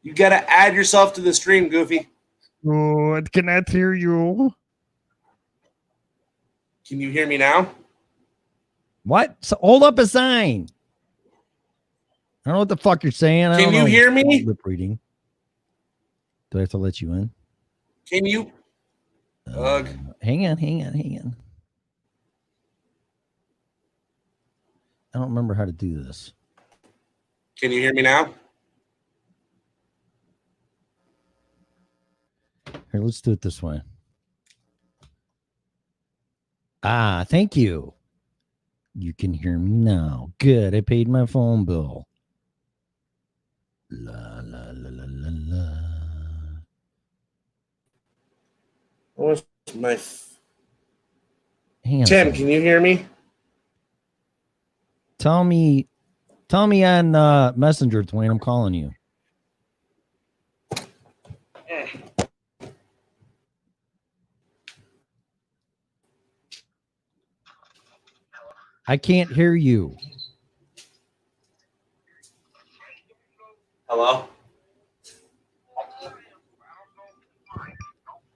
You got to add yourself to the stream, Goofy. Oh, I cannot hear you. Can you hear me now? What? So hold up a sign. I don't know what the fuck you're saying. Can you hear me? Lip reading. Do I have to let you in? Can you? Hang on. I don't remember how to do this. Can you hear me now? Here, let's do it this way. Ah, thank you. You can hear me now. Good. I paid my phone bill. La la la la la la. What's my? Hang on. Tim, can you hear me? Tell me on Messenger, Dwayne. I'm calling you. I can't hear you. Hello?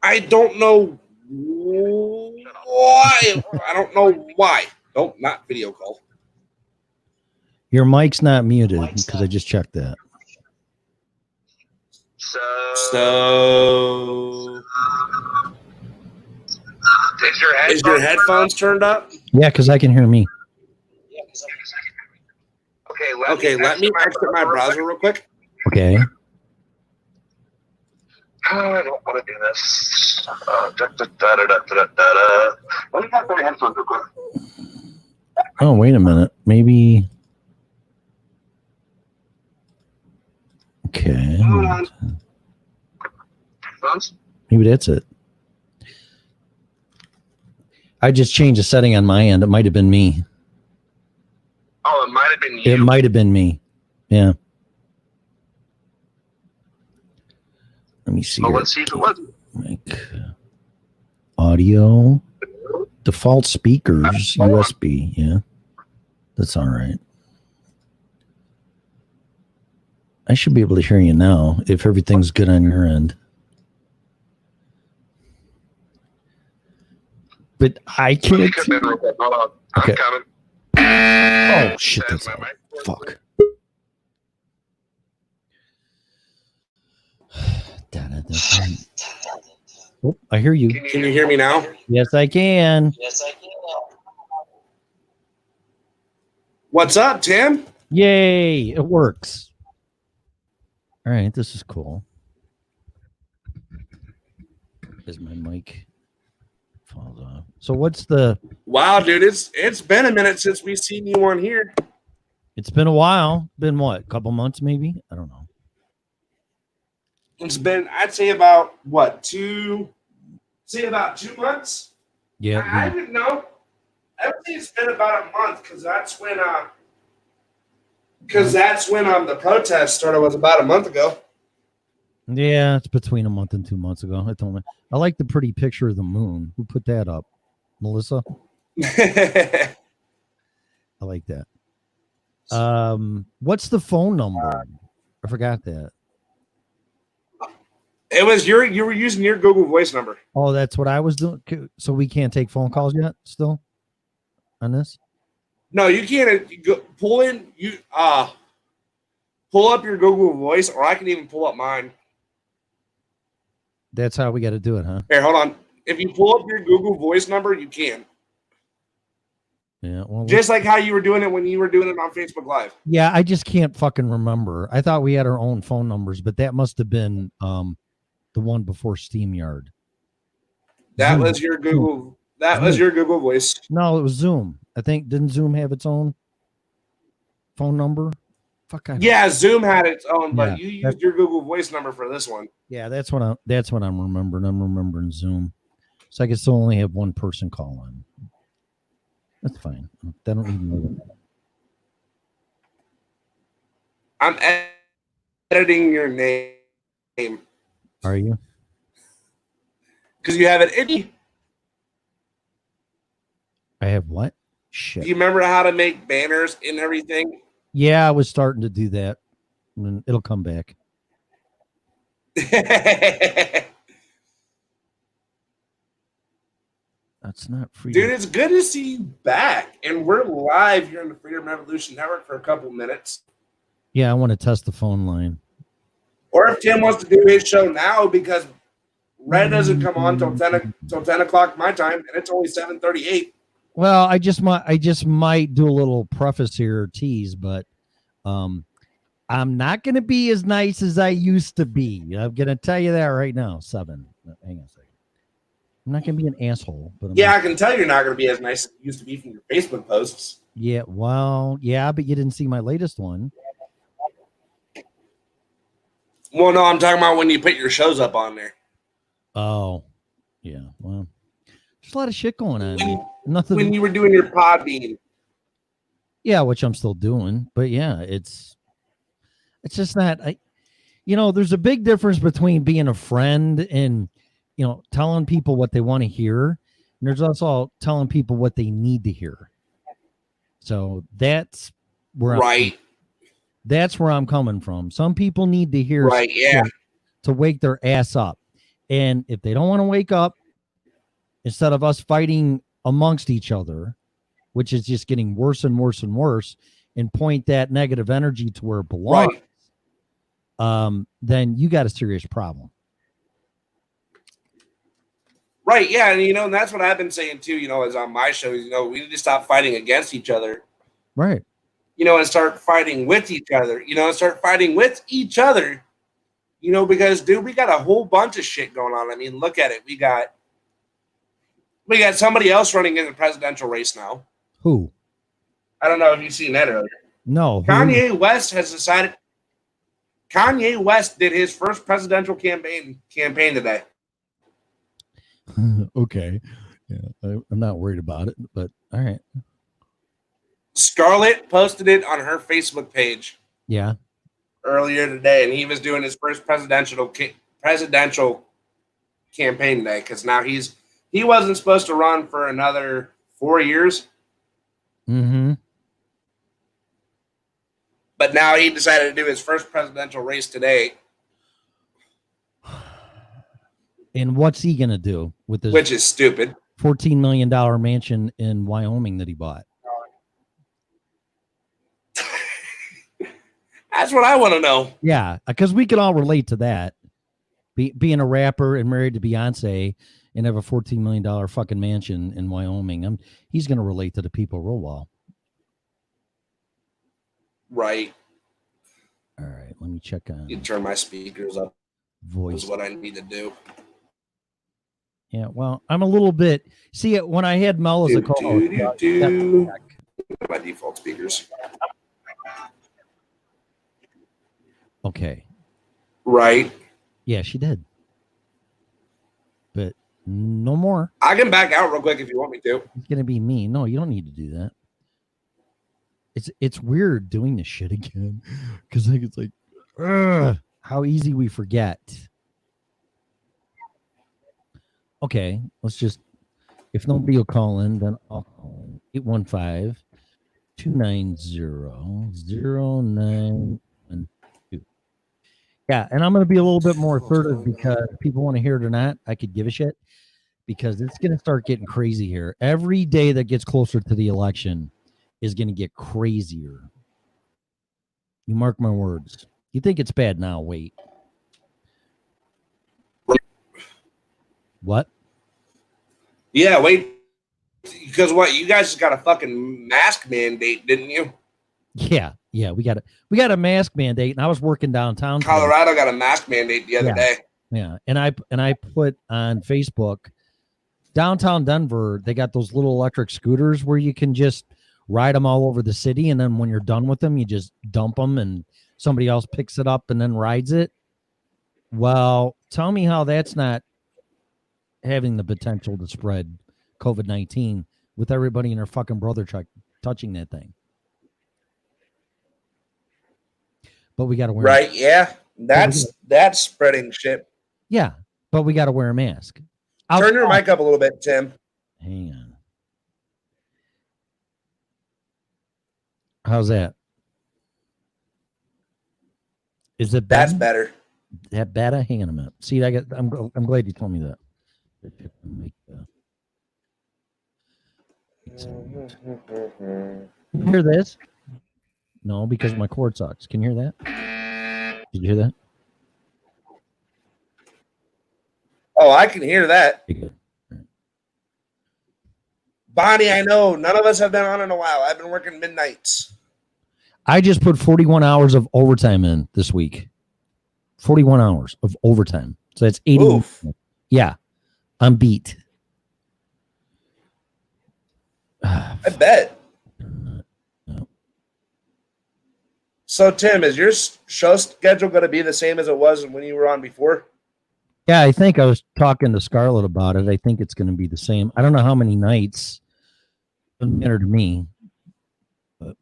I don't know why. I don't know why. Nope, not video call. Your mic's not muted because I just checked that. So is your headphones turned up? Yeah, because I can hear me. Okay, let me exit my browser real quick. Okay. Oh, I don't want to do this. Let me have my headphones real quick. Oh, wait a minute. Maybe. Okay. Hold on. Headphones? Maybe that's it. I just changed a setting on my end. It might have been me. Oh, it might have been you. It might have been me. Yeah. Let me see. Oh, let's see if it was. Like audio, default speakers, USB. Yeah, that's all right. I should be able to hear you now if everything's good on your end. But I can't. Hold on. Okay. I'm coming. Oh shit! That's my out. mic. Fuck. Oh, I hear you. Can you hear me now? Yes, I can. What's up, Tim? Yay! It works. All right, this is cool. Is my mic falls off? So what's the? Wow, dude, it's been a minute since we've seen you on here. It's been a while. Been what? A couple months, maybe? I don't know. It's been, I'd say about what, 2 months? Yeah. I didn't know. I would say it's been about a month because that's when the protest started, was about a month ago. Yeah, it's between a month and 2 months ago. I told me. I like the pretty picture of the moon. Who put that up? Melissa? I like that. What's the phone number? I forgot that. It was you were using your Google Voice number. Oh, that's what I was doing. So we can't take phone calls yet still on this? No, you can't pull up your Google Voice, or I can even pull up mine. That's how we got to do it, huh? Here, hold on. If you pull up your Google Voice number, you can. Yeah. Well, just like how you were doing it when you were doing it on Facebook Live. Yeah, I just can't fucking remember. I thought we had our own phone numbers, but that must have been the one before StreamYard. That Zoom. was your Google. That was your Google Voice. No, it was Zoom. I think didn't Zoom have its own phone number? Fuck. Yeah, Zoom had its own, but Yeah, you used your Google Voice number for this one. Yeah, that's what I'm remembering. I'm remembering Zoom. So I can still only have one person call in. That's fine. They don't need more than that. I'm editing your name. Are you? Because you have it in. I have what? Shit. Do you remember how to make banners and everything? Yeah, I was starting to do that. And it'll come back. Dude, That's not freedom. it's good to see you back. And we're live here on the Freedom Revolution Network for a couple minutes. Yeah, I want to test the phone line. Or if Tim wants to do his show now, because Red doesn't come on till 10 o'clock my time, and it's only 7:38. Well, I just might do a little preface here, tease, but I'm not going to be as nice as I used to be. I'm going to tell you that right now. 7. Hang on a second. I'm not going to be an asshole, but I can tell you're not going to be as nice as you used to be from your Facebook posts. Yeah, well, yeah, but you didn't see my latest one. Well, no, I'm talking about when you put your shows up on there. Oh, yeah. Well, there's a lot of shit going on. Nothing. When you were doing your Podbean. Yeah, which I'm still doing, but yeah, it's just not. There's a big difference between being a friend and telling people what they want to hear, and there's also telling people what they need to hear. So that's where that's where I'm coming from. Some people need to hear to wake their ass up. And if they don't want to wake up, instead of us fighting amongst each other, which is just getting worse and worse and worse, and point that negative energy to where it belongs, then you got a serious problem. Right, yeah, and that's what I've been saying too, is on my show, we need to stop fighting against each other. Right. And start fighting with each other, because dude, we got a whole bunch of shit going on. I mean, look at it. We got somebody else running in the presidential race now. Who? I don't know if you've seen that earlier. No. Kanye West has decided. Kanye West did his first presidential campaign today. Okay. Yeah, I'm not worried about it, but all right. Scarlett posted it on her Facebook page. Yeah. Earlier today, and he was doing his first presidential campaign today, because now he wasn't supposed to run for another 4 years. Mm-hmm. But now he decided to do his first presidential race today. And what's he gonna do with this? Which is stupid. $14 million mansion in Wyoming that he bought. That's what I want to know. Yeah, because we can all relate to that. Being a rapper and married to Beyonce and have a $14 million fucking mansion in Wyoming. He's going to relate to the people real well. Right. All right, let me check on. You turn my speakers up. Voice. Is what I need to do. Yeah, well, I'm a little bit. See, when I had Mel as a co-host, my default speakers. Okay. Right. Yeah, she did. But no more. I can back out real quick if you want me to. It's gonna be me. No, you don't need to do that. It's weird doing this shit again, because it's like, how easy we forget. Okay, let's just. If nobody will call in, then I'll call 815-290-0912. Yeah, and I'm going to be a little bit more assertive, because people want to hear it or not, I could give a shit, because it's going to start getting crazy here. Every day that gets closer to the election is going to get crazier. You mark my words. You think it's bad now? Wait. What? Yeah, wait. Because what? You guys just got a fucking mask mandate, didn't you? Yeah, we got a mask mandate, and I was working downtown. Colorado got a mask mandate the other day. Yeah, and I put on Facebook, downtown Denver, they got those little electric scooters where you can just ride them all over the city, and then when you're done with them, you just dump them, and somebody else picks it up and then rides it. Well, tell me how that's not having the potential to spread COVID-19 with everybody and their fucking brother truck touching that thing. But we got to wear right. Yeah, that's spreading shit. Yeah, but we got to wear a mask. Turn your mic up a little bit, Tim. Hang on. How's that? Is it better? That's better. That better? Hang on a minute. See, I'm glad you told me that. Can you hear this? No, because my cord sucks. Can you hear that? Did you hear that? Oh, I can hear that. Okay, good. Bonnie, I know none of us have been on in a while. I've been working midnights. I just put 41 hours of overtime in this week. 41 hours of overtime. So that's 80. Oof. Yeah, I'm beat. I bet. So, Tim, is your show schedule going to be the same as it was when you were on before? Yeah, I think I was talking to Scarlett about it. I think it's going to be the same. I don't know how many nights. Doesn't matter to me. But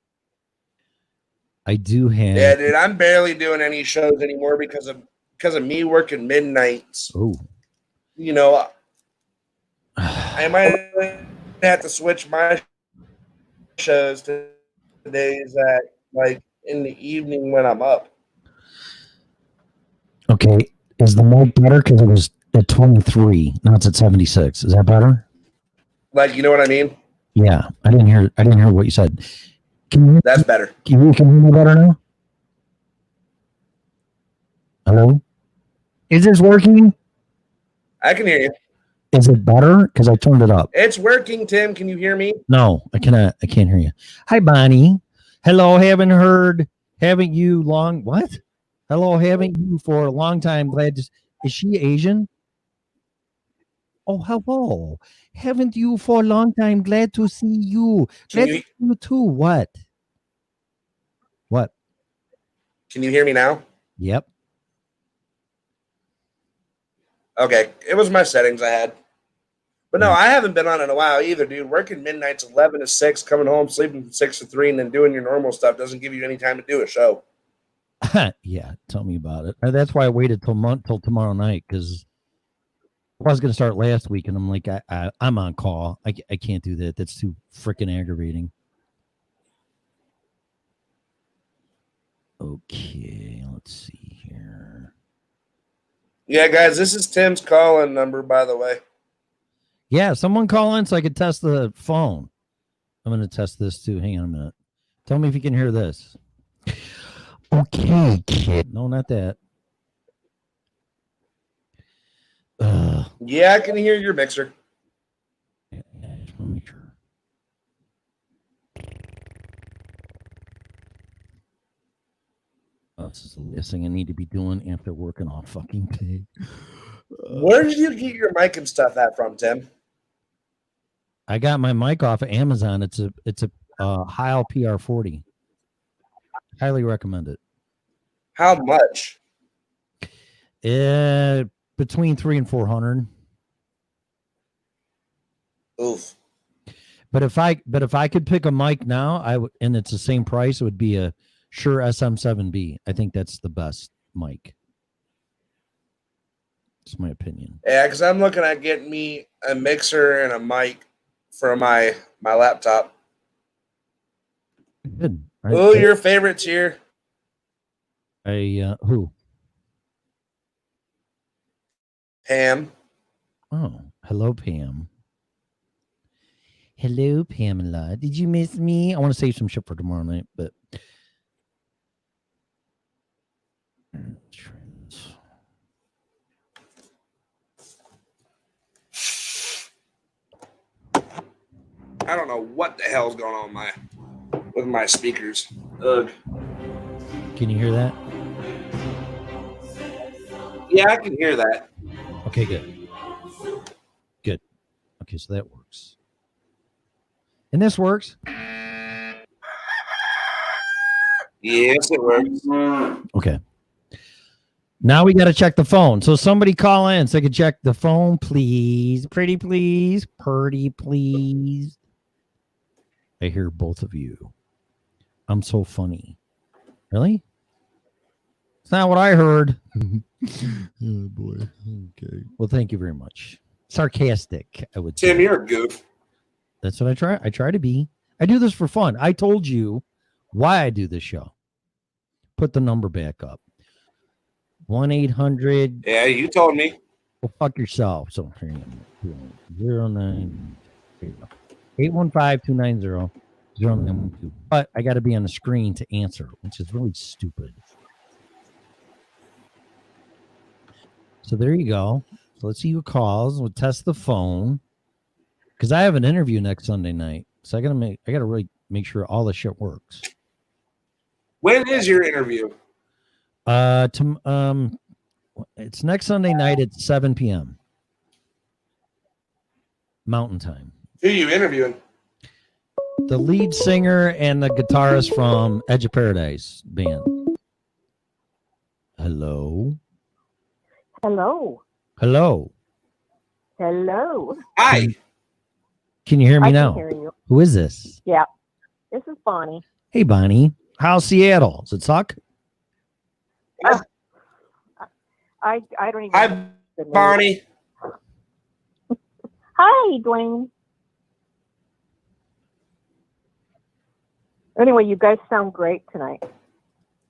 I do have. Yeah, dude, I'm barely doing any shows anymore because of me working midnights. Oh. You know, I might have to switch my shows to days that like in the evening when I'm up. Okay. Is the mic better? Because it was at 23. Now it's at 76. Is that better? Like, you know what I mean? Yeah. I didn't hear what you said. Can That's better. you hear me better now? Hello? Is this working? I can hear you. Is it better? Because I turned it up. It's working, Tim. Can you hear me? No, I cannot. I can't hear you. Hi, Bonnie. Hello. Haven't you long? What? Hello. Haven't you for a long time. Glad to. Is she Asian? Oh, hello. Haven't you for a long time. Glad to see you. Glad to see you too. What? What? Can you hear me now? Yep. Okay. It was my settings I had. But no, I haven't been on in a while either, dude. Working midnights 11 to 6, coming home, sleeping from 6 to 3, and then doing your normal stuff doesn't give you any time to do a show. Yeah, tell me about it. That's why I waited till tomorrow night, because I was going to start last week, and I'm like, I'm on call. I can't do that. That's too freaking aggravating. Okay, let's see here. Yeah, guys, this is Tim's call-in number, by the way. Yeah, someone call in so I could test the phone. I'm going to test this too. Hang on a minute. Tell me if you can hear this. Okay, kid. No, not that. Yeah, I can hear your mixer. Yeah, just want to make sure. Oh, this is the last thing I need to be doing after working all fucking day. Where did you get your mic and stuff at from, Tim? I got my mic off of Amazon. It's a Heil PR40. Highly recommend it. How much? Between 300 and 400. Oof. But if I could pick a mic now, and it's the same price, it would be a Shure SM7B. I think that's the best mic. It's my opinion. Yeah, because I'm looking at getting me a mixer and a mic for my laptop. Good. Oh, your favorites here. Who? Pam. Oh, hello, Pam. Hello, Pamela. Did you miss me? I want to save some shit for tomorrow night, but I don't know what the hell's going on with my speakers. Ugh. Can you hear that? Yeah, I can hear that. Okay, good. Good. Okay, so that works. And this works? Yes, it works. Okay. Now we got to check the phone. So somebody call in so I can check the phone, please. Pretty please. Purdy, please. I hear both of you. I'm so funny. Really? It's not what I heard. Oh, boy. Okay. Well, thank you very much. Sarcastic, I would say. Tim, you're a goof. That's what I try. I try to be. I do this for fun. I told you why I do this show. Put the number back up. 1-800. Yeah, you told me. Well, fuck yourself. So 09 815-290-0912. But I got to be on the screen to answer, which is really stupid. So there you go. So let's see who calls. We'll test the phone because I have an interview next Sunday night. So I gotta really make sure all the shit works. When is your interview? It's next Sunday night at 7 p.m. Mountain Time. Who are you interviewing? The lead singer and the guitarist from Edge of Paradise band. Hello. Hello. Hello. Hello. Hi. Can you hear me I now? can hear you. Who is this? Yeah. This is Bonnie. Hey, Bonnie. How's Seattle? Does it suck? I don't even Hi, know the name. Bonnie. Hi, Dwayne. Anyway, you guys sound great tonight.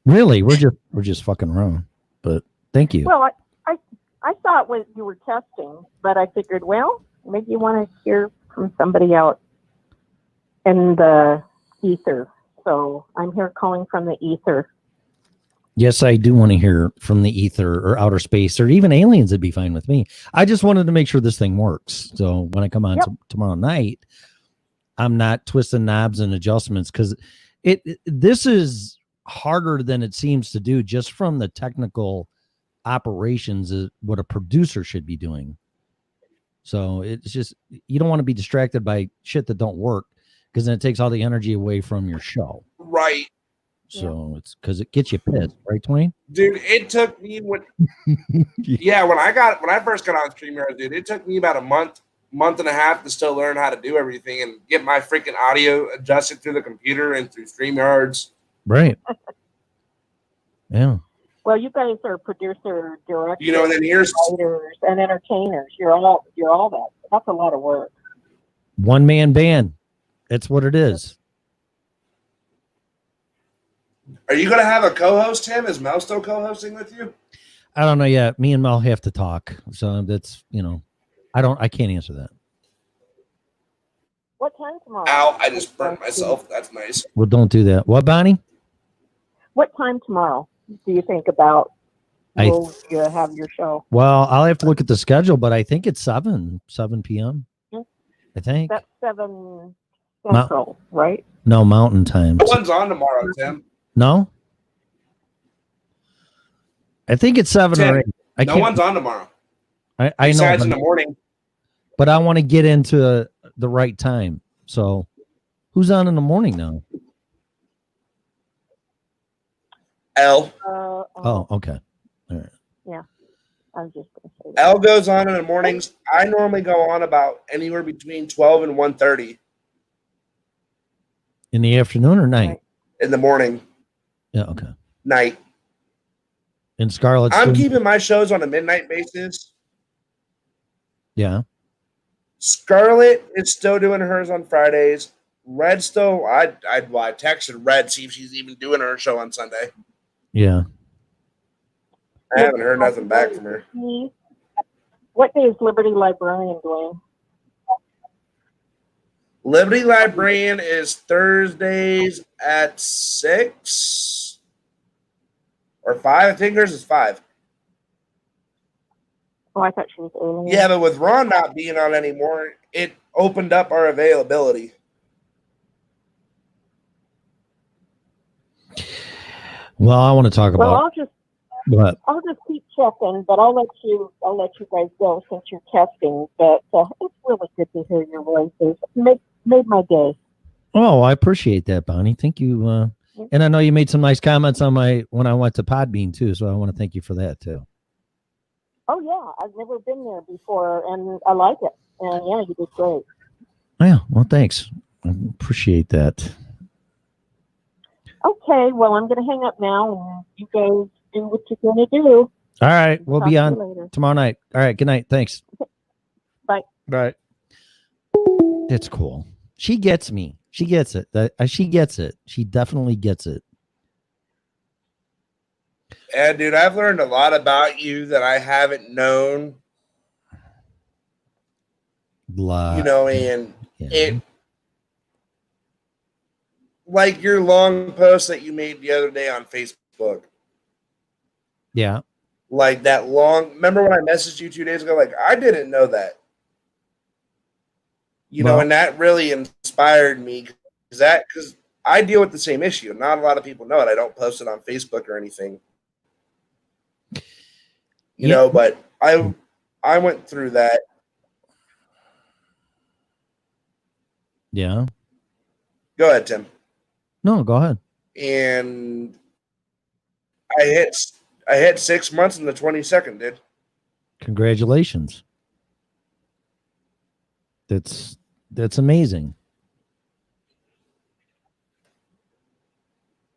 Really? We're just fucking around. But thank you. Well, I thought you were testing, but I figured, well, maybe you want to hear from somebody out in the ether. So I'm here calling from the ether. Yes, I do want to hear from the ether or outer space or even aliens. Would be fine with me. I just wanted to make sure this thing works. So when I come on tomorrow night, I'm not twisting knobs and adjustments because this is harder than it seems to do just from the technical operations is what a producer should be doing. So it's just, you don't want to be distracted by shit that don't work because then it takes all the energy away from your show. Right. So it's because it gets you pissed, right, Twain? Dude, it took me when I first got on StreamYard, dude, it took me about a month and a half to still learn how to do everything and get my freaking audio adjusted through the computer and through StreamYards. Right. Yeah. Well, you guys are producer, director, You know, and then here's writers, and entertainers. You're all that. That's a lot of work. One man band. That's what it is. Are you gonna have a co-host, Tim? Is Mel still co-hosting with you? I don't know yet. Me and Mel have to talk. So that's, I can't answer that. What time tomorrow? Ow, I just burnt myself. That's nice. Well, don't do that. What, Bonnie? What time tomorrow do you think about I- will you have your show? Well, I'll have to look at the schedule, but I think it's 7 p.m. Hmm. I think. That's 7 Central, right? No, Mountain Time. No one's on tomorrow, Tim. No? I think it's 7 Tim, or 8. No one's on tomorrow. I know, Besides in but, the morning. but I want to get into the right time. So who's on in the morning now? L. Oh, okay. All right. I was just going to say that. L goes on in the mornings. I normally go on about anywhere between 12 and 1:30 In the afternoon or night? Right. in the morning, Yeah, okay. night. And Scarlett's I'm doing- keeping my shows on a midnight basis. Yeah. Scarlett is still doing hers on Fridays. Red still, I texted Red, see if she's even doing her show on Sunday. Yeah. I haven't heard nothing back from her. What day is Liberty Librarian doing? Liberty Librarian is Thursdays at 6 or 5. I think hers is 5. Oh, I thought she was alien. Yeah, but with Ron not being on anymore, it opened up our availability. Well, I want to talk Well, about what? I'll just keep checking, but I'll let you guys go since you're testing. But it's really good to hear your voices. Made my day. Oh, I appreciate that, Bonnie. Thank you. And I know you made some nice comments on when I went to Podbean too, so I want to thank you for that too. Oh yeah, I've never been there before, and I like it. And yeah, you did great. Yeah, well, thanks. I appreciate that. Okay, well, I'm going to hang up now, and you guys do what you're going to do. All right, we'll Talk be to on you later. tomorrow night. All right, good night. Thanks. Bye. Bye. It's cool. She gets me. She gets it. She gets it. She definitely gets it. Yeah, dude, I've learned a lot about you that I haven't known. You know, and yeah. it like your long post that you made the other day on Facebook. Yeah. Like that long. Remember when I messaged you 2 days ago? Like I didn't know that. You know, Well- and that really inspired me because I deal with the same issue. Not a lot of people know it. I don't post it on Facebook or anything. You know, but I went through that. Yeah. Go ahead, Tim. No, go ahead. And I hit 6 months in the 22nd, dude. Congratulations. That's amazing.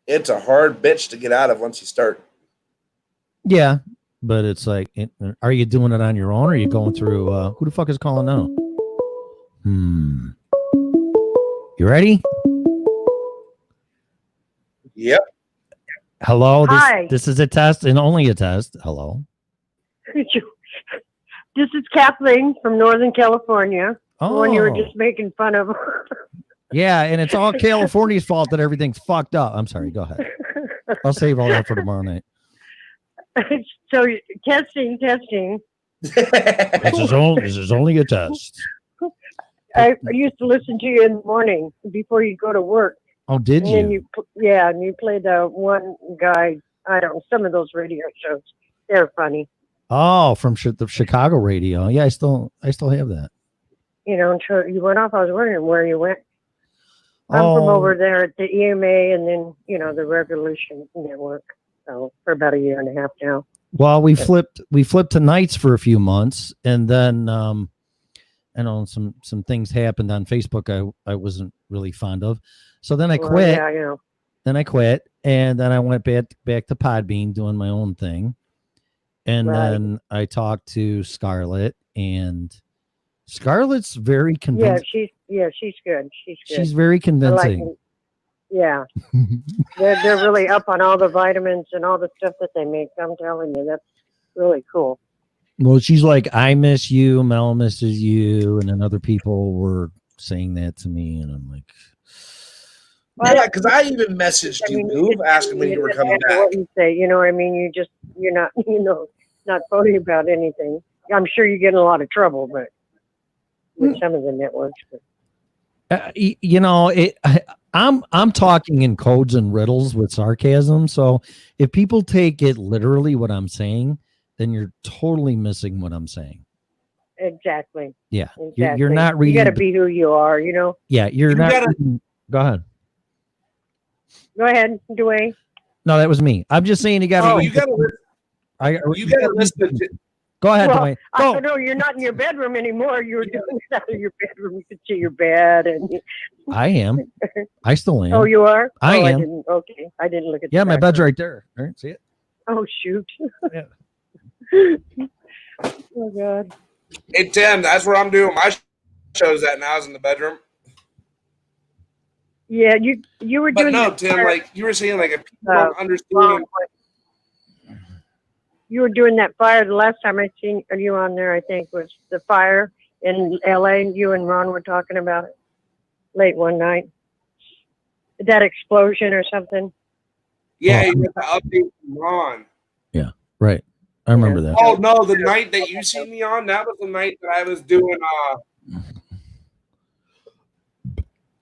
It's a hard bitch to get out of once you start. Yeah, but it's like, are you doing it on your own, or are you going through? Who the fuck is calling now? You ready? Yep. Hello. Hi. This is a test and only a test. Hello. This is Kathleen from Northern California. The one you were just making fun of. Yeah, and it's all California's fault that everything's fucked up. I'm sorry. Go ahead. I'll save all that for tomorrow night. So testing. This is only a test. I used to listen to you in the morning before you go to work. Oh, did And then you? and you played the one guy. I don't know, some of those radio shows. They're funny. Oh, from the Chicago radio. Yeah, I still have that. You know, until you went off, I was wondering where you went. I'm from over there at the EMA and then, the Revolution Network. So for about a year and a half now. Well, we flipped to nights for a few months, and then I know some things happened on Facebook I wasn't really fond of. So then I quit. Yeah, I know. Then I quit, and then I went back to Podbean doing my own thing. And then I talked to Scarlett, and Scarlett's very convincing. She's good. She's very convincing. Yeah. they're really up on all the vitamins and all the stuff that they make. I'm telling you, that's really cool. Well, she's like, I miss you, Mel misses you, and then other people were saying that to me, and I'm like, yeah, because I even messaged you, Goof, asking when you were coming back. What you say, you know what I mean? You're not, not phony about anything. I'm sure you get in a lot of trouble, but with some of the networks. But. I'm talking in codes and riddles with sarcasm. So if people take it literally what I'm saying, then you're totally missing what I'm saying. Exactly. Yeah. Exactly. You're not reading. You got to be who you are, Yeah. You're not. Go ahead. Go ahead, Dwayne. No, that was me. I'm just saying you got to. You got to listen to. Go ahead, Well, Dwayne. I Go. don't know. You're not in your bedroom anymore. You were doing it out of your bedroom. You could see your bed, and I am. I still am. oh, you are. I am. I didn't look at. Yeah, the my back bed's room. right there. All right, see it? Oh shoot. Yeah. Oh God. Hey, Tim, that's where I'm doing my shows at now, is in the bedroom. Yeah, you were But doing. no, the Tim, fire- like you were saying, like if people don't understand. You were doing that fire the last time I seen you on there. I think was the fire in L.A. You and Ron were talking about it late one night. That explosion or something. Yeah, you got the update from Ron. Yeah, right. I remember that. Oh no, the night that you seen me on, that was the night that I was doing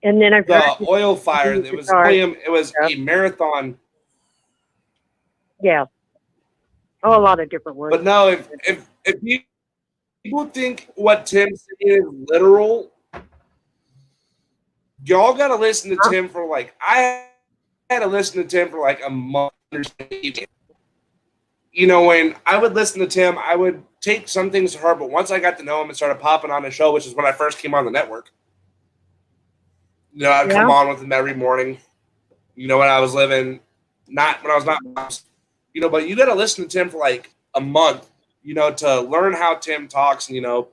And then I the oil fire. It was a marathon. Yeah. Oh, a lot of different words. But no, if people think what Tim said is literal, y'all got to listen to Tim for I had to listen to Tim for like a month. When I would listen to Tim, I would take some things to heart, but once I got to know him and started popping on the show, which is when I first came on the network, I'd come on with him every morning. When I was living, not when I was not. But you got to listen to Tim for like a month, to learn how Tim talks. And,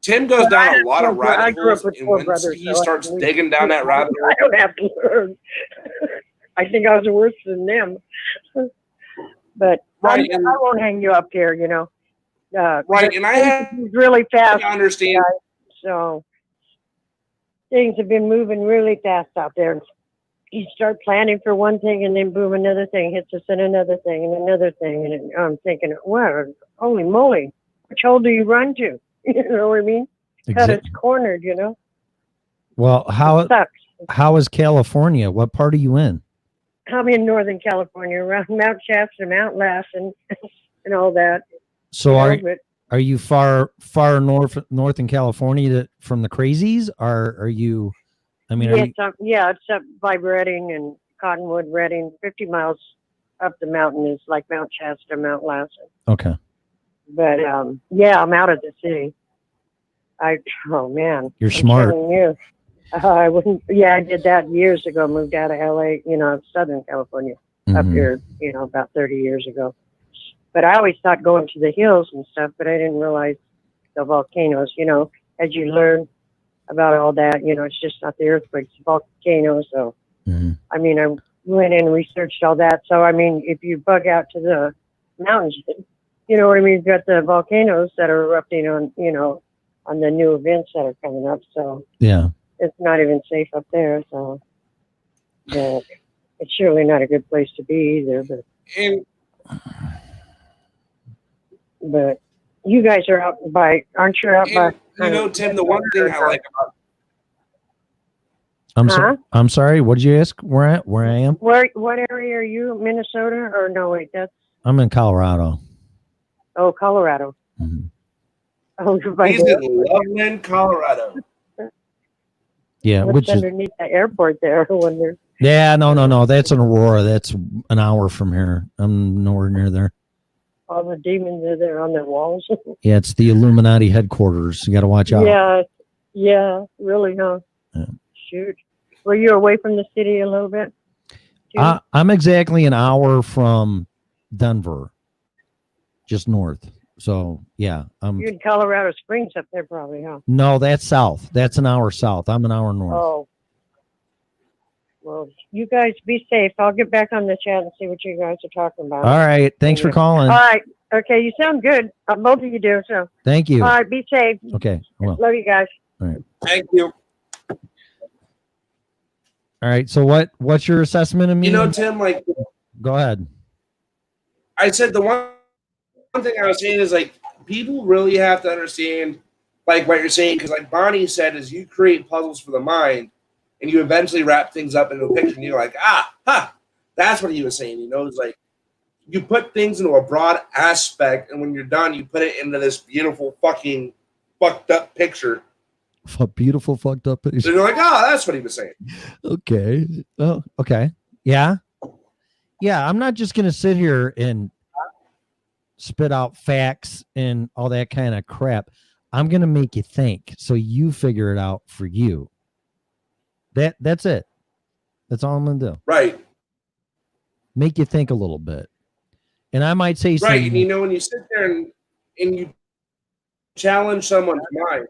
Tim goes down a lot of rabbit holes. And once he starts digging down that rabbit hole. I don't have to learn. I think I was worse than them. But Right, I and won't hang you up here, right, and I had really fast, to understand. so things have been moving really fast out there. You start planning for one thing, and then boom, another thing hits us, and another thing, and another thing, and I'm thinking, wow, holy moly, which hole do you run to? You know what I mean? Cut us cornered, Well, It sucks. how is California? What part are you in? I'm in Northern California, around Mount Shasta, Mount Lassen, and all that. So but are you far north in California from the crazies? Are you? I mean, it's up by Redding and Cottonwood, Redding. 50 miles up the mountain is like Mount Shasta, Mount Lassen. okay. But I'm out of the city. Oh man, You're I'm smart. telling you. I wouldn't. Yeah, I did that years ago. Moved out of LA, Southern California, up Mhm. here, about 30 years ago. But I always thought going to the hills and stuff, but I didn't realize the volcanoes. As you learn about all that, it's just not the earthquakes, the volcanoes. So, Mhm. I mean, I went in and researched all that. So, I mean, if you bug out to the mountains, you know what I mean? You've got the volcanoes that are erupting on the new events that are coming up. So Yeah. it's not even safe up there. So but it's surely not a good place to be either. And But you guys are aren't you out by? Tim, the one thing I like about I'm sorry. What did you ask? Where I am? What area are you? Minnesota or no? Wait, I'm in Colorado. Colorado. Mhm. Oh, you're by he's in Loveland, Colorado. Yeah, what's which is underneath the airport there? I wonder. yeah, no. That's in Aurora. That's an hour from here. I'm nowhere near there. All the demons are there on their walls. Yeah, it's the Illuminati headquarters. You got to watch out. Yeah, really, huh? Yeah. Shoot. Were you away from the city a little bit? too? I'm exactly an hour from Denver, just north. So yeah, You're in Colorado Springs up there, probably, huh? no, that's south. That's an hour south. I'm an hour north. Oh. Well, you guys be safe. I'll get back on the chat and see what you guys are talking about. All right. Thanks for calling. All right. Okay, you sound good. Both of you do. So. Thank you. All right. Be safe. Okay. Well. Love you guys. All right. Thank you. All right. So what's your assessment of me? Tim, like Go ahead. I said, the one thing I was saying is like people really have to understand like what you're saying, because like Bonnie said, is you create puzzles for the mind and you eventually wrap things up into a picture and you're like, that's what he was saying. It's like you put things into a broad aspect, and when you're done, you put it into this beautiful fucking fucked up picture. Beautiful fucked up picture. So you're like, that's what he was saying. Okay. Oh, okay. Yeah. Yeah. I'm not just gonna sit here and spit out facts and all that kind of crap. I'm gonna make you think, so you figure it out for you. That's it. That's all I'm gonna do. Right. Make you think a little bit. And I might say Right. something. And when you sit there and you challenge someone's mind,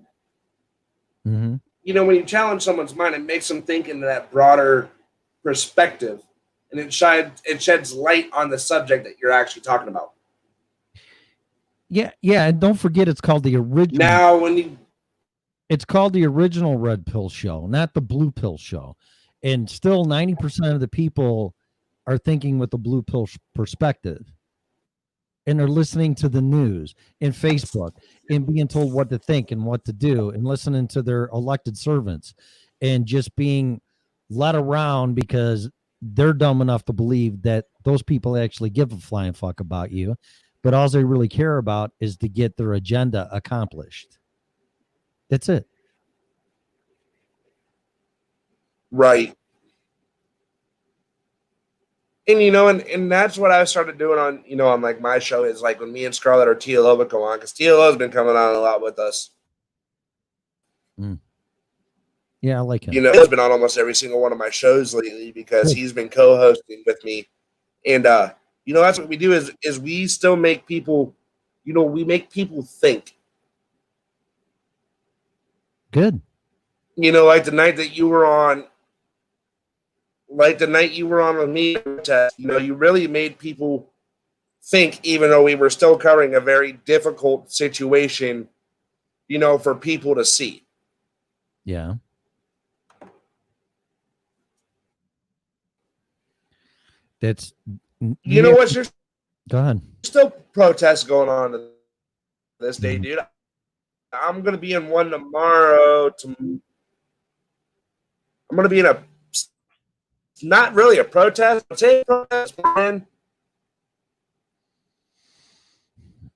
Mm-hmm. When you challenge someone's mind, it makes them think into that broader perspective, and it sheds light on the subject that you're actually talking about. Yeah, and don't forget it's called the original. Now, it's called the original Red Pill Show, not the Blue Pill Show. And still 90% of the people are thinking with the blue pill perspective. And they're listening to the news and Facebook and being told what to think and what to do and listening to their elected servants and just being led around because they're dumb enough to believe that those people actually give a flying fuck about you. But all they really care about is to get their agenda accomplished. That's it. Right. And and that's what I started doing on like my show, is like when me and Scarlett or TLO would go on, because TLO has been coming on a lot with us. Yeah, I like him. He's been on almost every single one of my shows lately because he's been co-hosting with me. And that's what we do is we still make people, we make people think. Good. Like the night that you were on, with me, you really made people think, even though we were still covering a very difficult situation, you know, for people to see. Yeah. That's You know what? There's Go ahead. still protests going on to this day, dude. I'm going to be in one tomorrow. I'm going to be in a, not really a protest, but say a protest, man.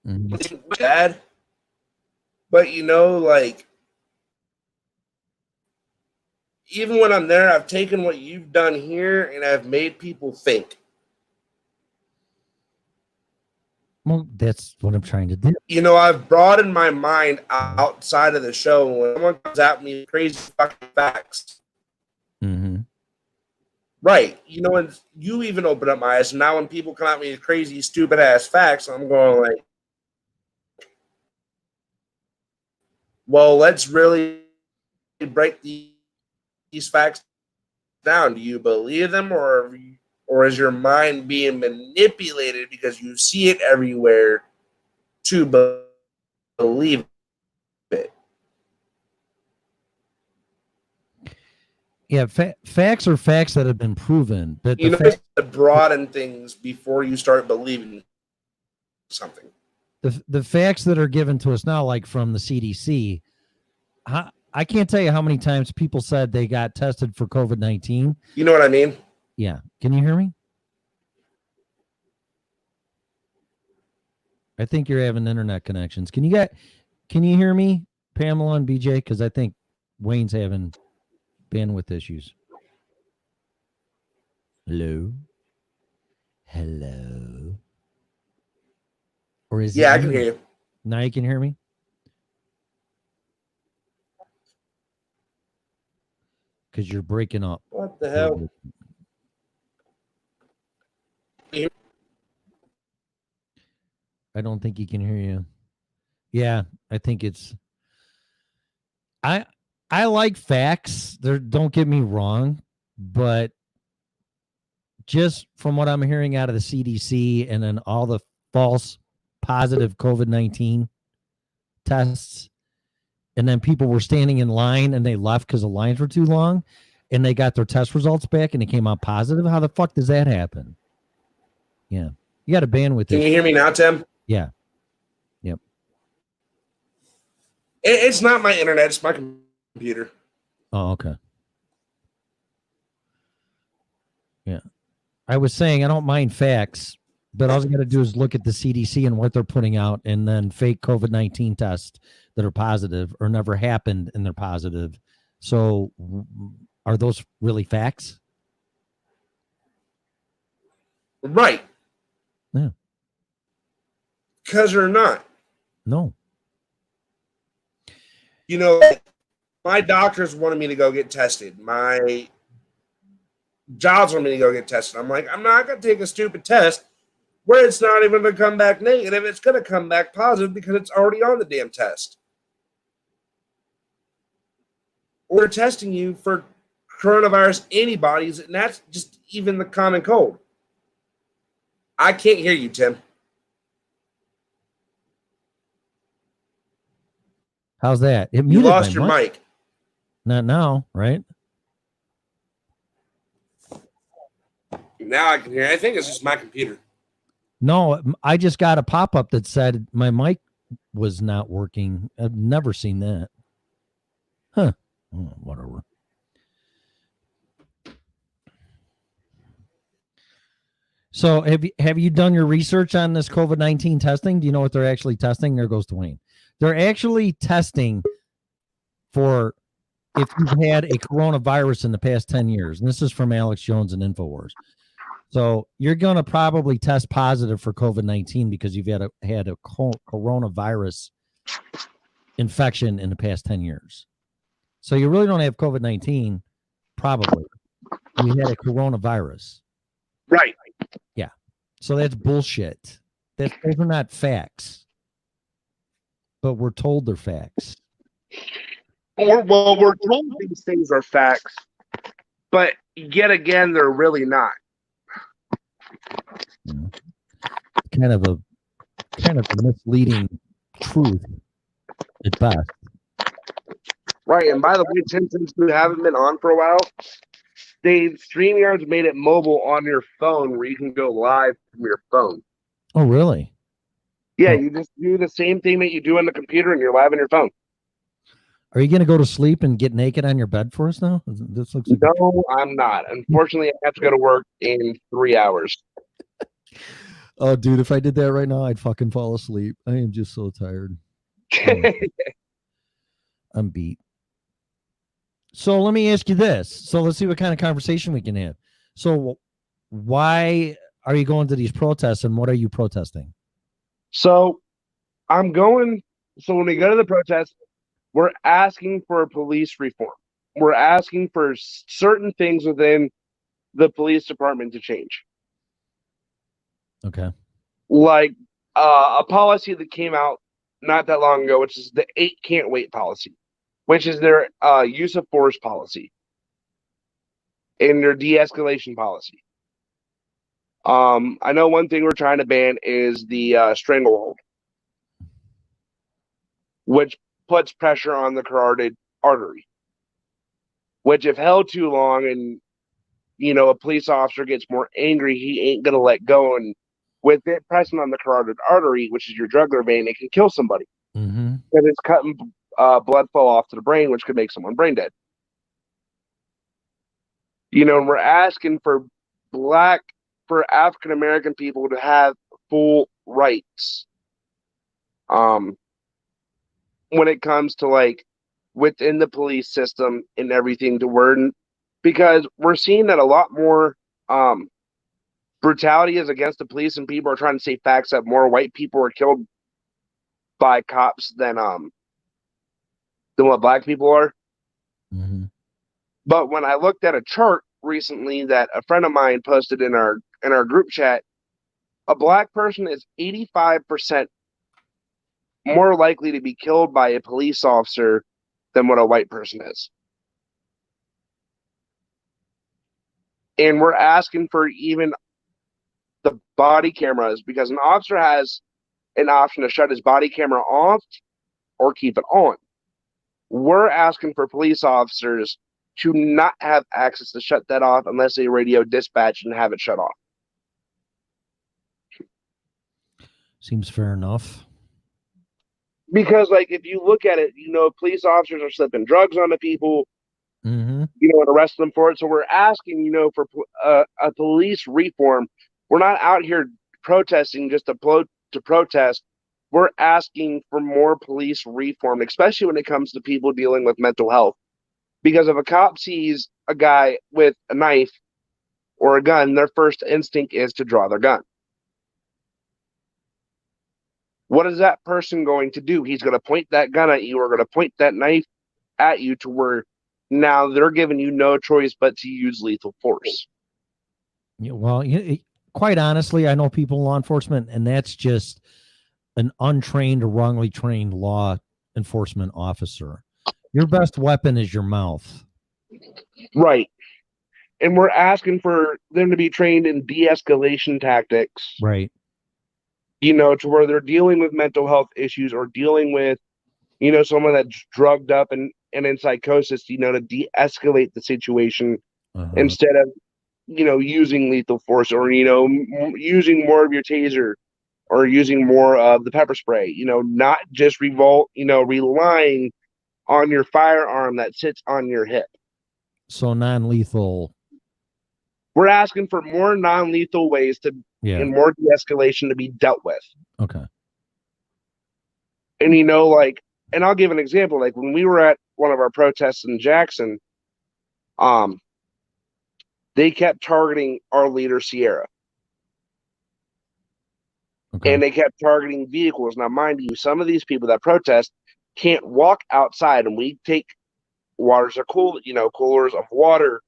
It's bad. But, you know, like, even when I'm there, I've taken what you've done here and I've made people think. Well, that's what I'm trying to do. You know, I've broadened my mind outside of the show. When someone comes at me with crazy fucking facts, Mm-hmm. right? You know, and you even open up my eyes. And now when people come at me with crazy, stupid ass facts, I'm going like, well, let's really break these facts down. Do you believe them, or is your mind being manipulated because you see it everywhere to believe it? Yeah, facts are facts that have been proven. But You know, you have to broaden things before you start believing something. the facts that are given to us now, like from the CDC, I can't tell you how many times people said they got tested for COVID-19. You know what I mean? Yeah. Can you hear me? I think you're having internet connections. Can you hear me, Pamela and BJ? Because I think Wayne's having bandwidth issues. Hello? Or is Yeah, I can hear you. Now you can hear me? Because you're breaking up. What the hell? I don't think he can hear you. Yeah, I think it's I like facts. Don't get me wrong, but just from what I'm hearing out of the CDC and then all the false positive COVID-19 tests, and then people were standing in line and they left because the lines were too long and they got their test results back and it came out positive. How the fuck does that happen? Yeah. You got a bandwidth. Can you hear me now, Tim? Yeah. Yep. It's not my internet. It's my computer. Oh, okay. Yeah. I was saying I don't mind facts, but all I got to do is look at the CDC and what they're putting out, and then fake COVID-19 tests that are positive or never happened and they're positive. So are those really facts? Right. Yeah. Because they're not. No. You know, my doctors wanted me to go get tested. My jobs wanted me to go get tested. I'm like, I'm not going to take a stupid test where it's not even going to come back negative. It's going to come back positive because it's already on the damn test. Or they're testing you for coronavirus antibodies, and that's just even the common cold. I can't hear you, Tim. How's that? It You muted lost my your mic. Not now, right? Now I can hear. I think it's just my computer. No, I just got a pop-up that said my mic was not working. I've never seen that. Huh. Oh, whatever. So have you done your research on this COVID-19 testing? Do you know what they're actually testing? There goes Dwayne. They're actually testing for if you've had a coronavirus in the past 10 years. And this is from Alex Jones and InfoWars. So you're going to probably test positive for COVID-19 because you've had a coronavirus infection in the past 10 years. So you really don't have COVID-19, probably. You had a coronavirus. Right. Yeah. So that's bullshit. Those are not facts. But we're told they're facts. Well, we're told these things are facts, but yet again, they're really not. kind of a misleading truth at best. Right, and by the way, since we haven't been on for a while, StreamYard's made it mobile on your phone where you can go live from your phone. Oh, really? Yeah, Oh. you just do the same thing that you do on the computer and you're live on your phone. Are you going to go to sleep and get naked on your bed for us now? This looks like No, I'm not. Unfortunately, I have to go to work in 3 hours. Oh, dude, if I did that right now, I'd fucking fall asleep. I am just so tired. I'm beat. So let me ask you this. So let's see what kind of conversation we can have. So why are you going to these protests and what are you protesting? So when we go to the protest, we're asking for police reform. We're asking for certain things within the police department to change. Okay. Like a policy that came out not that long ago, which is the 8 can't wait policy, which is their use of force policy and their de-escalation policy. I know one thing we're trying to ban is the stranglehold, which puts pressure on the carotid artery, which if held too long and, a police officer gets more angry, he ain't going to let go. And with it pressing on the carotid artery, which is your jugular vein, it can kill somebody. Mm-hmm. Because it's cutting blood flow off to the brain, which could make someone brain dead. And we're asking for African American people to have full rights. When it comes to like within the police system and everything because we're seeing that a lot more brutality is against the police and people are trying to say facts that more white people are killed by cops than what black people are. Mm-hmm. But when I looked at a chart recently that a friend of mine posted in our group chat, a black person is 85% more likely to be killed by a police officer than what a white person is. And we're asking for even the body cameras because an officer has an option to shut his body camera off or keep it on. We're asking for police officers to not have access to shut that off unless they radio dispatch and have it shut off. Seems fair enough. Because, like, if you look at it, police officers are slipping drugs onto people, Mm-hmm. And arresting them for it. So we're asking, for a police reform. We're not out here protesting just to protest. We're asking for more police reform, especially when it comes to people dealing with mental health. Because if a cop sees a guy with a knife or a gun, their first instinct is to draw their gun. What is that person going to do? He's going to point that gun at you or going to point that knife at you to where now they're giving you no choice but to use lethal force. Yeah, well, quite honestly, I know people in law enforcement, and that's just an untrained or wrongly trained law enforcement officer. Your best weapon is your mouth. Right. And we're asking for them to be trained in de-escalation tactics. Right. To where they're dealing with mental health issues or dealing with, someone that's drugged up and in psychosis, to de-escalate the situation instead of, using lethal force or, using more of your taser or using more of the pepper spray, not just relying on your firearm that sits on your hip. So non-lethal. We're asking for more non-lethal ways and more de-escalation to be dealt with. Okay. And, and I'll give an example. Like when we were at one of our protests in Jackson, they kept targeting our leader, Sierra. Okay. And they kept targeting vehicles. Now, mind you, some of these people that protest can't walk outside, and we take coolers of water,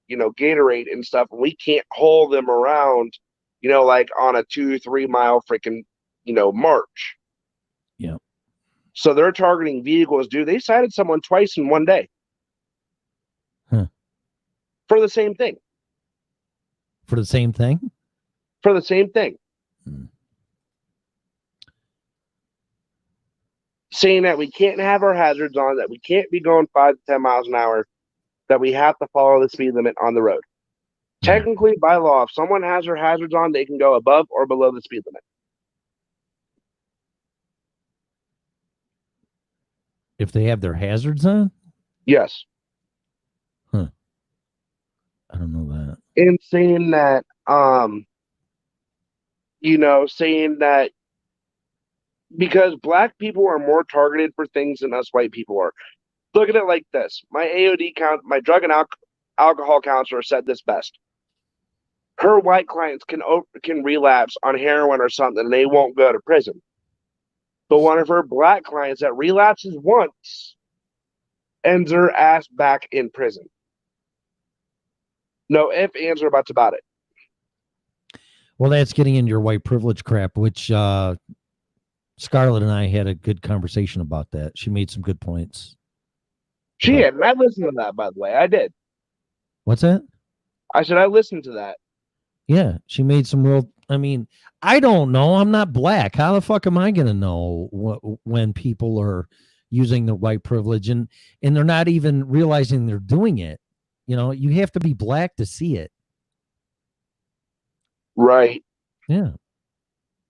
Gatorade and stuff, and we can't haul them around, like on a 2-3 mile freaking, march. Yeah. So they're targeting vehicles, dude. They cited someone twice in one day. Huh. For the same thing. For the same thing? For the same thing. saying that we can't have our hazards on, that we can't be going 5 to 10 miles an hour, that we have to follow the speed limit on the road. Yeah. Technically, by law, if someone has their hazards on, they can go above or below the speed limit. If they have their hazards on? Yes. I don't know that. And saying that, saying that because black people are more targeted for things than us white people are. Look at it like this. My AOD count, my drug and alcohol counselor said this best. Her white clients can relapse on heroin or something, and they won't go to prison. But one of her black clients that relapses once ends her ass back in prison. No ifs, ands, or buts about it. Well, that's getting into your white privilege crap, which Scarlett and I had a good conversation about that. She made some good points. She did, and I listened to that, by the way. I did. What's that? I said I listened to that. Yeah, she made some real. I mean, I don't know. I'm not black. How the fuck am I going to know when people are using their white privilege and they're not even realizing they're doing it? You know, you have to be black to see it. Right. Yeah.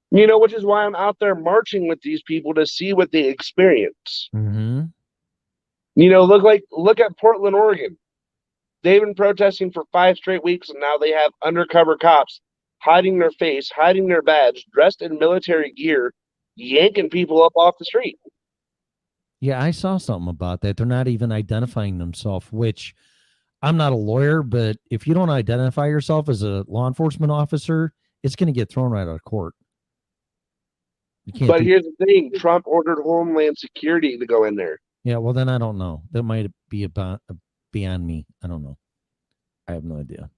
Which is why I'm out there marching with these people to see what they experience. Mm-hmm. Look at Portland, Oregon. They've been protesting for 5 straight weeks, and now they have undercover cops hiding their face, hiding their badge, dressed in military gear, yanking people up off the street. Yeah, I saw something about that. They're not even identifying themselves, which I'm not a lawyer, but if you don't identify yourself as a law enforcement officer, it's going to get thrown right out of court. You can't. But here's the thing: Trump ordered Homeland Security to go in there. Yeah, well, then I don't know. That might be about beyond me. I don't know. I have no idea.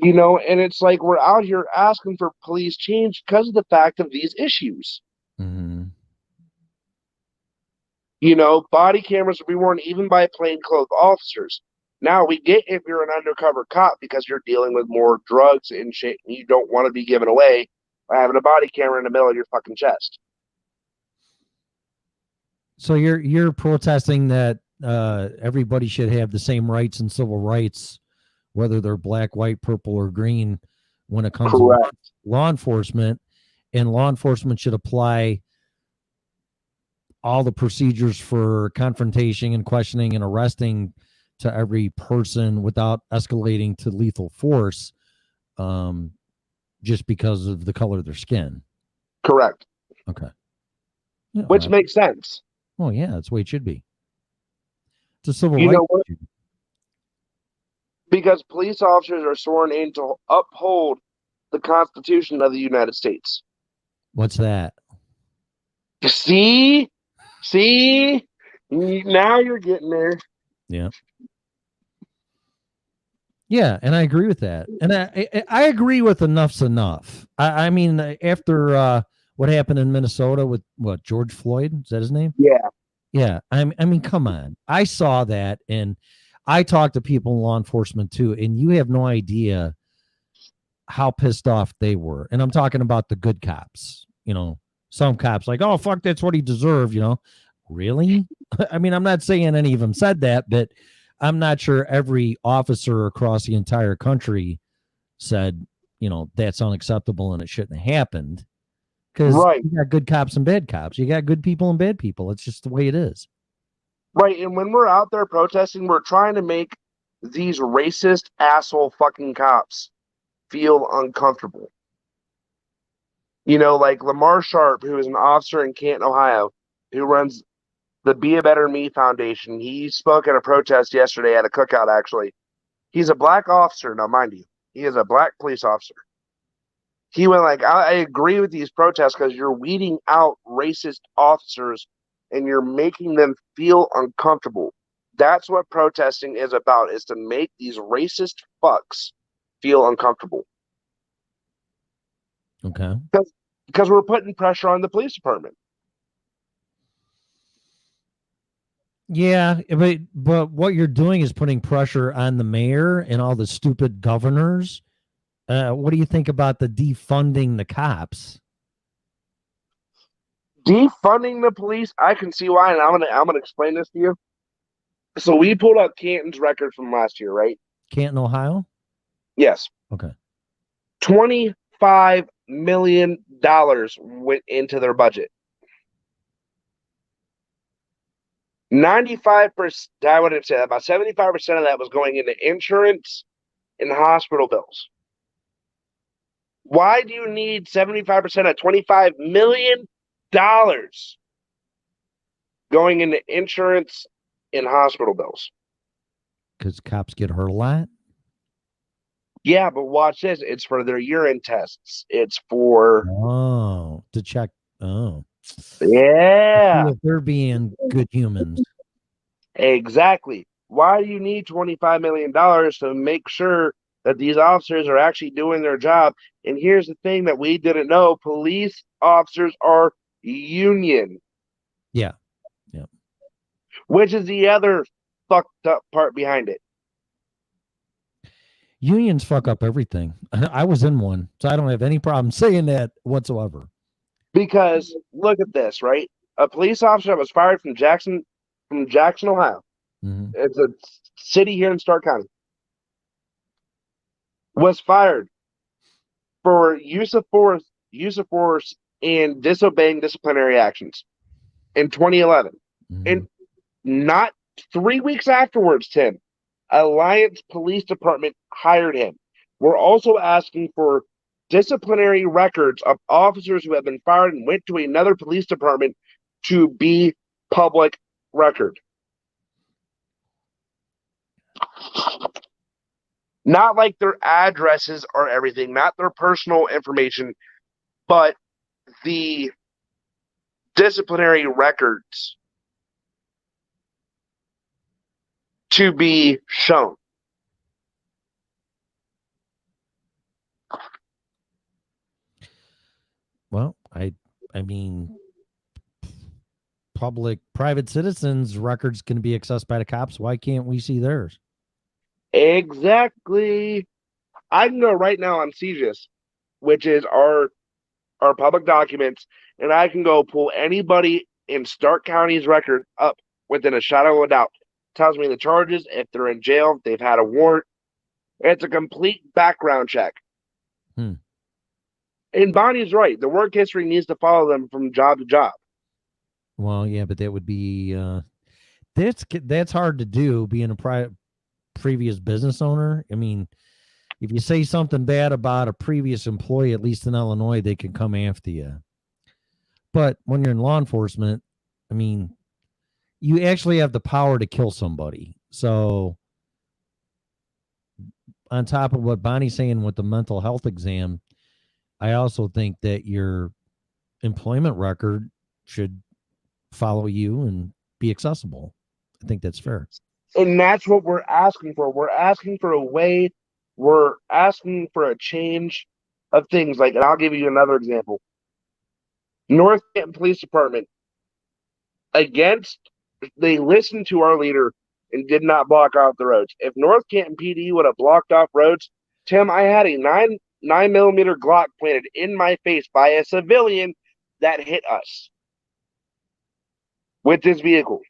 And it's like we're out here asking for police change because of the fact of these issues. Mm-hmm. Body cameras will be worn even by plainclothes officers. Now, we get if you're an undercover cop because you're dealing with more drugs and shit, and you don't want to be given away by having a body camera in the middle of your fucking chest. So you're protesting that everybody should have the same rights and civil rights, whether they're black, white, purple, or green, when it comes to law enforcement, and law enforcement should apply all the procedures for confrontation and questioning and arresting to every person without escalating to lethal force, just because of the color of their skin. Correct. Okay. Yeah, which makes sense. Oh yeah, that's the way it should be. It's a civil You rights know what? issue. Because police officers are sworn in to uphold the Constitution of the United States. What's that? See, now you're getting there. Yeah. Yeah, and I agree with that. And I agree with enough's enough. I mean, after what happened in Minnesota with George Floyd, is that his name? Yeah. Yeah. I mean, come on. I saw that, and I talked to people in law enforcement too, and you have no idea how pissed off they were. And I'm talking about the good cops. Some cops like, oh, fuck, that's what he deserved. Really? I mean, I'm not saying any of them said that, but I'm not sure every officer across the entire country said, that's unacceptable and it shouldn't have happened. Because you got good cops and bad cops. You got good people and bad people. It's just the way it is. Right. And when we're out there protesting, we're trying to make these racist asshole fucking cops feel uncomfortable. Like Lamar Sharp, who is an officer in Canton, Ohio, who runs the Be a Better Me Foundation. He spoke at a protest yesterday at a cookout, actually. He's a black officer. Now, mind you, he is a black police officer. He went like, I agree with these protests because you're weeding out racist officers and you're making them feel uncomfortable. That's what protesting is about, is to make these racist fucks feel uncomfortable. Okay. Because we're putting pressure on the police department. Yeah, but what you're doing is putting pressure on the mayor and all the stupid governors. What do you think about the defunding the cops? Defunding the police, I can see why, and I'm gonna explain this to you. So we pulled up Canton's record from last year, right? Canton, Ohio? Yes. Okay. $25 million went into their budget. 95%, I wouldn't say that, about 75% of that was going into insurance and hospital bills. Why do you need 75% of $25 million going into insurance and hospital bills? Because cops get hurt a lot. Yeah, but watch this. It's for their urine tests. It's for To check. Oh, yeah, if they're being good humans. exactly. Why do you need $25 million to make sure that these officers are actually doing their job? And here's the thing that we didn't know: police officers are union. Yeah. Which is the other fucked up part behind it. Unions fuck up everything. I was in one, so I don't have any problem saying that whatsoever. Because look at this, right? A police officer that was fired from Jackson, Ohio. Mhm. It's a city here in Stark County. Was fired for use of force, and disobeying disciplinary actions in 2011. Mhm. And not 3 weeks afterwards, Tim, Alliance Police Department hired him. We're also asking for disciplinary records of officers who have been fired and went to another police department to be public record. Not like their addresses or everything, not their personal information, but the disciplinary records to be shown. Well, I mean, private citizens' records can be accessed by the cops. Why can't we see theirs? Exactly. I can go right now on CGIS, which is our public documents, and I can go pull anybody in Stark County's record up within a shadow of a doubt. Tells me the charges, if they're in jail, if they've had a warrant. It's a complete background check. And Bonnie's right. The work history needs to follow them from job to job. Well, yeah, but that would be that's hard to do being a previous business owner. I mean, if you say something bad about a previous employee, at least in Illinois, they can come after you. But when you're in law enforcement, I mean, you actually have the power to kill somebody. So on top of what Bonnie's saying with the mental health exam, I also think that your employment record should follow you and be accessible. I think that's fair. And that's what we're asking for. We're asking for a way. We're asking for a change of things. Like, and I'll give you another example. North Canton Police Department, they listened to our leader and did not block off the roads. If North Canton PD would have blocked off roads, Tim, I had a 9mm Glock planted in my face by a civilian that hit us with this vehicle.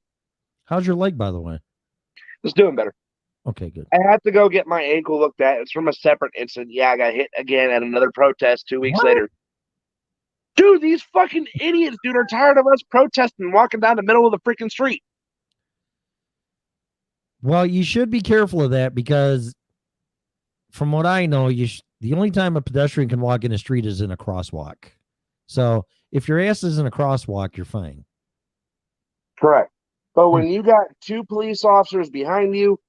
How's your leg, by the way? It's doing better. Okay, good. I had to go get my ankle looked at. It's from a separate incident. Yeah, I got hit again at another protest 2 weeks later. Dude, these fucking idiots, dude, are tired of us protesting, walking down the middle of the freaking street. Well, you should be careful of that because from what I know, the only time a pedestrian can walk in the street is in a crosswalk. So if your ass is in a crosswalk, you're fine. Correct. But when you got two police officers behind you,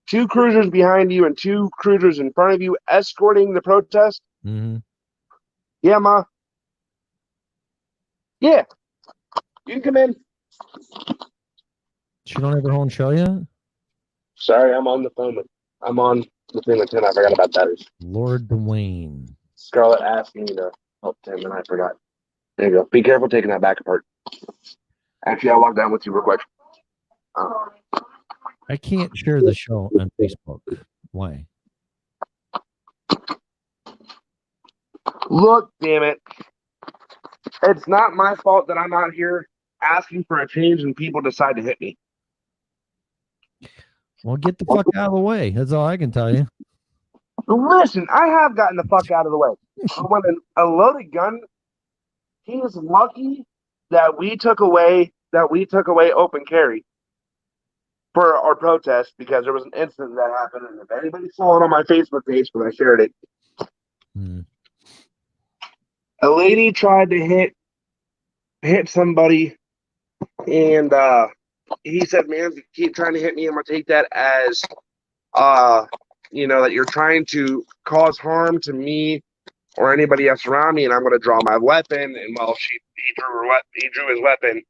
two cruisers behind you, and two cruisers in front of you escorting the protest, yeah, Ma. Yeah. You can come in. She don't have her own show yet? Sorry, I'm on the phone. I'm on the thing with Tim. I forgot about batteries. Lord Dwayne. Scarlett asked me to help Tim, and I forgot. There you go. Be careful taking that back apart. Actually, I'll walk down with you real quick. I can't share the show on Facebook. Why? Look, damn it. It's not my fault that I'm out here asking for a change and people decide to hit me. Well, get the fuck out of the way. That's all I can tell you. Listen, I have gotten the fuck out of the way. When a loaded gun, he is lucky that we took away open carry for our protest because there was an incident that happened, and if anybody saw it on my Facebook page when I shared it, a lady tried to hit somebody, and he said, "Man, if you keep trying to hit me, I'm gonna take that as that you're trying to cause harm to me or anybody else around me, and I'm gonna draw my weapon." And well, he drew his weapon,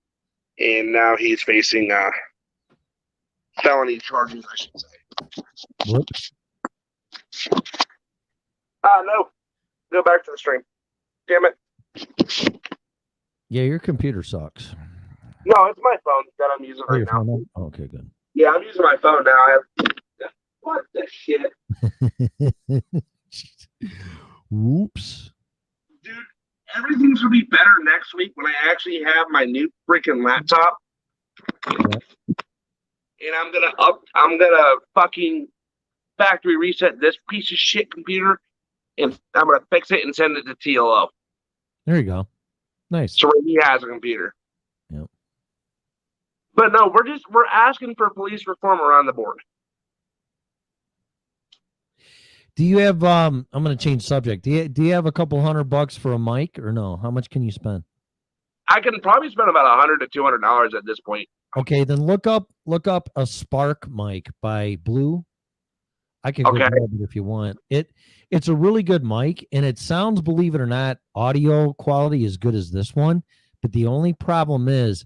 and now he's facing felony charges, I should say. Whoops. No. Go back to the stream. Damn it. Yeah, your computer sucks. No, it's my phone that I'm using Oh, right your now. phone? Oh, okay, good. Yeah, I'm using my phone now. What the shit? Whoops. Dude, everything's gonna be better next week when I actually have my new freaking laptop. And I'm gonna fucking factory reset this piece of shit computer, and I'm gonna fix it and send it to TLO. There you go. Nice. So he has a computer. Yep. But no, we're asking for police reform around the board. Do you have I'm gonna change subject. Do you have a couple $100 for a mic or no? How much can you spend? I can probably spend about $100 to $200 at this point. Okay, then look up a Spark mic by Blue. I can go Okay. grab it if you want. It's a really good mic, and it sounds, believe it or not, audio quality as good as this one. But the only problem is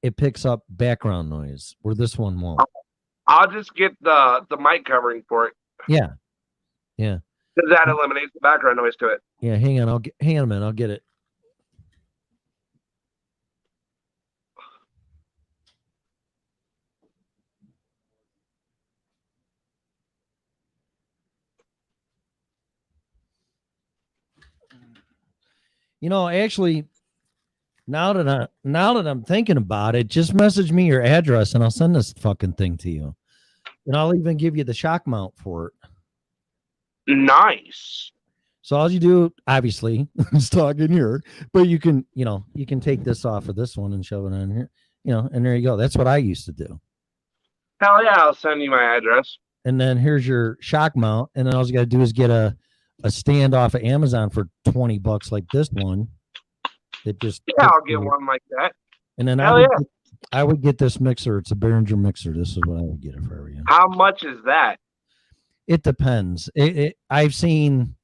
it picks up background noise, where this one won't. I'll just get the mic covering for it. Yeah. Yeah. Because that eliminates the background noise to it. Yeah, hang on a minute, I'll get it. Actually, now that I'm thinking about it, just message me your address and I'll send this fucking thing to you. And I'll even give you the shock mount for it. Nice. So all you do, obviously, is talk in here, but you can take this off of this one and shove it on here, and there you go. That's what I used to do. Hell yeah, I'll send you my address. And then here's your shock mount, and then all you got to do is get a stand off of Amazon for $20 like this one. It just I'll get one like that. And then I would get this mixer. It's a Behringer mixer. This is what I would get it for you. How much is that? It depends. I've seen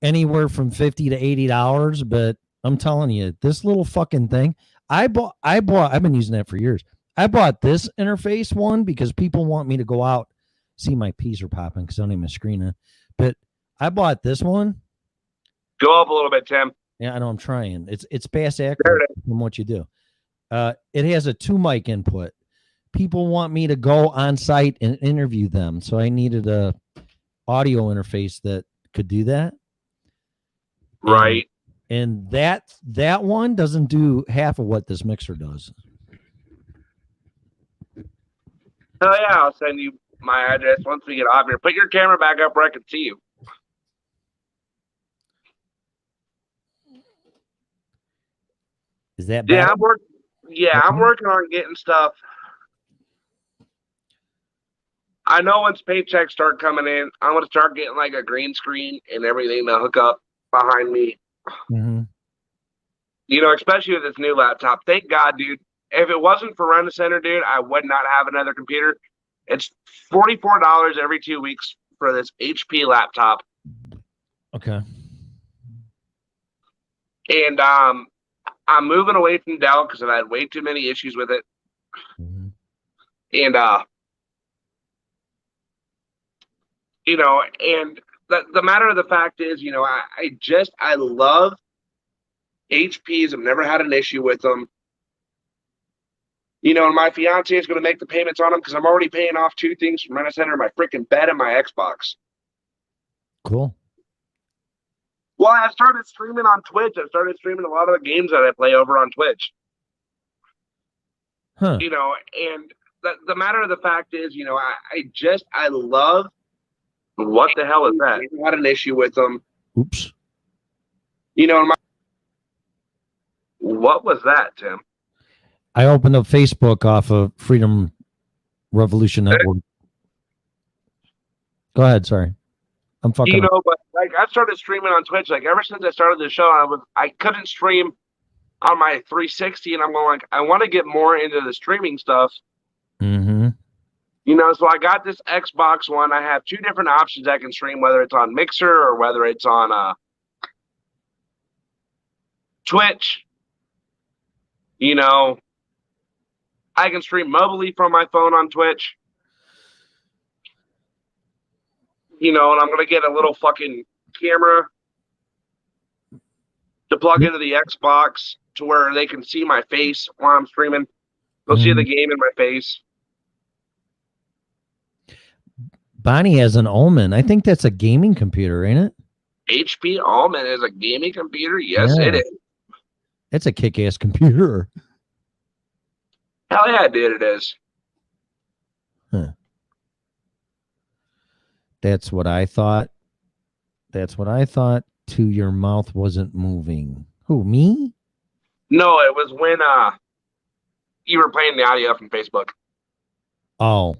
anywhere from $50 to $80, but I'm telling you, this little fucking thing. I've been using that for years. I bought this interface one because people want me to go out. See, my peas are popping because I don't even have a screen in. But I bought this one. Go up a little bit, Tim. Yeah, I know. I'm trying. It's fast accurate from what you do. It has a 2 mic input. People want me to go on site and interview them, so I needed a audio interface that could do that. Right. And that one doesn't do half of what this mixer does. Oh yeah, I'll send you my address once we get off here. Put your camera back up where I can see you. Is that Yeah, bad? I'm working on getting stuff. I know once paychecks start coming in, I'm gonna start getting like a green screen and everything to hook up behind me. Mm-hmm. Especially with this new laptop. Thank God, dude. If it wasn't for Rent a Center, dude, I would not have another computer. It's $44 every 2 weeks for this HP laptop. Okay. And I'm moving away from Dell because I've had way too many issues with it. Mm-hmm. And and the matter of the fact is, I love HPs. I've never had an issue with them. And my fiance is going to make the payments on them because I'm already paying off 2 things from Rent a Center, my freaking bed and my Xbox. Cool. Well, I started streaming on Twitch. I started streaming a lot of the games that I play over on Twitch. Huh. You know, and the matter of the fact is, you know, I love. What the hell is that? I had an issue with them. Oops. You know, what was that, Tim? I opened up Facebook off of Freedom Revolution Network. Go ahead. Sorry. I'm fucking. You know, but like I started streaming on Twitch. Like ever since I started the show, I couldn't stream on my 360, and I'm going like I want to get more into the streaming stuff. Mm-hmm. You know, so I got this Xbox One. I have two different options I can stream, whether it's on Mixer or whether it's on Twitch. You know, I can stream mobilely from my phone on Twitch. You know, and I'm going to get a little fucking camera to plug into the Xbox to where they can see my face while I'm streaming. They'll see the game in my face. Bonnie has an Omen. I think that's a gaming computer, ain't it? HP Almond is a gaming computer? Yes, Yeah. it is. It's a kick-ass computer. Hell yeah, dude, it is. Huh. That's what I thought. That's what I thought. To your mouth wasn't moving. Who, me? No, it was when you were playing the audio from Facebook. Oh.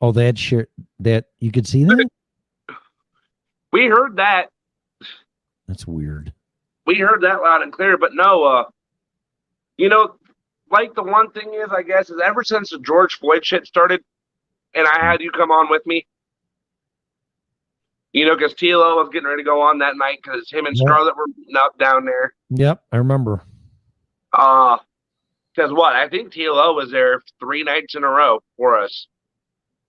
Oh, that shit. That you could see that? We heard that. That's weird. We heard that loud and clear, but no, you know, like the one thing is, I guess, is ever since the George Floyd shit started, and I had you come on with me, you know, because TLO was getting ready to go on that night because him and Yep. Scarlett were beating up down there. Yep, I remember. Because what? I think TLO was there 3 nights in a row for us.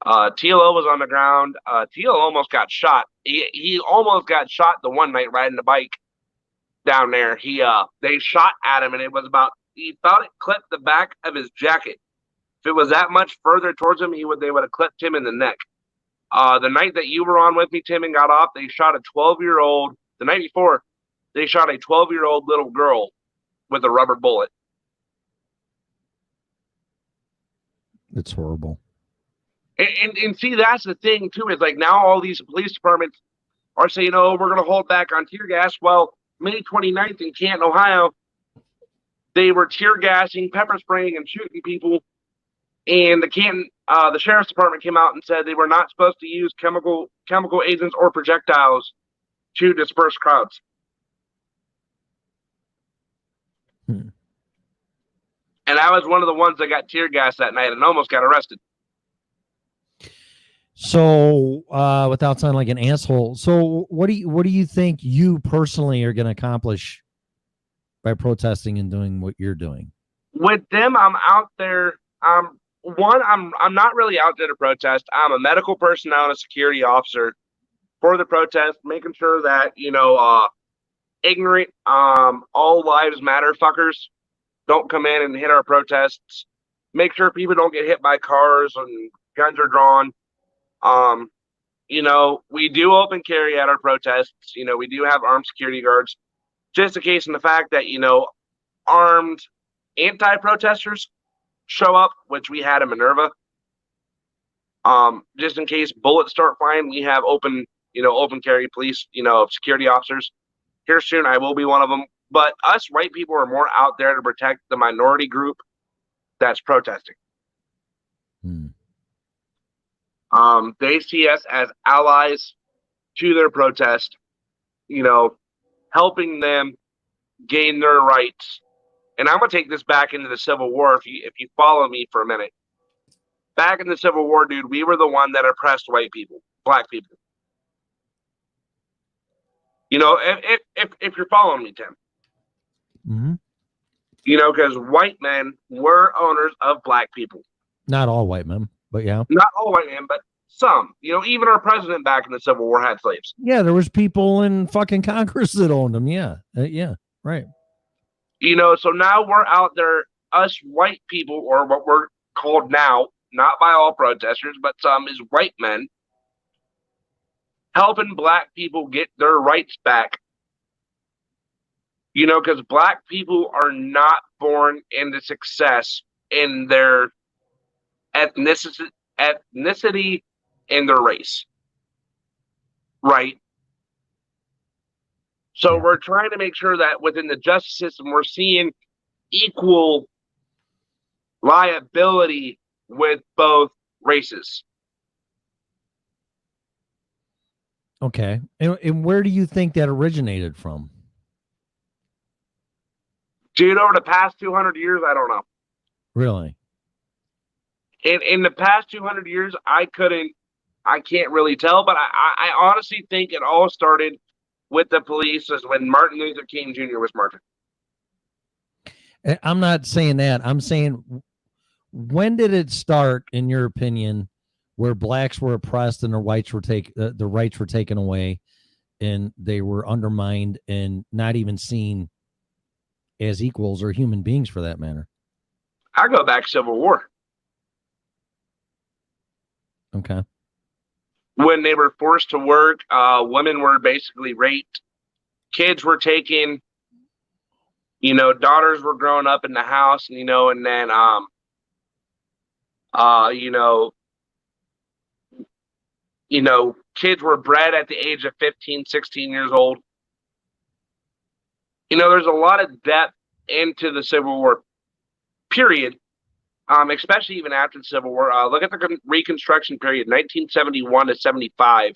TLO was on the ground. TLO almost got shot. He almost got shot the one night riding the bike down there. They shot at him, and it was about, he thought it clipped the back of his jacket. If it was that much further towards him, they would have clipped him in the neck. The night that you were on with me, Tim, and got off, they shot a 12-year-old. The night before, they shot a 12-year-old little girl with a rubber bullet. It's horrible. And see, that's the thing, too, is like now all these police departments are saying, oh, we're going to hold back on tear gas. Well, May 29th in Canton, Ohio, they were tear gassing, pepper spraying, and shooting people. And the sheriff's department came out and said they were not supposed to use chemical agents or projectiles to disperse crowds. Hmm. And I was one of the ones that got tear gas that night and almost got arrested. So, without sounding like an asshole, so what do you think you personally are going to accomplish by protesting and doing what you're doing? With them, I'm out there. I'm not really out there to protest. I'm a medical personnel and a security officer for the protest, making sure that, you know, ignorant, all lives matter fuckers don't come in and hit our protests. Make sure people don't get hit by cars and guns are drawn. You know, we do open carry at our protests. You know, we do have armed security guards, just in case in the fact that, you know, armed anti-protesters show up, which we had in Minerva. Just in case bullets start flying, we have open carry police, you know, security officers. Here soon, I will be one of them. But us white people are more out there to protect the minority group that's protesting. Hmm. They see us as allies to their protest, you know, helping them gain their rights. And I'm going to take this back into the Civil War if you follow me for a minute. Back in the Civil War, dude, we were the one that oppressed white people, black people. You know, if you're following me, Tim. Mm-hmm. You know, because white men were owners of black people. Not all white men, but yeah. Not all white men, but some. You know, even our president back in the Civil War had slaves. Yeah, there was people in fucking Congress that owned them. Yeah, yeah, right. You know, so now we're out there, us white people, or what we're called now, not by all protesters, but some is white men, helping black people get their rights back. You know, because black people are not born into success in their ethnicity and their race. Right? So we're trying to make sure that within the justice system, we're seeing equal liability with both races. Okay. And where do you think that originated from? Dude, over the past 200 years, I don't know. Really? In the past 200 years, I can't really tell, but I honestly think it all started with the police as when Martin Luther King Jr. was marching. I'm not saying that. I'm saying, when did it start, in your opinion, where blacks were oppressed and their rights were the rights were taken away, and they were undermined and not even seen as equals or human beings, for that matter? I go back Civil War. Okay. When they were forced to work, women were basically raped, kids were taken, you know, daughters were growing up in the house, you know, and then, you know, kids were bred at the age of 15, 16 years old. You know, there's a lot of depth into the Civil War period, especially even after the Civil War. Look at the Reconstruction period, 1971 to 75,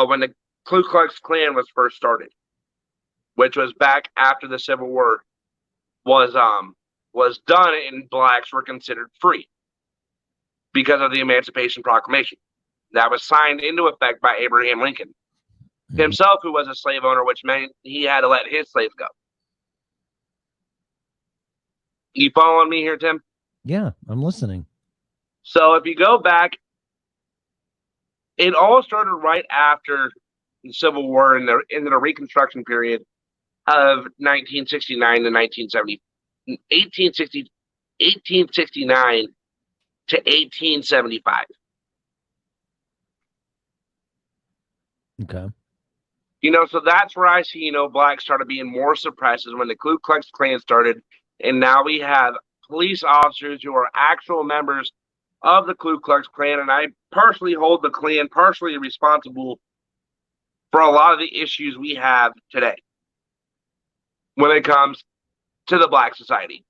when the Ku Klux Klan was first started, which was back after the Civil War was done and blacks were considered free because of the Emancipation Proclamation that was signed into effect by Abraham Lincoln himself, who was a slave owner, which meant he had to let his slaves go. You following me here, Tim? Yeah, I'm listening. So if you go back, it all started right after the Civil War in the Reconstruction period of 1869 to 1875. Okay. You know, so that's where I see, you know, blacks started being more suppressed, is when the Ku Klux Klan started. And now we have police officers who are actual members of the Ku Klux Klan. And I personally hold the Klan partially responsible for a lot of the issues we have today when it comes to the black society.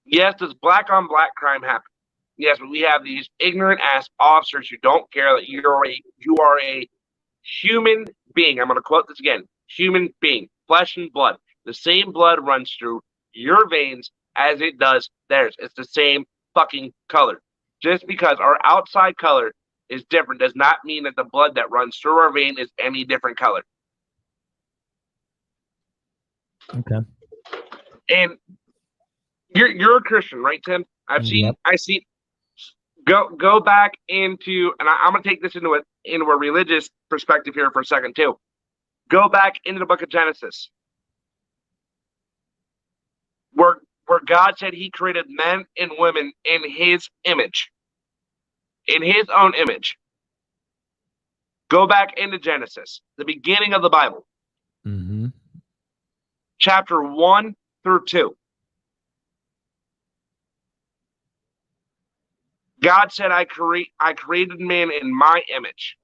Yes, does black on black crime happen? Yes, but we have these ignorant ass officers who don't care that you are a human being. I'm going to quote this again. Human being, flesh and blood. The same blood runs through your veins as it does theirs. It's the same fucking color. Just because our outside color is different does not mean that the blood that runs through our vein is any different color. Okay. And you're a Christian, right, Tim? I see. Go back into, and I'm going to take this into a religious perspective here for a second too. Go back into the book of Genesis, where God said He created men and women in His image, in His own image. Go back into Genesis, the beginning of the Bible, chapter 1 through 2. God said, I created man in my image.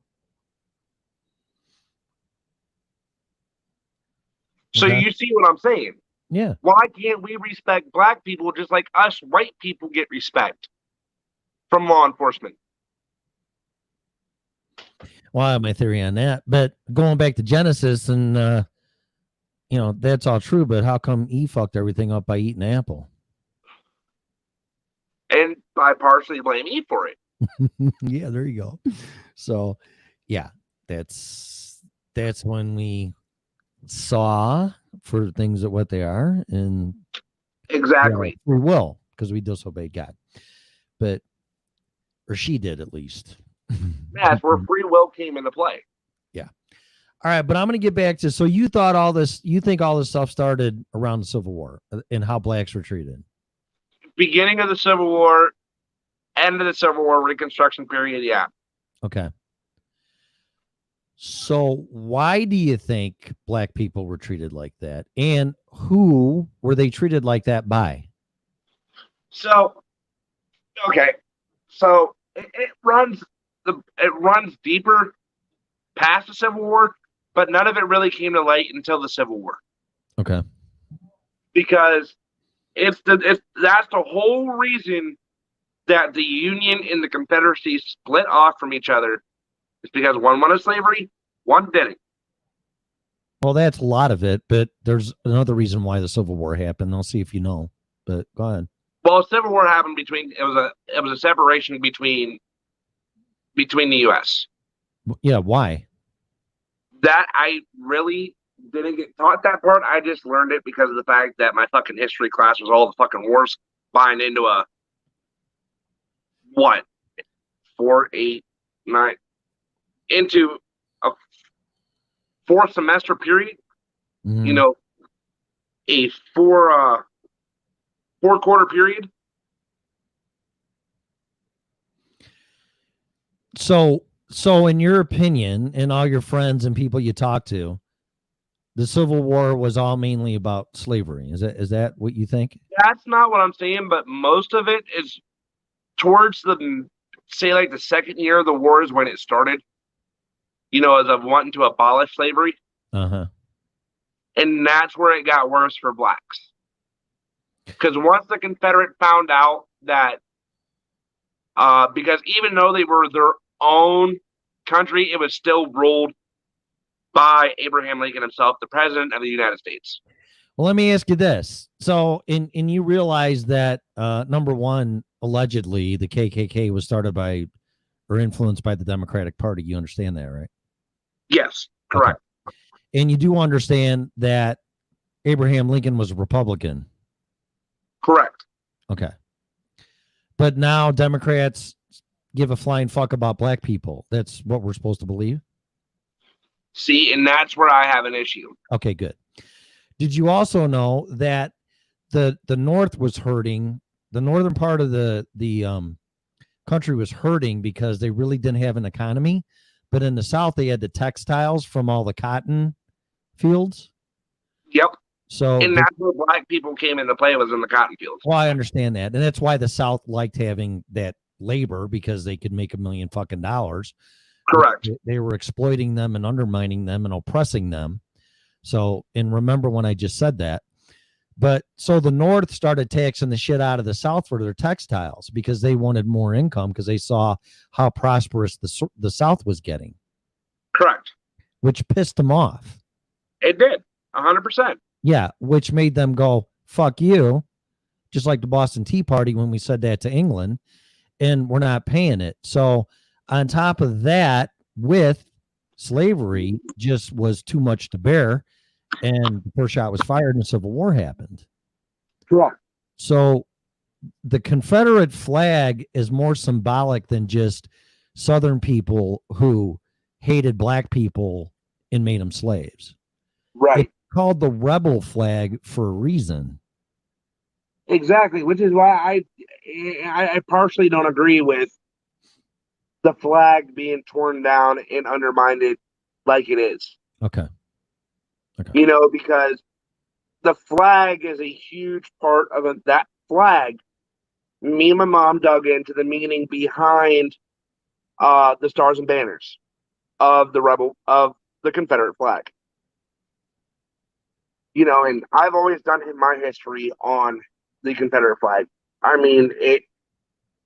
So you see what I'm saying? Yeah. Why can't we respect black people just like us white people get respect from law enforcement? Well, I have my theory on that. But going back to Genesis, and you know, that's all true, but how come Eve fucked everything up by eating an apple? And I partially blame Eve for it. Yeah, there you go. So, yeah, that's when we saw for things at what they are, and exactly we will, because we disobeyed God, or she did at least. That's where free will came into play. Yeah. All right, but I'm going to get back to, so you think all this stuff started around the Civil War and how blacks were treated? Beginning of the Civil War, end of the Civil War, Reconstruction period, yeah. Okay. So why do you think black people were treated like that? And who were they treated like that by? So, okay, so it runs deeper past the Civil War, but none of it really came to light until the Civil War, Okay. because it's that's the whole reason that the Union and the Confederacy split off from each other. It's because one wanted slavery, one didn't. Well, that's a lot of it, but there's another reason why the Civil War happened. I'll see if you know, but go ahead. Well, the Civil War happened between it was a separation between the U.S. Yeah, why? That I really didn't get taught that part. I just learned it because of the fact that my fucking history class was all the fucking wars buying into a what 4, 8, 9 into a 4 semester period. Mhm. You know, a 4 quarter period. So in your opinion, and all your friends and people you talk to, the Civil War was all mainly about slavery. Is that what you think? That's not what I'm saying, but most of it is towards the say like the second year of the war is when it started. You know, as of wanting to abolish slavery, Uh-huh. and that's where it got worse for blacks. Because once the Confederate found out that, because even though they were their own country, it was still ruled by Abraham Lincoln himself, the president of the United States. Well, let me ask you this. So in you realize that number one, allegedly the KKK was started by or influenced by the Democratic Party. You understand that, right? Yes, correct. Okay. And you do understand that Abraham Lincoln was a Republican. Correct. Okay. But now Democrats give a flying fuck about black people. That's what we're supposed to believe. See, and that's where I have an issue. Okay, good. Did you also know that the North was hurting? The northern part of the country was hurting because they really didn't have an economy. But in the South, they had the textiles from all the cotton fields. Yep. So And that's where black people came into play, was in the cotton fields. well, I understand that. And that's why the South liked having that labor, because they could make $1 million fucking dollars. Correct. They were exploiting them and undermining them and oppressing them. So, and remember when I just said that. But so the North started taxing the shit out of the South for their textiles because they wanted more income, because they saw how prosperous the South was getting, Correct. which pissed them off. It did. 100%. Yeah, which made them go, fuck you, just like the Boston Tea Party when we said that to England, and we're not paying it. So on top of that, with slavery just was too much to bear, and the first shot was fired and the Civil War happened. Correct. So the Confederate flag is more symbolic than just Southern people who hated black people and made them slaves. Right. It's called the rebel flag for a reason. Exactly, which is why I partially don't agree with the flag being torn down and undermined like it is. Okay. You know, because the flag is a huge part of it. That flag. Me and my mom dug into the meaning behind the stars and banners of the Confederate flag. You know, and I've always done my history on the Confederate flag. I mean, it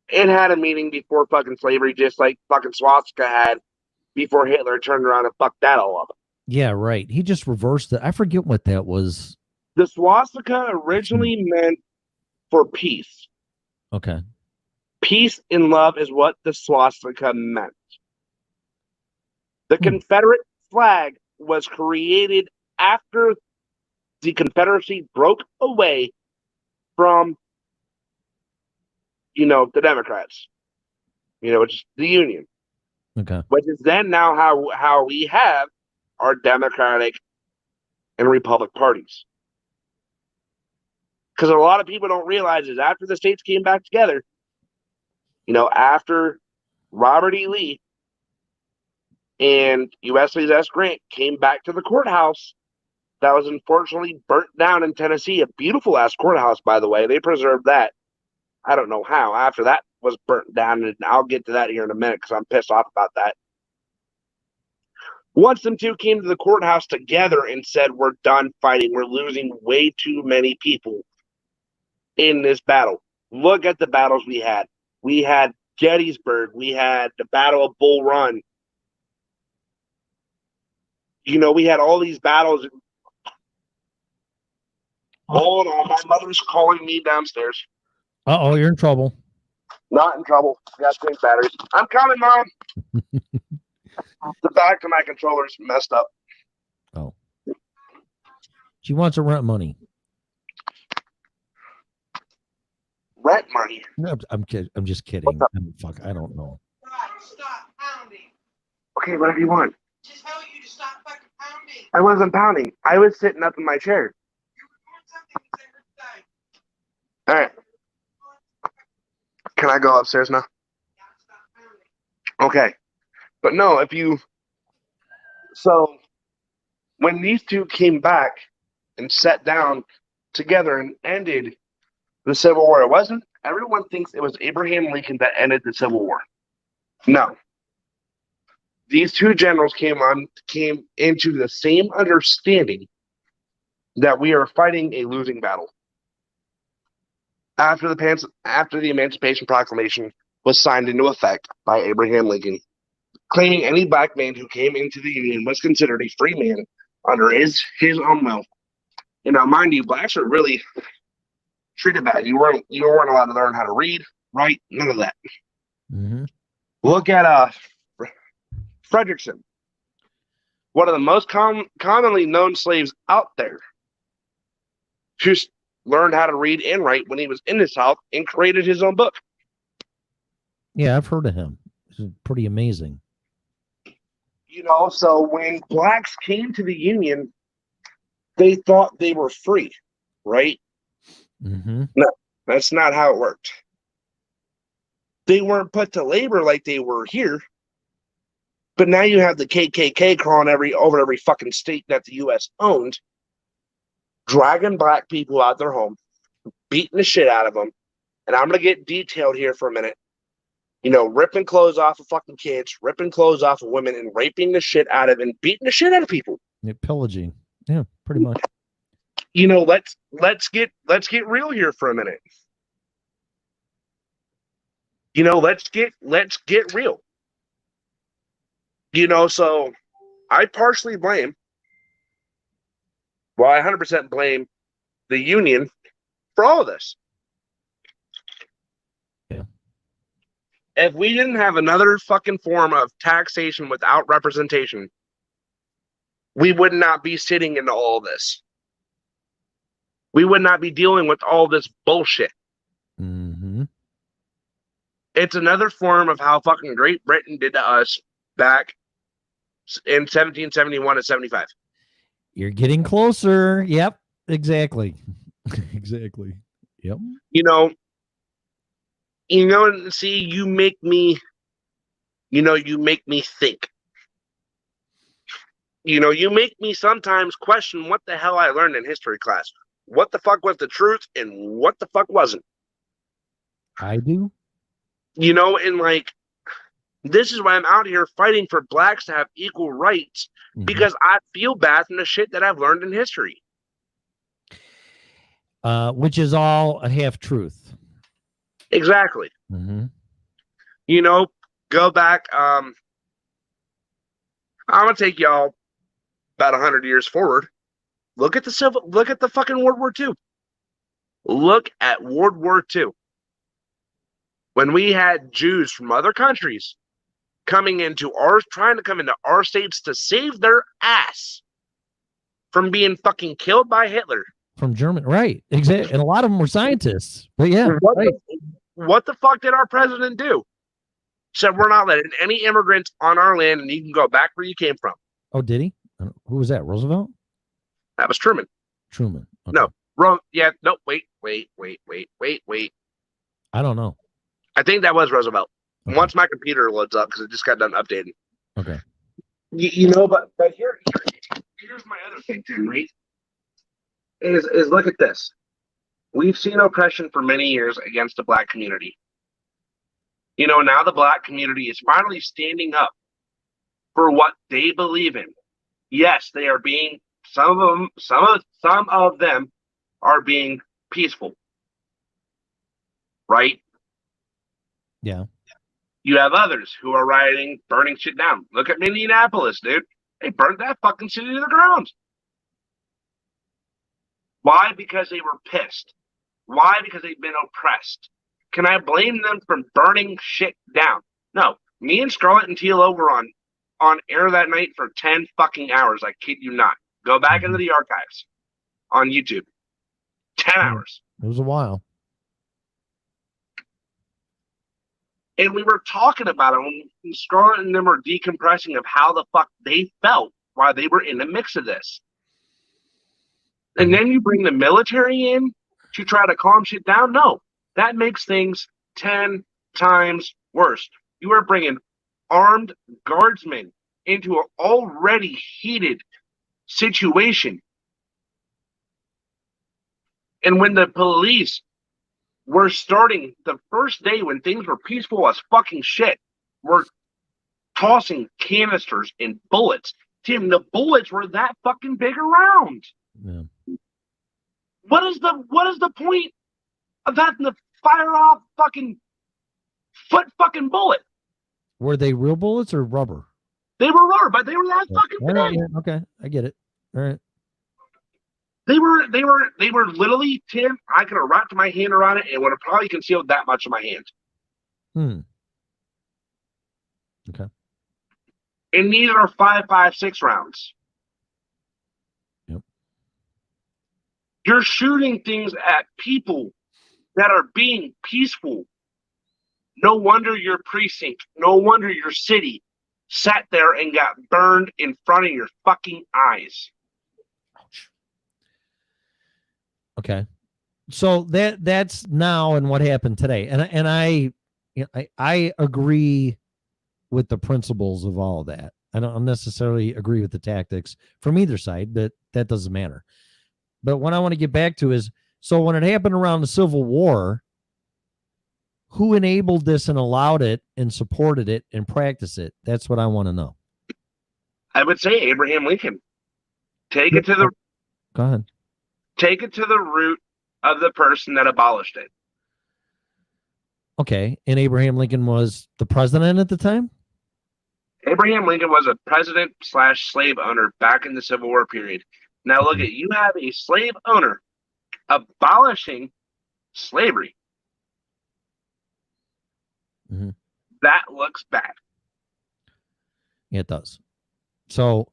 had a meaning before fucking slavery, just like fucking swastika had before Hitler turned around and fucked that all up. Yeah, right. He just reversed it. I forget what that was. The swastika originally meant for peace. Okay. Peace and love is what the swastika meant. The Confederate flag was created after the Confederacy broke away from, the Democrats, which is the Union. Okay. Which is then now how we have our Democratic and Republic parties. Because a lot of people don't realize is after the states came back together, after Robert E. Lee And USS S. Grant came back to the courthouse that was unfortunately burnt down in Tennessee. A beautiful ass courthouse, by the way. They preserved that. I don't know how. After that was burnt down, and I'll get to that here in a minute because I'm pissed off about that. Once them two came to the courthouse together and said, we're done fighting. We're losing way too many people in this battle. Look at the battles we had. We had Gettysburg. We had the Battle of Bull Run. You know, we had all these battles. Hold on, my mother's calling me downstairs. Uh-oh, you're in trouble. Not in trouble. Got change batteries. I'm coming, Mom. The back of my controller's messed up. Oh. She wants her rent money. Rent money? No, I'm kidding. I'm just kidding. Fuck, I don't know. Stop pounding. Okay, whatever you want. Just tell you to stop fucking pounding. I wasn't pounding. I was sitting up in my chair. You were doing something every day. All right. Can I go upstairs now? Stop pounding. Okay. But no, so when these two came back and sat down together and ended the Civil War, everyone thinks it was Abraham Lincoln that ended the Civil War. No. These two generals came into the same understanding that we are fighting a losing battle. After the Emancipation Proclamation was signed into effect by Abraham Lincoln, claiming any black man who came into the Union was considered a free man under his own will. You know, mind you, blacks are really treated bad. You weren't allowed to learn how to read, write, none of that. Mm-hmm. Look at Frederickson, one of the most commonly known slaves out there, who learned how to read and write when he was in the South and created his own book. Yeah, I've heard of him. It's pretty amazing. You know, so when blacks came to the Union, they thought they were free, right? Mm-hmm. No, that's not how it worked. They weren't put to labor like they were here. But now you have the KKK crawling over every fucking state that the U.S. owned, dragging black people out their home, beating the shit out of them. And I'm going to get detailed here for a minute. You know, ripping clothes off of fucking kids, ripping clothes off of women, and raping the shit out of and beating the shit out of people. Yeah, pillaging. Yeah, pretty much. You know, let's get real here for a minute. You know, let's get real. You know, so I partially blame, well, I 100% blame the Union for all of this. Yeah. If we didn't have another fucking form of taxation without representation, we would not be sitting in all this. We would not be dealing with all this bullshit. Mm-hmm. It's another form of how fucking Great Britain did to us back in 1771 and 75. You're getting closer. Yep, exactly. Exactly. Yep. You know, see, you make me think. You know, you make me sometimes question what the hell I learned in history class. What the fuck was the truth and what the fuck wasn't? I do. You know, and like, this is why I'm out here fighting for blacks to have equal rights, because I feel bad from the shit that I've learned in history. Which is all a half truth. Exactly. Mm-hmm. You know, go back. I'm gonna take y'all about 100 years forward. Look at the fucking World War II. Look at World War II. When we had Jews from other countries trying to come into our states to save their ass from being fucking killed by Hitler. From Germany, right? Exactly. And a lot of them were scientists. But yeah, what the fuck did our president do? Said we're not letting any immigrants on our land, and you can go back where you came from. Oh, did he? Who was that? Roosevelt? That was Truman. Truman. Okay. No, wait. I don't know. I think that was Roosevelt. Okay. Once my computer loads up, because it just got done updating. Okay. But here's my other thing, Tim. Right? Is look at this. We've seen oppression for many years against the black community. Now the black community is finally standing up for what they believe in. Yes, they are being some of them are being peaceful. Right? Yeah. You have others who are rioting, burning shit down. Look at Minneapolis, dude. They burnt that fucking city to the ground. Why? Because they were pissed. Why? Because they've been oppressed. Can I blame them for burning shit down? No. Me and Scarlett and TLO were on air that night for 10 fucking hours. I kid you not. Go back into the archives on YouTube. 10 hours. It was a while. And we were talking about it when Scarlett and them were decompressing of how the fuck they felt while they were in the mix of this. And then you bring the military in to try to calm shit down? No. That makes things 10 times worse. You are bringing armed guardsmen into an already heated situation. And when the police were starting the first day when things were peaceful as fucking shit, were tossing canisters and bullets. Tim, the bullets were that fucking big around. Yeah. What is the point of having to fire off fucking bullet? Were they real bullets or rubber? They were rubber, but they were that fucking All right, big. yeah, okay, I get it. All right. They were literally, Tim, I could have wrapped my hand around it and would have probably concealed that much of my hand. Okay. And these are 5.56 rounds. Yep. You're shooting things at people that are being peaceful. No wonder your precinct, no wonder your city sat there and got burned in front of your fucking eyes. Ouch. Okay. So that's now and what happened today. And I agree with the principles of all of that. I don't necessarily agree with the tactics from either side, but that doesn't matter. But what I want to get back to is, so when it happened around the Civil War, who enabled this and allowed it and supported it and practiced it? That's what I want to know. I would say Abraham Lincoln. Take it to the Go ahead. Take it to the root of the person that abolished it. Okay. And Abraham Lincoln was the president at the time? Abraham Lincoln was a president/slave owner back in the Civil War period. Now look at, you have a slave owner abolishing slavery. Mm-hmm. That looks bad. It does. So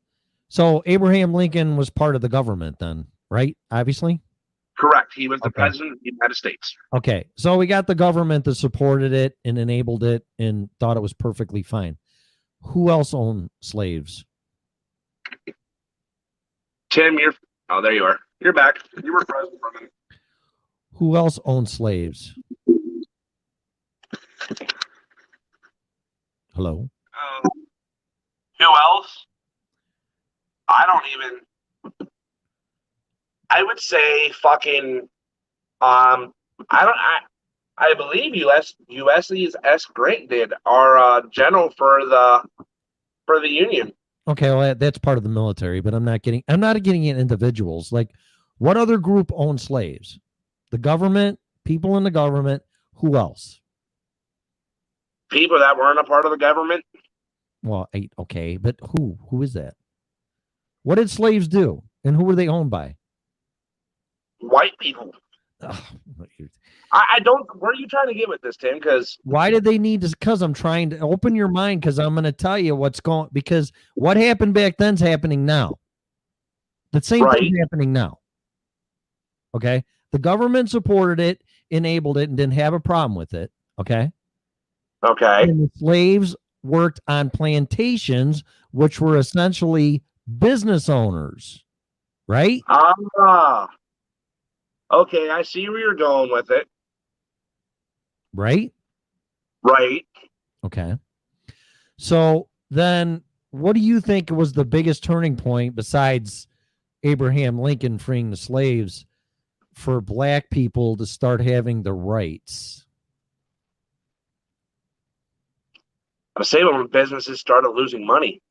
Abraham Lincoln was part of the government then, right? Obviously. Correct. He was the Okay. president of the United States. Okay. So we got the government that supported it and enabled it and thought it was perfectly fine. Who else owned slaves? Tim, oh, there you are. You're back. You were frozen for a minute. Who else owned slaves? Hello? Who else? I would say fucking, I believe Ulysses S. Grant did, our general for the Union. Okay, well, that's part of the military, but I'm not getting at individuals. Like, what other group owned slaves? The government, people in the government, who else? People that weren't a part of the government. Well, okay, but who is that? What did slaves do? And who were they owned by? White people. Ugh, I don't. Where are you trying to get with this, Tim? Because why did they need to? Because I'm trying to open your mind, because I'm going to tell you what's going, because what happened back then's happening now. The same thing's happening now. Okay. The government supported it, enabled it, and didn't have a problem with it. Okay. Okay. And the slaves worked on plantations, which were essentially business owners, right? Okay, I see where you're going with it. Right? Right. Okay. So then what do you think was the biggest turning point besides Abraham Lincoln freeing the slaves for black people to start having the rights? I say when businesses started losing money.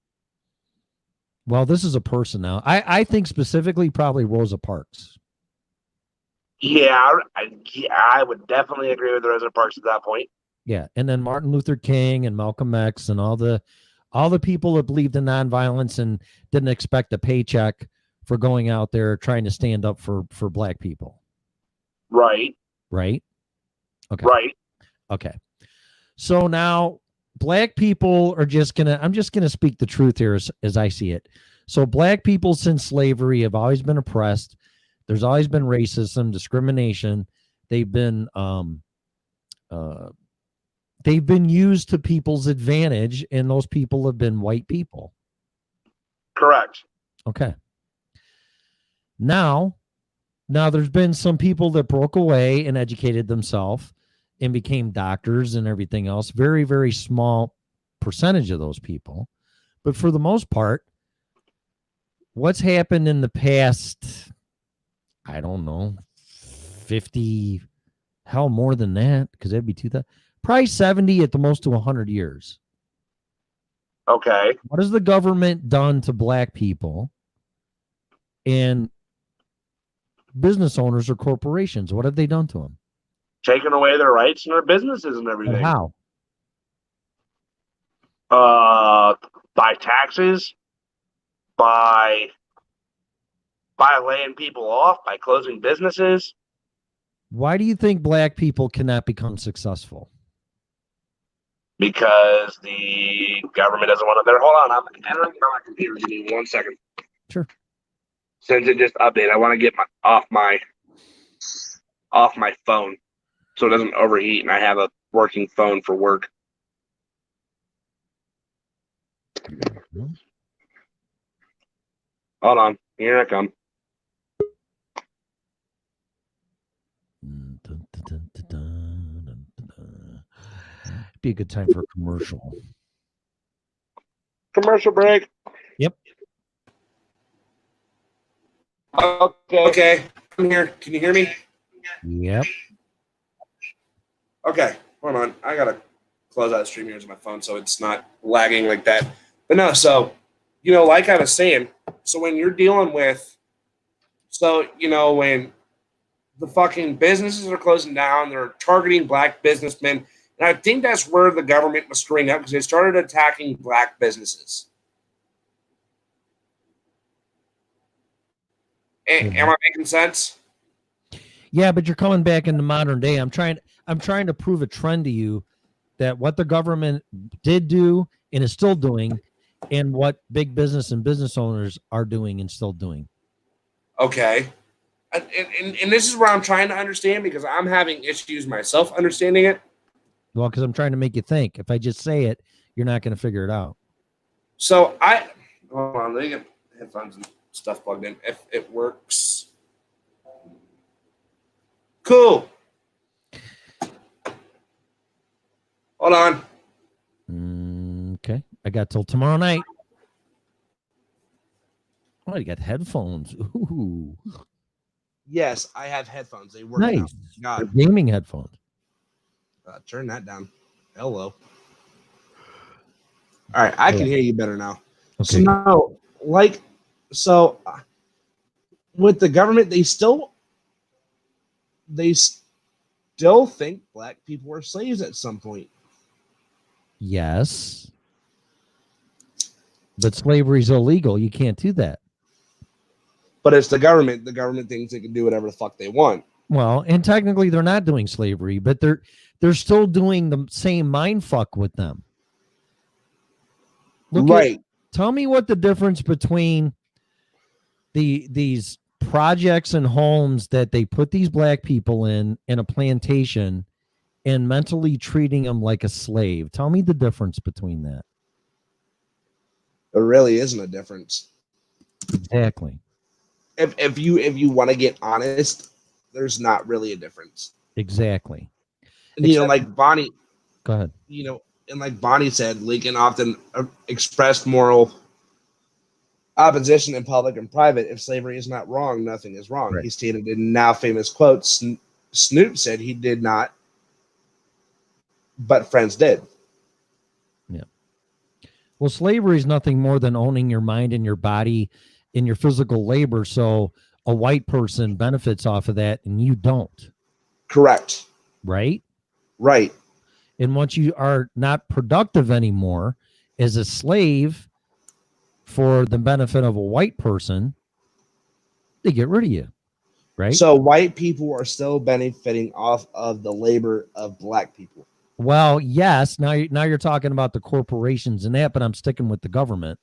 Well, this is a person now. I think specifically probably Rosa Parks. Yeah, I would definitely agree with Rosa Parks at that point. Yeah, and then Martin Luther King and Malcolm X and all the people that believed in nonviolence and didn't expect a paycheck for going out there trying to stand up for black people. Right. Right? Okay. Right. Okay. So now black people are I'm just gonna speak the truth here as I see it. So black people since slavery have always been oppressed. There's always been racism, discrimination. They've been used to people's advantage, and those people have been white people. Correct. Okay. Now there's been some people that broke away and educated themselves and became doctors and everything else. Very, very small percentage of those people. But for the most part, what's happened in the past, I don't know, 50, hell, more than that, because that'd be 2000, probably 70 at the most to 100 years. Okay. What has the government done to black people and business owners or corporations? What have they done to them? Taking away their rights and their businesses and everything. And how? By taxes, by laying people off, by closing businesses. Why do you think black people cannot become successful? Because the government doesn't want to. Hold on, I'm entering my computer. Give me 1 second. Sure. Since it just updated, I want to get off my phone so it doesn't overheat, and I have a working phone for work. Hold on, here I come. Be a good time for a commercial. Commercial break. Yep. Okay. I'm here. Can you hear me? Yep. Okay, hold on. I gotta close out stream here on my phone so it's not lagging like that. But no, so like I was saying, so when you're dealing with, when the fucking businesses are closing down, they're targeting black businessmen, and I think that's where the government was screwing up because they started attacking black businesses. Am I making sense? Yeah, but you're coming back into modern day. I'm trying to prove a trend to you that what the government did do and is still doing, and what big business and business owners are doing and still doing. Okay. And this is where I'm trying to understand because I'm having issues myself understanding it. Well, because I'm trying to make you think. If I just say it, you're not going to figure it out. So hold on, let me get headphones and stuff plugged in. If it works. Cool. Hold on. Okay. I got till tomorrow night. Oh, you got headphones. Ooh. Yes, I have headphones. They work. Nice. Now. God. They're gaming headphones. Turn that down. Hello. All right, I can hear you better now. Okay. So with the government, they still think black people were slaves at some point. Yes. But slavery is illegal. You can't do that. But it's the government. The government thinks they can do whatever the fuck they want. Well, and technically they're not doing slavery, but they're still doing the same mind fuck with them. Tell me what the difference between these projects and homes that they put these black people in a plantation and mentally treating them like a slave. Tell me the difference between that. There really isn't a difference. Exactly. If you want to get honest, there's not really a difference. Exactly. And, like Bonnie, go ahead. and like Bonnie said, Lincoln often expressed moral opposition in public and private. If slavery is not wrong, nothing is wrong. Right. He stated in now famous quotes. Snoop said he did not, but friends did. Well, slavery is nothing more than owning your mind and your body in your physical labor. So a white person benefits off of that and you don't, Correct. right? Right. And once you are not productive anymore as a slave for the benefit of a white person, they get rid of you, right? So white people are still benefiting off of the labor of black people. Well, yes. Now you're talking about the corporations and that, but I'm sticking with the government.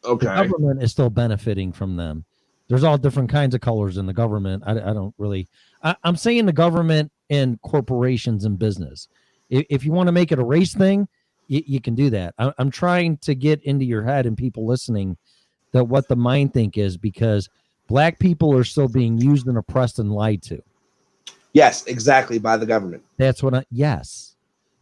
Okay. The government is still benefiting from them. There's all different kinds of colors in the government. I don't really. I'm saying the government and corporations and business. If you want to make it a race thing, you can do that. I'm trying to get into your head and people listening that what the mind think is, because black people are still being used and oppressed and lied to. Yes, exactly, by the government. That's what yes.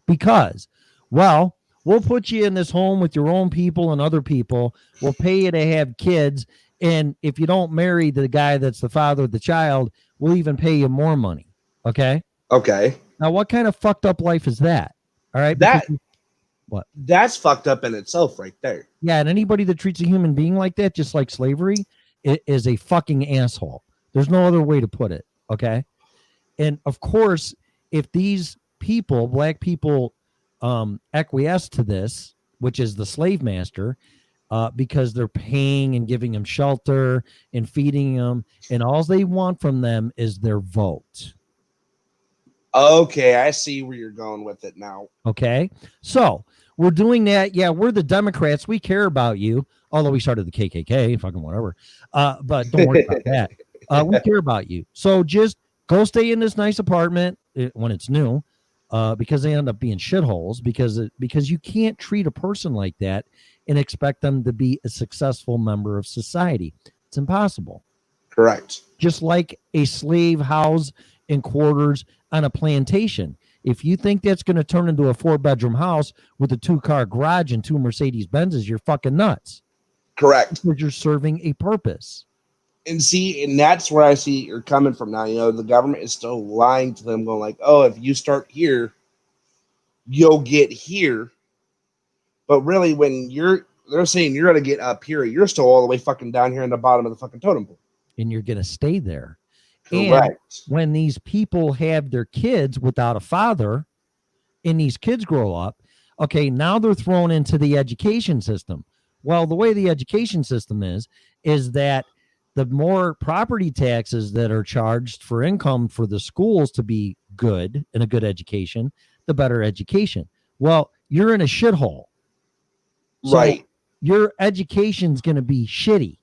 Because, well, we'll put you in this home with your own people and other people. We'll pay you to have kids. And if you don't marry the guy that's the father of the child, we'll even pay you more money. Okay. Okay. Now, what kind of fucked up life is that? All right. That Because- what? That's fucked up in itself right there. Yeah. And anybody that treats a human being like that, just like slavery, is a fucking asshole. There's no other way to put it. Okay. And of course, if these people, black people, acquiesce to this, which is the slave master, because they're paying and giving them shelter and feeding them, and all they want from them is their vote. Okay, I see where you're going with it now. Okay, so we're doing that. Yeah, we're the Democrats. We care about you, although we started the KKK, fucking whatever. But don't worry about that. We care about you. So just go stay in this nice apartment when it's new. Because they end up being shitholes because you can't treat a person like that and expect them to be a successful member of society. It's impossible. Correct. Just like a slave house in quarters on a plantation. If you think that's going to turn into a 4-bedroom house with a 2-car garage and 2 Mercedes Benzes, you're fucking nuts. Correct. Because you're serving a purpose. And see, and that's where I see you're coming from now. You know, the government is still lying to them, going like, oh, if you start here, you'll get here. But really, when they're saying you're going to get up here, you're still all the way fucking down here in the bottom of the fucking totem pole. And you're going to stay there. Correct. And when these people have their kids without a father and these kids grow up, okay, now they're thrown into the education system. Well, the way the education system is that the more property taxes that are charged for income for the schools to be good and a good education, the better education. Well, you're in a shithole. So Right. your education's going to be shitty.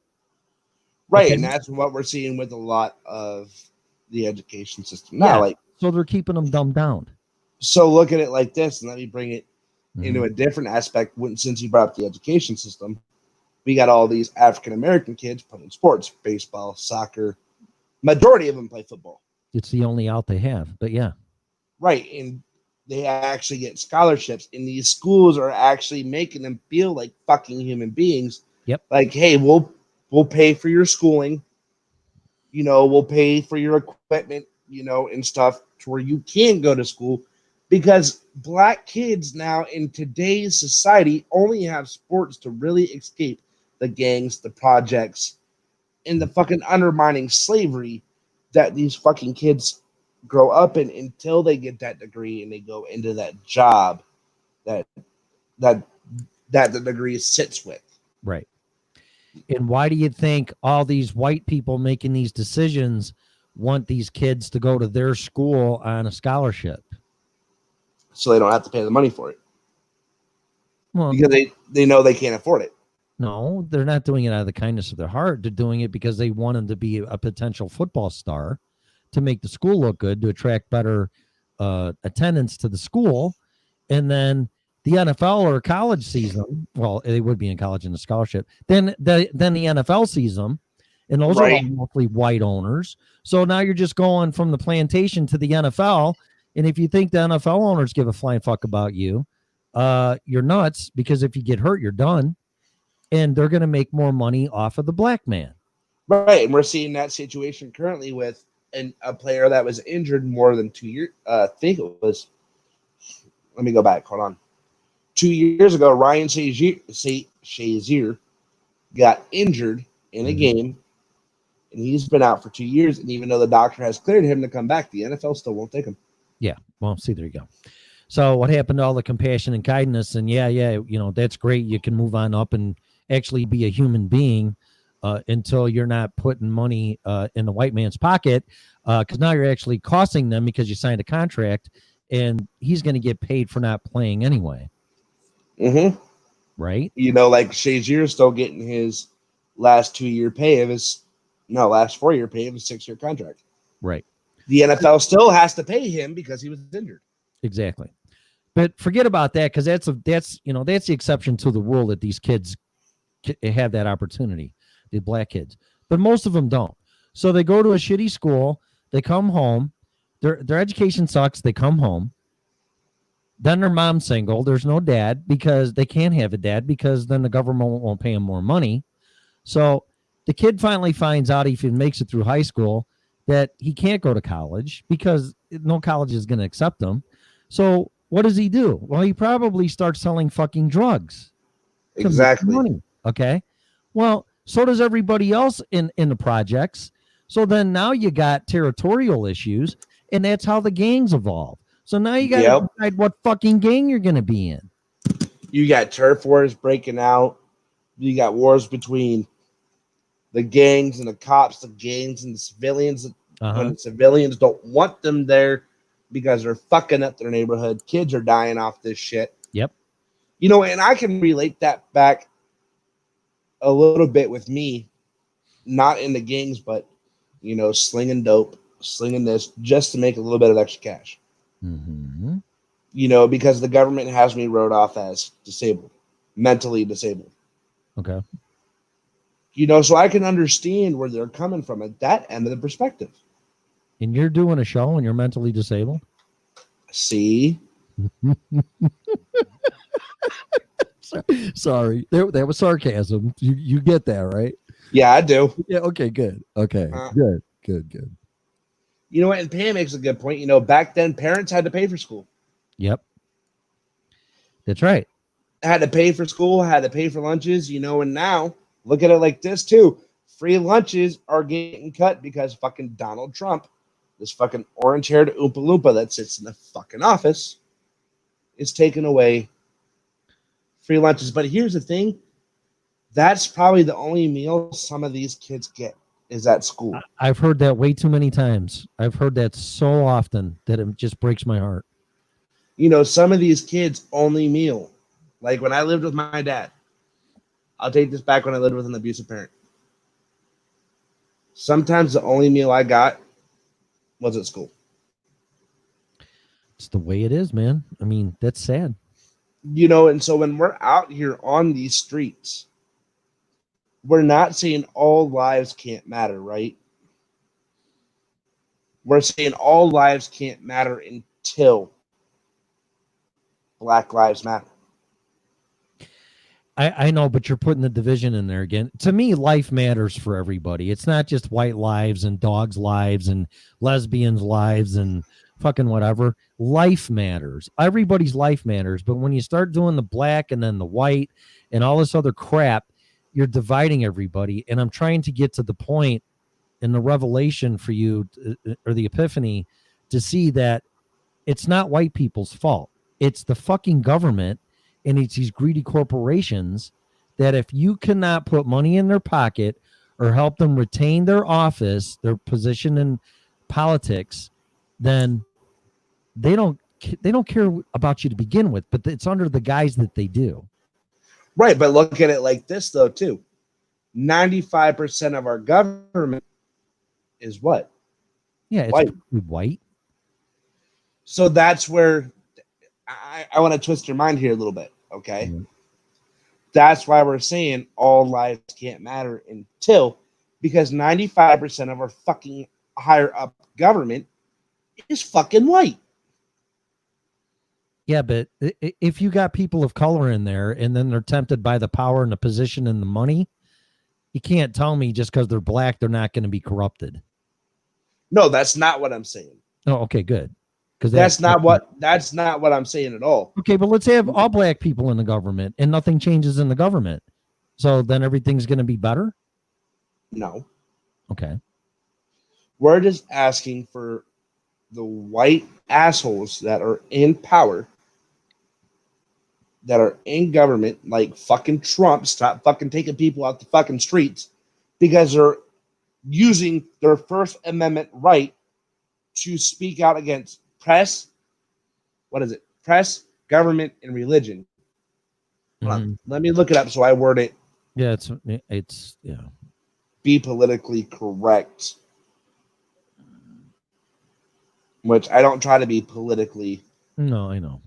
Right. Okay. And that's what we're seeing with a lot of the education system now. Yeah. Like, So they're keeping them dumbed down. so look at it like this, and let me bring it Mhm. into a different aspect. Since you brought up the education system, we got all these African American kids playing sports, baseball, soccer. Majority of them play football. It's the only out they have. But yeah. Right. And they actually get scholarships, and these schools are actually making them feel like fucking human beings. Yep. Like, hey, we'll pay for your schooling, you know, we'll pay for your equipment, you know, and stuff to where you can go to school, because black kids now in today's society only have sports to really escape the gangs, the projects, and the fucking undermining slavery that these fucking kids grow up in until they get that degree and they go into that job that the degree sits with. Right. And why do you think all these white people making these decisions want these kids to go to their school on a scholarship? So they don't have to pay the money for it, Well, because they know they can't afford it. no, they're not doing it out of the kindness of their heart. They're doing it because they want him to be a potential football star, to make the school look good, to attract better attendance to the school. And then the NFL or college sees them. Well, they would be in college in the scholarship. Then the NFL sees them, and those Right. are all mostly white owners. So now you're just going from the plantation to the NFL. And if you think the NFL owners give a flying fuck about you, you're nuts, because if you get hurt, you're done. And they're going to make more money off of the black man. Right, and we're seeing that situation currently with a player that was injured more than 2 years. I think it was. Let me go back. Hold on. 2 years ago, Ryan Shazier got injured in a game, and he's been out for 2 years. And even though the doctor has cleared him to come back, the NFL still won't take him. Yeah. Well, see, there you go. So what happened to all the compassion and kindness? And yeah, that's great. You can move on up and actually be a human being until you're not putting money in the white man's pocket, because now you're actually costing them because you signed a contract, and he's going to get paid for not playing anyway. Mm-hmm. Right? Like Shazier's still getting his last 2 year pay of last 4 year pay of his 6 year contract. Right. The NFL still has to pay him because he was injured. Exactly. But forget about that, because that's the exception to the rule, that these kids have that opportunity, the black kids. But most of them don't. So they go to a shitty school, they come home, their education sucks, they come home. Then their mom's single, there's no dad, because they can't have a dad, because then the government won't pay him more money. So the kid finally finds out, if he makes it through high school, that he can't go to college because no college is going to accept him. So what does he do? Well, he probably starts selling fucking drugs. Exactly. Money. Okay. Well, so does everybody else in the projects. So then now you got territorial issues, and that's how the gangs evolve. So now you got to decide what fucking gang you're going to be in. You got turf wars breaking out. You got wars between the gangs and the cops, the gangs and the civilians. When the civilians don't want them there because they're fucking up their neighborhood. Kids are dying off this shit. Yep. And I can relate that back a little bit with me, not in the gangs, but, slinging dope, slinging this just to make a little bit of extra cash. Mm-hmm. Because the government has me wrote off as disabled, mentally disabled. Okay. So I can understand where they're coming from at that end of the perspective. And you're doing a show and you're mentally disabled? See? Sorry. That was sarcasm. You get that, right? Yeah, I do. Yeah, okay, good. Okay, good. You know what? And Pam makes a good point. Back then, parents had to pay for school. Yep. That's right. Had to pay for school, had to pay for lunches, and now, look at it like this, too. Free lunches are getting cut because fucking Donald Trump, this fucking orange-haired Oompa Loompa that sits in the fucking office, is taking away free lunches. But here's the thing. That's probably the only meal some of these kids get is at school. I've heard that way too many times. I've heard that so often that it just breaks my heart. Some of these kids only meal. Like when I lived with my dad, I'll take this back when I lived with an abusive parent. Sometimes the only meal I got was at school. It's the way it is, man. I mean, that's sad. And so when we're out here on these streets, we're not saying all lives can't matter, right? We're saying all lives can't matter until Black Lives Matter. I know, but you're putting the division in there again. To me, life matters for everybody. It's not just white lives and dogs' lives and lesbians' lives and fucking whatever. Life matters. Everybody's life matters. But when you start doing the black and then the white and all this other crap, you're dividing everybody. And I'm trying to get to the point in the revelation for you, or the epiphany, to see that it's not white people's fault. It's the fucking government. And it's these greedy corporations that if you cannot put money in their pocket or help them retain their office, their position in politics, then they don't care about you to begin with. But it's under the guise that they do. Right, but look at it like this, though, too. 95% of our government is what? Yeah, it's white. White. So that's where I want to twist your mind here a little bit, okay? Mm-hmm. That's why we're saying all lives can't matter because 95% of our fucking higher up government is fucking white. Yeah, but if you got people of color in there and then they're tempted by the power and the position and the money, you can't tell me just because they're black, they're not going to be corrupted. No, that's not what I'm saying. Oh, okay, good. Because That's not what I'm saying at all. Okay, but let's have all black people in the government and nothing changes in the government. So then everything's going to be better? No. Okay. We're just asking for the white assholes that are in power, that are in government, like fucking Trump, stop fucking taking people out the fucking streets because they're using their First Amendment right to speak out against press. What is it? Press, government, and religion. Hold on. Let me look it up so I word it. Yeah, it's Be politically correct. Which I don't try to be politically No, I know.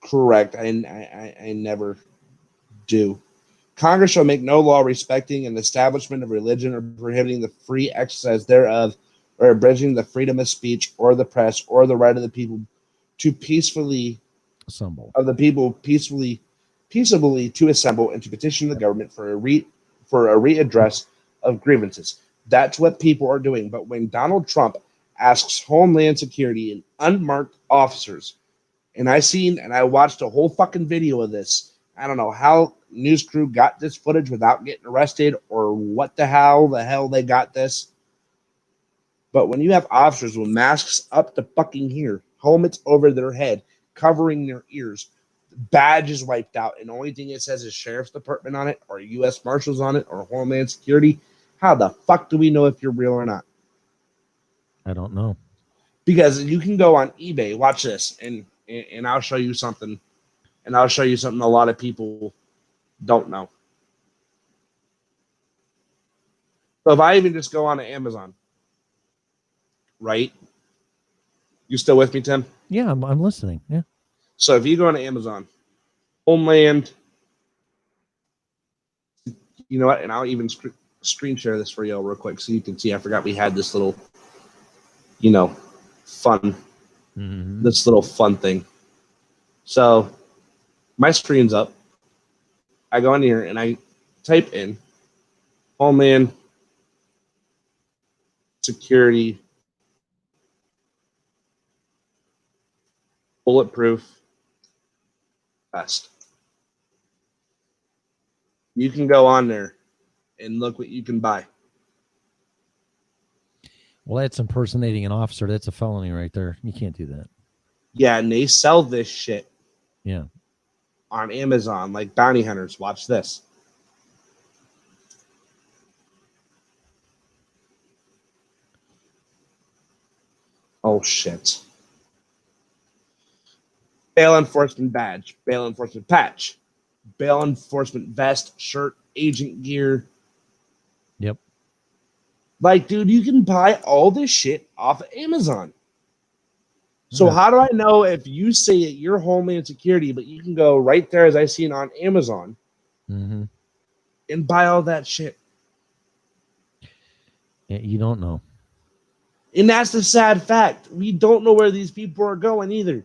correct. I never do. Congress shall make no law respecting an establishment of religion or prohibiting the free exercise thereof, or abridging the freedom of speech or the press or the right of the people to peacefully Assemble. of the people peaceably to assemble and to petition the government for a readdress of grievances. That's what people are doing. But when Donald Trump asks Homeland Security and unmarked officers, and I watched a whole fucking video of this. I don't know how news crew got this footage without getting arrested or what the hell they got this. But when you have officers with masks up to fucking here, helmets over their head, covering their ears, badges wiped out, and the only thing it says is Sheriff's Department on it, or U.S. Marshals on it, or Homeland Security, how the fuck do we know if you're real or not? I don't know. Because you can go on eBay, watch this, and I'll show you something. And I'll show you something a lot of people don't know. So if I even just go on to Amazon, right? You still with me, Tim? Yeah, I'm listening. Yeah. So if you go on to Amazon, Homeland, you know what? And I'll even screen share this for you real quick so you can see. I forgot we had this little, fun, this little fun thing. So my screen's up. I go in here and I type in Homeland Security bulletproof vest. You can go on there and look what you can buy. Well, that's impersonating an officer. That's a felony right there. You can't do that. Yeah, and they sell this shit. Yeah. On Amazon, like bounty hunters. Watch this. Oh, shit. Bail enforcement badge, bail enforcement patch, bail enforcement vest, shirt, agent gear. Yep. Like, dude, you can buy all this shit off of Amazon. So how do I know if you say that you're Homeland Security, but you can go right there, as I seen on Amazon, and buy all that shit? Yeah, you don't know. And that's the sad fact. We don't know where these people are going either.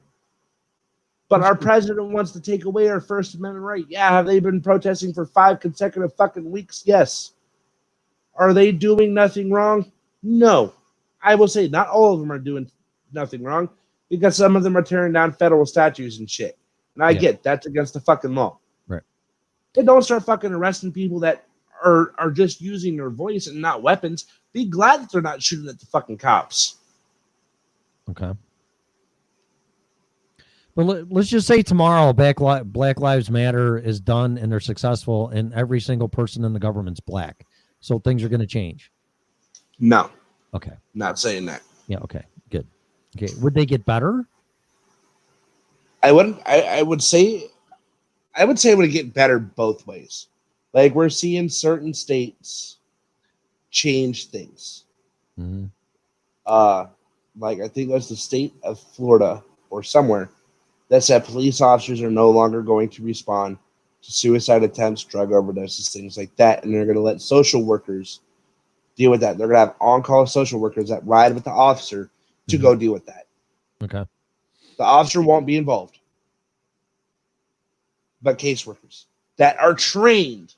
But our president wants to take away our First Amendment right. Yeah, have they been protesting for 5 consecutive fucking weeks? Yes. Are they doing nothing wrong? No. I will say not all of them are doing nothing wrong, because some of them are tearing down federal statues and shit. And I get that's against the fucking law. Right. But don't start fucking arresting people that are just using their voice and not weapons. Be glad that they're not shooting at the fucking cops. Okay. But let's just say tomorrow Black Lives Matter is done and they're successful and every single person in the government's black. So things are going to change. No. Okay. Not saying that. Yeah. Okay. Good. Okay. Would they get better? I would say it would get better both ways. Like, we're seeing certain states change things. Like, I think it was the state of Florida or somewhere that said police officers are no longer going to respond to suicide attempts, drug overdoses, things like that. And they're going to let social workers deal with that. They're going to have on-call social workers that ride with the officer to go deal with that. Okay. The officer won't be involved. but caseworkers that are trained.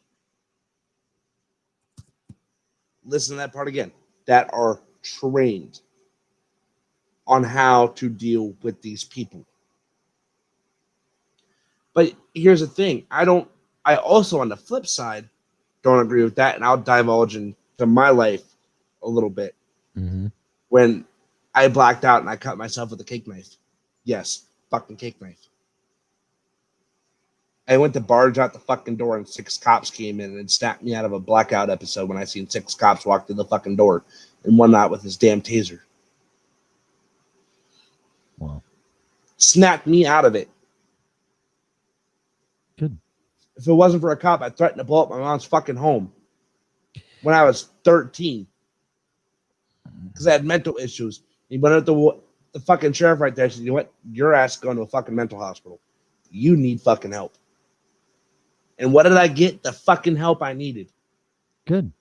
Listen to that part again. That are trained on how to deal with these people. But here's the thing. I also, on the flip side, don't agree with that. And I'll divulge into my life a little bit. Mm-hmm. When I blacked out and I cut myself with a cake knife. Yes, fucking cake knife. I went to barge out the fucking door and 6 cops came in and snapped me out of a blackout episode when I seen 6 cops walk through the fucking door and one not with his damn taser. Wow. Snapped me out of it. Good. If it wasn't for a cop, I threatened to blow up my mom's fucking home when I was 13 because I had mental issues. He went up to the fucking sheriff right there. Said, "You know what? Your ass going to a fucking mental hospital. You need fucking help." And what did I get? The fucking help I needed. Good.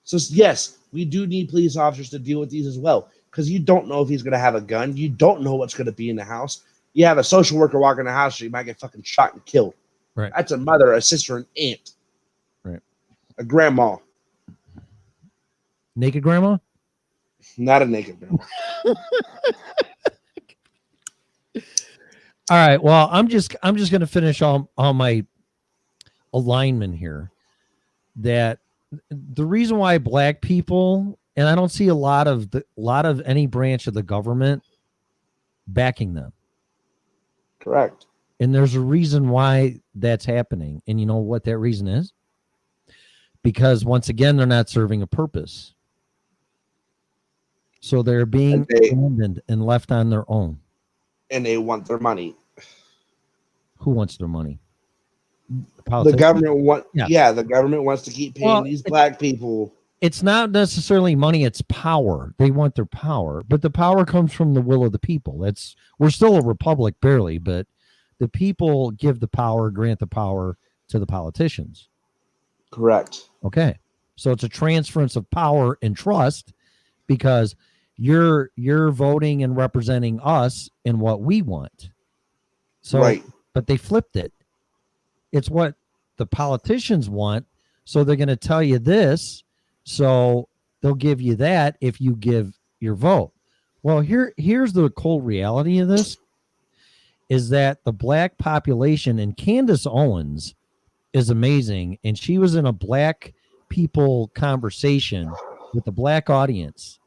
So yes, we do need police officers to deal with these as well, because you don't know if he's going to have a gun. You don't know what's going to be in the house. You have a social worker walk in the house, so you might get fucking shot and killed. Right. That's a mother, a sister, an aunt. Right. A grandma. Naked grandma? Not a naked grandma. All right. Well, I'm just going to finish on my alignment here. That the reason why black people, and I don't see a lot of any branch of the government backing them. Correct. And there's a reason why that's happening. And you know what that reason is? Because once again, they're not serving a purpose. So they're being abandoned and left on their own. And they want their money. Who wants their money? The government the government wants to keep paying these black people. It's not necessarily money, it's power. They want their power, but the power comes from the will of the people. We're still a republic barely, but the people give the power, grant the power to the politicians. Correct. Okay. So it's a transference of power and trust because you're voting and representing us in what we want. So right. But they flipped it. It's what the politicians want. So they're going to tell you this. So they'll give you that if you give your vote. Well, here's the cold reality of this is that the black population, and Candace Owens is amazing. And she was in a black people conversation with the black audience.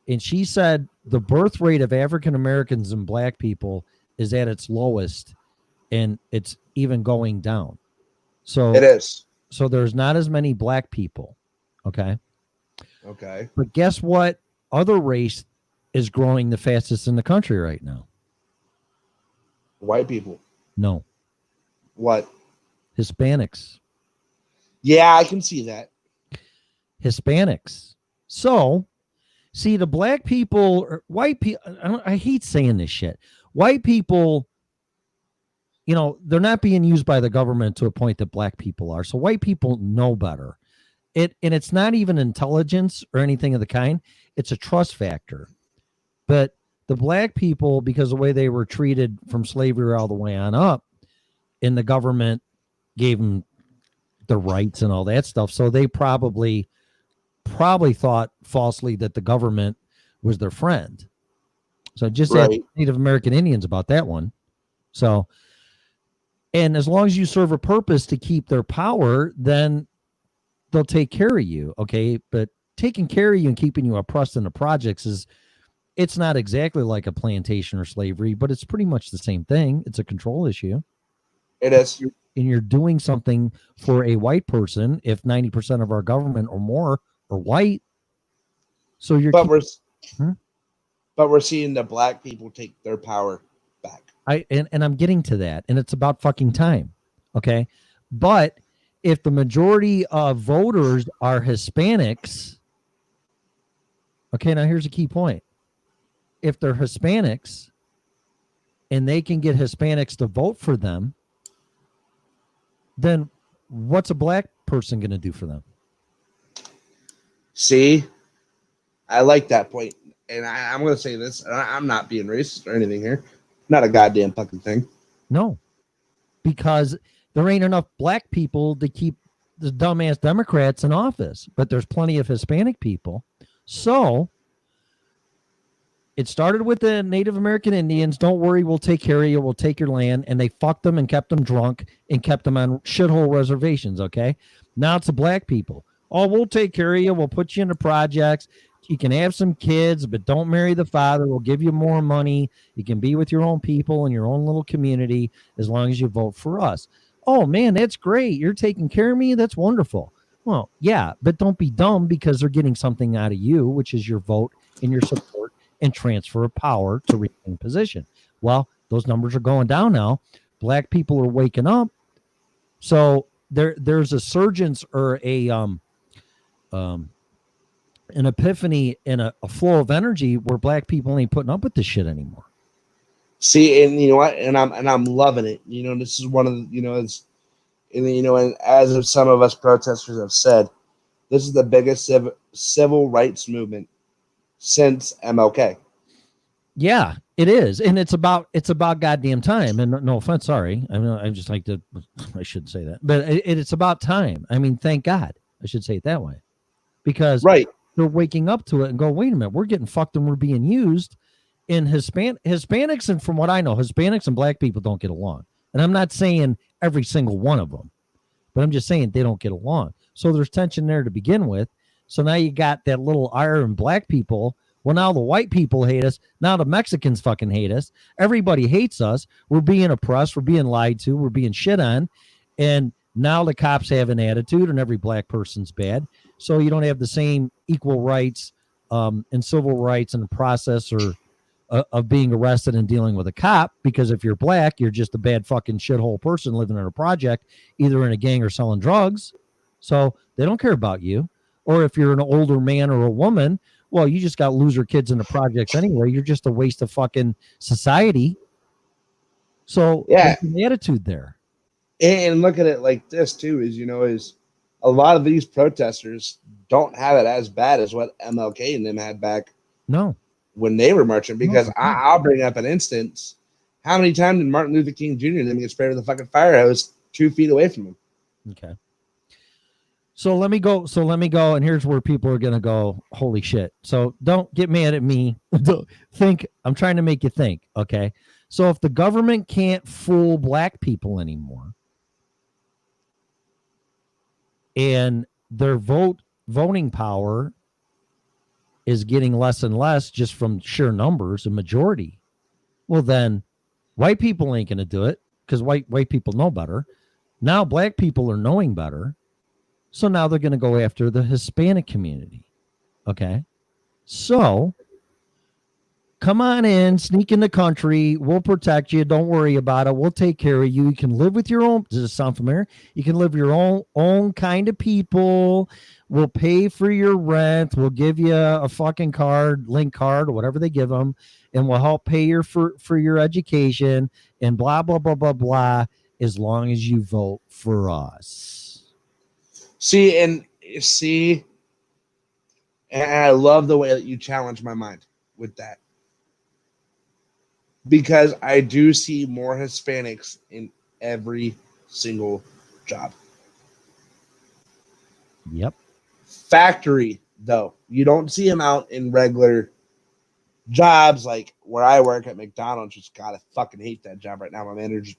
And she said the birth rate of African Americans and black people is at its lowest, and it's even going down. So it is. So there's not as many black people. Okay. Okay. But guess what? Other race is growing the fastest in the country right now. White people. No. What? Hispanics. Yeah, I can see that. Hispanics. So, see, the black people, or white people, I hate saying this shit. White people, you know, they're not being used by the government to a point that black people are. So white people know better. And it's not even intelligence or anything of the kind. It's a trust factor. But the black people, because the way they were treated from slavery all the way on up, and the government gave them the rights and all that stuff. So they probably thought falsely that the government was their friend. So just ask Native American Indians about that one. So, and as long as you serve a purpose to keep their power, then they'll take care of you. Okay. But taking care of you and keeping you oppressed in the projects it's not exactly like a plantation or slavery, but it's pretty much the same thing. It's a control issue. It is. And you're doing something for a white person if 90% of our government or more are white. So you're but we're seeing the black people take their power back. And I'm getting to that, and it's about fucking time. Okay. But if the majority of voters are Hispanics, okay, now here's a key point. If they're Hispanics and they can get Hispanics to vote for them, then what's a black person going to do for them? See, I like that point. And I'm going to say this. I'm not being racist or anything here. Not a goddamn fucking thing. No. because there ain't enough black people to keep the dumbass Democrats in office, but there's plenty of Hispanic people. So it started with the Native American Indians. Don't worry, we'll take care of you. We'll take your land. And they fucked them and kept them drunk and kept them on shithole reservations. Okay. Now it's the black people. Oh, we'll take care of you. We'll put you into projects. You can have some kids, but don't marry the father. We'll give you more money. You can be with your own people in your own little community as long as you vote for us. Oh, man, that's great. You're taking care of me. That's wonderful. Well, yeah, but don't be dumb because they're getting something out of you, which is your vote and your support and transfer of power to retain position. Well, those numbers are going down now. Black people are waking up. So there's a surgence or an epiphany and a flow of energy where black people ain't putting up with this shit anymore. See, and you know what? And I'm loving it. You know, this is one of the, you know, it's, and you know, and as some of us protesters have said, this is the biggest civil rights movement since MLK. Yeah, it is, and it's about goddamn time. And no offense, sorry, I just like to, I shouldn't say that, but it's about time. I mean, thank God, I should say it that way, because right. They're waking up to it and go, wait a minute, we're getting fucked and we're being used. In Hispanics, and from what I know, Hispanics and black people don't get along. And I'm not saying every single one of them, but I'm just saying they don't get along. So there's tension there to begin with. So now you got that little ire in black people. Well, now the white people hate us. Now the Mexicans fucking hate us. Everybody hates us. We're being oppressed. We're being lied to. We're being shit on. And now the cops have an attitude and every black person's bad. So you don't have the same equal rights and civil rights in the process or of being arrested and dealing with a cop, because if you're black, you're just a bad fucking shithole person living in a project, either in a gang or selling drugs. So they don't care about you. Or if you're an older man or a woman, well, you just got loser kids in the projects anyway. You're just a waste of fucking society. So yeah, there's an attitude there. And look at it like this too, is, you know, is a lot of these protesters don't have it as bad as what MLK and them had back. No. When they were marching, because I'll bring up an instance. How many times did Martin Luther King Jr. and them get sprayed with a fucking fire hose 2 feet away from him? Okay. So let me go. And here's where people are going to go, holy shit. So don't get mad at me. Think, I'm trying to make you think. Okay. So if the government can't fool black people anymore and their voting power is getting less and less just from sheer numbers, a majority, well, then white people ain't going to do it because white people know better. Now black people are knowing better. So now they're going to go after the Hispanic community. Okay. So come on in, sneak in the country. We'll protect you. Don't worry about it. We'll take care of you. You can live with your own. Does it sound familiar? You can live your own kind of people. We'll pay for your rent. We'll give you a fucking card, link card, or whatever they give them, and we'll help pay for your education and blah, blah, blah, blah, blah, as long as you vote for us. See, and I love the way that you challenge my mind with that. Because I do see more Hispanics in every single job. Yep. Factory, though, you don't see them out in regular jobs like where I work at McDonald's. Just gotta fucking hate that job right now. My manager,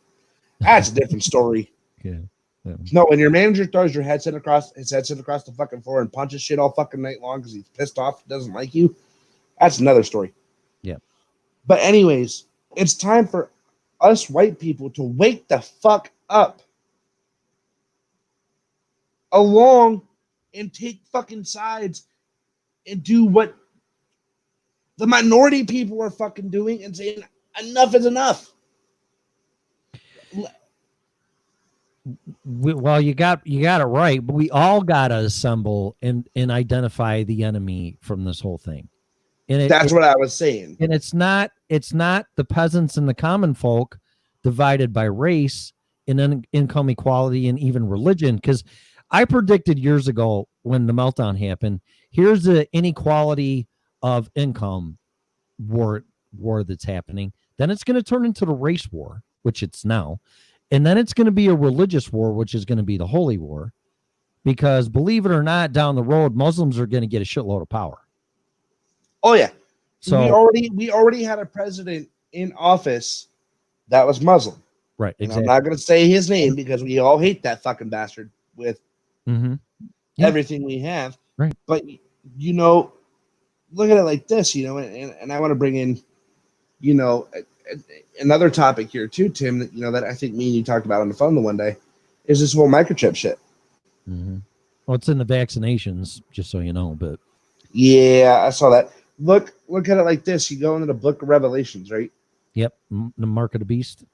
that's a different story. Okay. Yeah. No, when your manager throws his headset across the fucking floor and punches shit all fucking night long because he's pissed off, doesn't like you, that's another story. Yeah. But anyways, it's time for us white people to wake the fuck up along and take fucking sides and do what the minority people are fucking doing and saying enough is enough. Well, you got it right, but we all got to assemble and identify the enemy from this whole thing. And that's what I was saying. And it's not the peasants and the common folk divided by race and income equality and even religion. Because I predicted years ago when the meltdown happened, here's the inequality of income war that's happening. Then it's going to turn into the race war, which it's now. And then it's going to be a religious war, which is going to be the holy war, because believe it or not, down the road, Muslims are going to get a shitload of power. Oh yeah. So we already had a president in office that was Muslim. right, And exactly. I'm not going to say his name because we all hate that fucking bastard with Mm-hmm. Yeah. everything we have. Right. But you know, look at it like this, you know, and I want to bring in, you know, another topic here too, Tim, that, you know, that I think me and you talked about on the phone the one day is this whole microchip shit. Mm-hmm. Well, it's in the vaccinations, just so you know. But Yeah, I saw that. Look at it like this. You go into the book of Revelations, right? yep, the mark of the beast.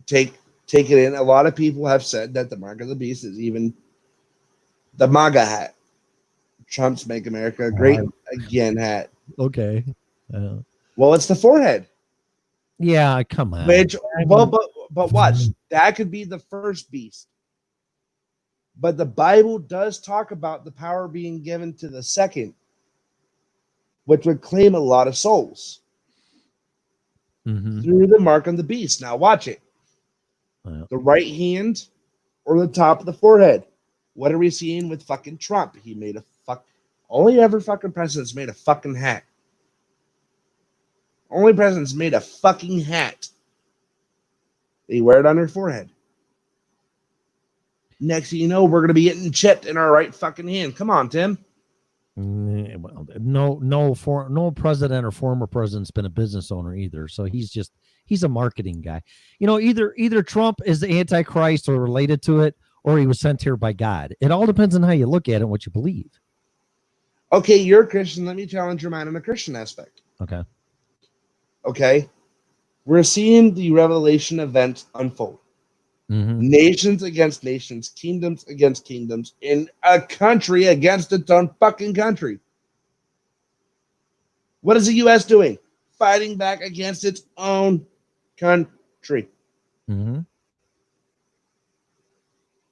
Take it in. A lot of people have said that the mark of the beast is even the MAGA hat. Trump's Make America Great Again hat. Okay. Well, it's the forehead. Yeah, come on. Which, I mean- well, but watch, that could be the first beast. But the Bible does talk about the power being given to the second, which would claim a lot of souls Mhm. through the mark on the beast. Now, watch it. Yeah. The right hand or the top of the forehead. What are we seeing with fucking Trump? He made a only ever fucking president's made a fucking hat. Only president's made a fucking hat. They wear it on their forehead. Next thing you know, we're gonna be getting chipped in our right fucking hand. Come on, Tim. Well, no president or former president's been a business owner either. So he's a marketing guy. You know, either Trump is the Antichrist or related to it, or he was sent here by God. It all depends on how you look at it and what you believe. Okay, you're a Christian. Let me challenge your mind on the Christian aspect. Okay. Okay. We're seeing the Revelation event unfold. Mhm. Nations against nations, kingdoms against kingdoms, in a country against its own fucking country. What is the U.S. doing? Fighting back against its own country. Mhm.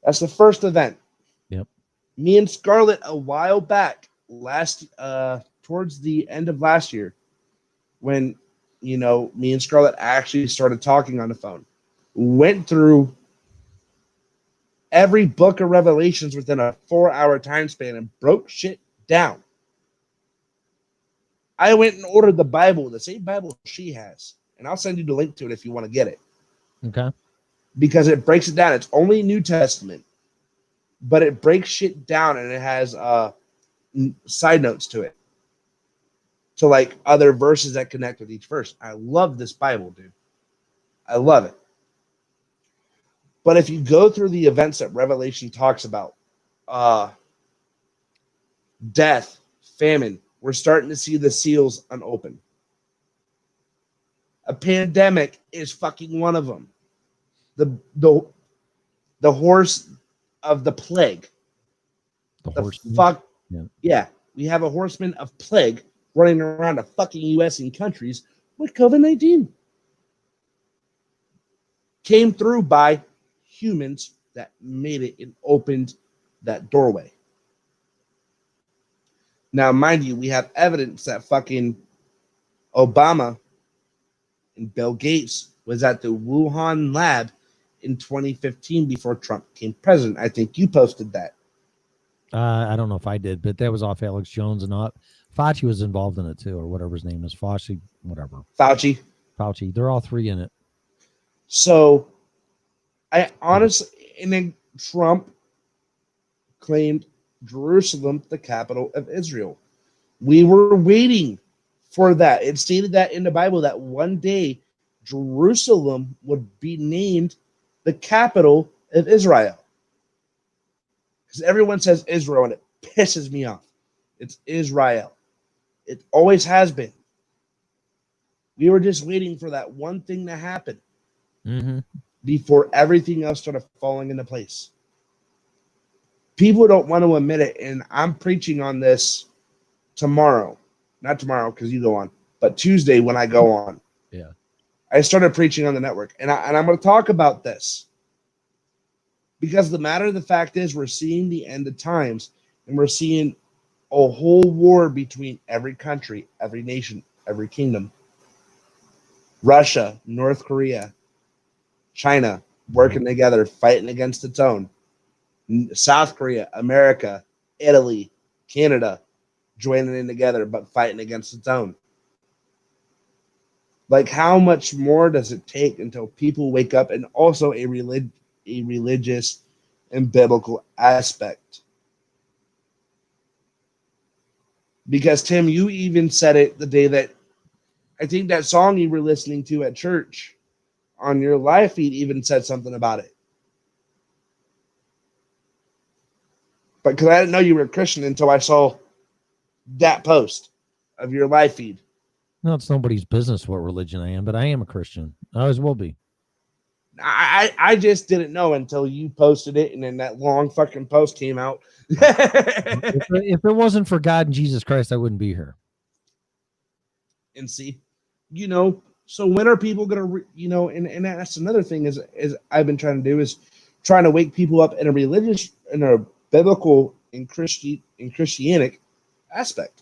That's the first event. Yep. Me and Scarlett a while back, towards the end of last year, when me and Scarlett actually started talking on the phone, went through every book of Revelations within a 4-hour time span and broke shit down. I went and ordered the Bible, the same Bible she has, and I'll send you the link to it if you want to get it. Okay. Because it breaks it down. It's only New Testament, but it breaks shit down and it has side notes to it. So like other verses that connect with each verse. I love this Bible, dude. I love it. But if you go through the events that Revelation talks about, death, famine, we're starting to see the seals unopened. A pandemic is fucking one of them. The horse of the plague. The horse. Yeah, we have a horseman of plague running around the fucking U.S. and countries with COVID-19. Came through by humans that made it and opened that doorway. Now, mind you, we have evidence that fucking Obama and Bill Gates was at the Wuhan lab in 2015 before Trump became president. I think you posted that. I don't know if I did, but that was off Alex Jones and not Fauci was involved in it too, or whatever his name is. Fauci, whatever. Fauci. They're all three in it. So I honestly, and then Trump claimed Jerusalem the capital of Israel. We were waiting for that. It stated that in the Bible that one day Jerusalem would be named the capital of Israel. Because everyone says Israel and it pisses me off. It's Israel. It always has been. We were just waiting for that one thing to happen before everything else started falling into place. People don't want to admit it, and I'm preaching on this tomorrow. Not tomorrow because you go on, but Tuesday when I go on. Yeah. I started preaching on the network, and I'm going to talk about this. Because the matter of the fact is we're seeing the end of times, and we're seeing a whole war between every country, every nation, every kingdom. Russia, North Korea, China, working together, fighting against its own. South Korea, America, Italy, Canada, joining in together, but fighting against its own. Like, how much more does it take until people wake up, and also a religious and biblical aspect? Because Tim, you even said it the day that I think that song you were listening to at church on your live feed even said something about it. But because I didn't know you were a Christian until I saw that post of your live feed. No, it's nobody's business what religion I am, but I am a Christian. I always will be. I just didn't know until you posted it, and then that long fucking post came out. If it wasn't for God and Jesus Christ, I wouldn't be here. And see, so when are people gonna, and that's another thing is I've been trying to do is trying to wake people up in a religious, in a biblical, and Christianic aspect.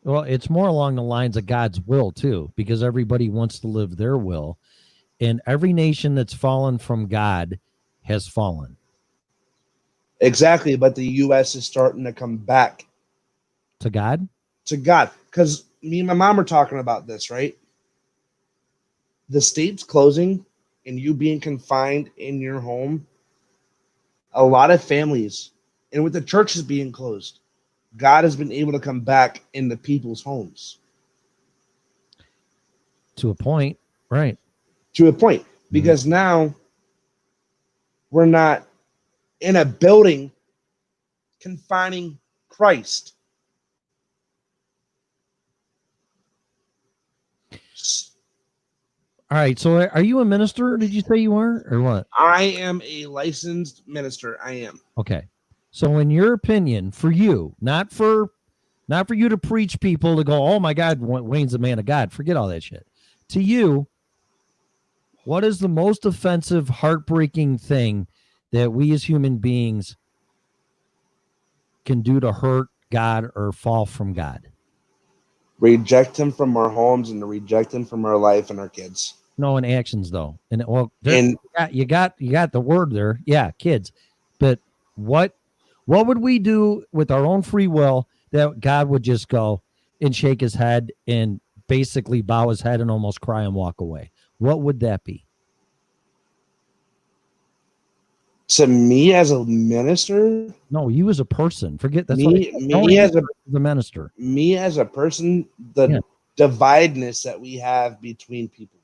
Well, it's more along the lines of God's will too, because everybody wants to live their will, and every nation that's fallen from God has fallen. Exactly, but the U.S. is starting to come back To God? to God, because me and my mom are talking about this, right? The state's closing and you being confined in your home. A lot of families, and with the churches being closed, God has been able to come back into people's homes. To a point, right. To a point, because now we're not in a building confining Christ. All right. So are you a minister? Did you say you are, or what? I am a licensed minister. I am. Okay. So in your opinion, for you, not for you to preach people to go, oh my God, Wayne's a man of God. Forget all that shit. To you, what is the most offensive, heartbreaking thing that we as human beings can do to hurt God or fall from God? Reject him from our homes and to reject him from our life and our kids. No, in actions though. And well, And you got the word there. Yeah, kids. But what would we do with our own free will that God would just go and shake his head and basically bow his head and almost cry and walk away? What would that be? to me as a minister, No, you as a person. Forget that's me as the minister. Me as a person, the divideness that we have between people.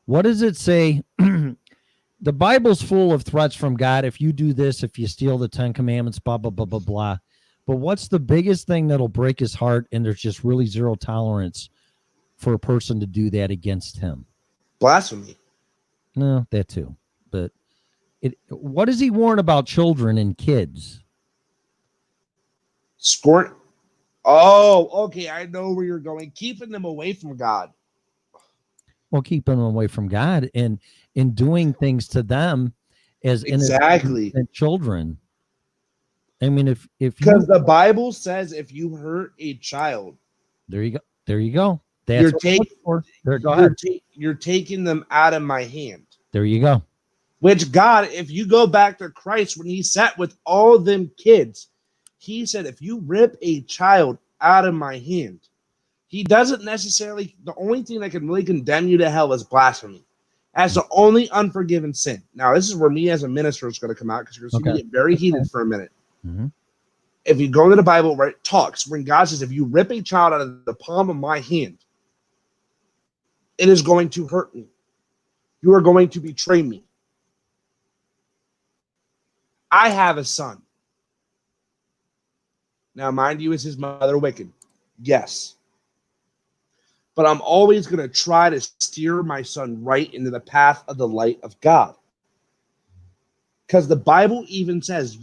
What does it say? The Bible's full of threats from God. If you do this, if you steal the 10 commandments, blah, blah, blah, blah, blah. But what's the biggest thing that'll break his heart? And there's just really zero tolerance for a person to do that against him. Blasphemy. No, that too. But what does he warn about children and kids? Scorn. Oh, okay. I know where you're going. Keeping them away from God. Well, keeping them away from God and doing things to them as innocent children. I mean, if because the Bible says if you hurt a child, there you go. That's you're taking them out of my hand. There you go. Which God, if you go back to Christ, when he sat with all them kids, he said, if you rip a child out of my hand, he doesn't necessarily, the only thing that can really condemn you to hell is blasphemy. That's the only unforgiven sin. Now, this is where me as a minister is going to come out because you're going to get very heated for a minute. Mm-hmm. If you go into the Bible where it talks, when God says, if you rip a child out of the palm of my hand, it is going to hurt me. You are going to betray me. I have a son. Now, mind you, is his mother wicked? Yes. But I'm always going to try to steer my son right into the path of the light of God. Because the Bible even says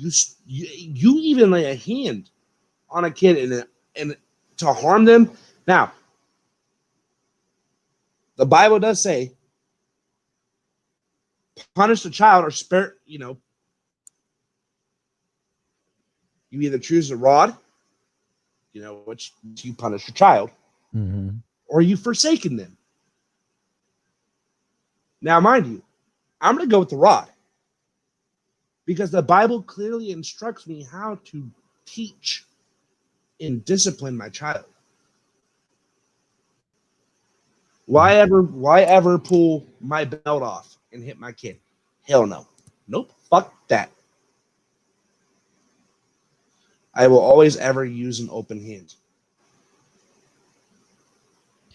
you even lay a hand on a kid and to harm them. Now, the Bible does say, punish the child or spare, you either choose the rod, which you punish your child, mm-hmm. or you forsaken them. Now, mind you, I'm going to go with the rod because the Bible clearly instructs me how to teach and discipline my child. Why ever pull my belt off and hit my kid? Hell no. Nope. Fuck that. I will always ever use an open hand.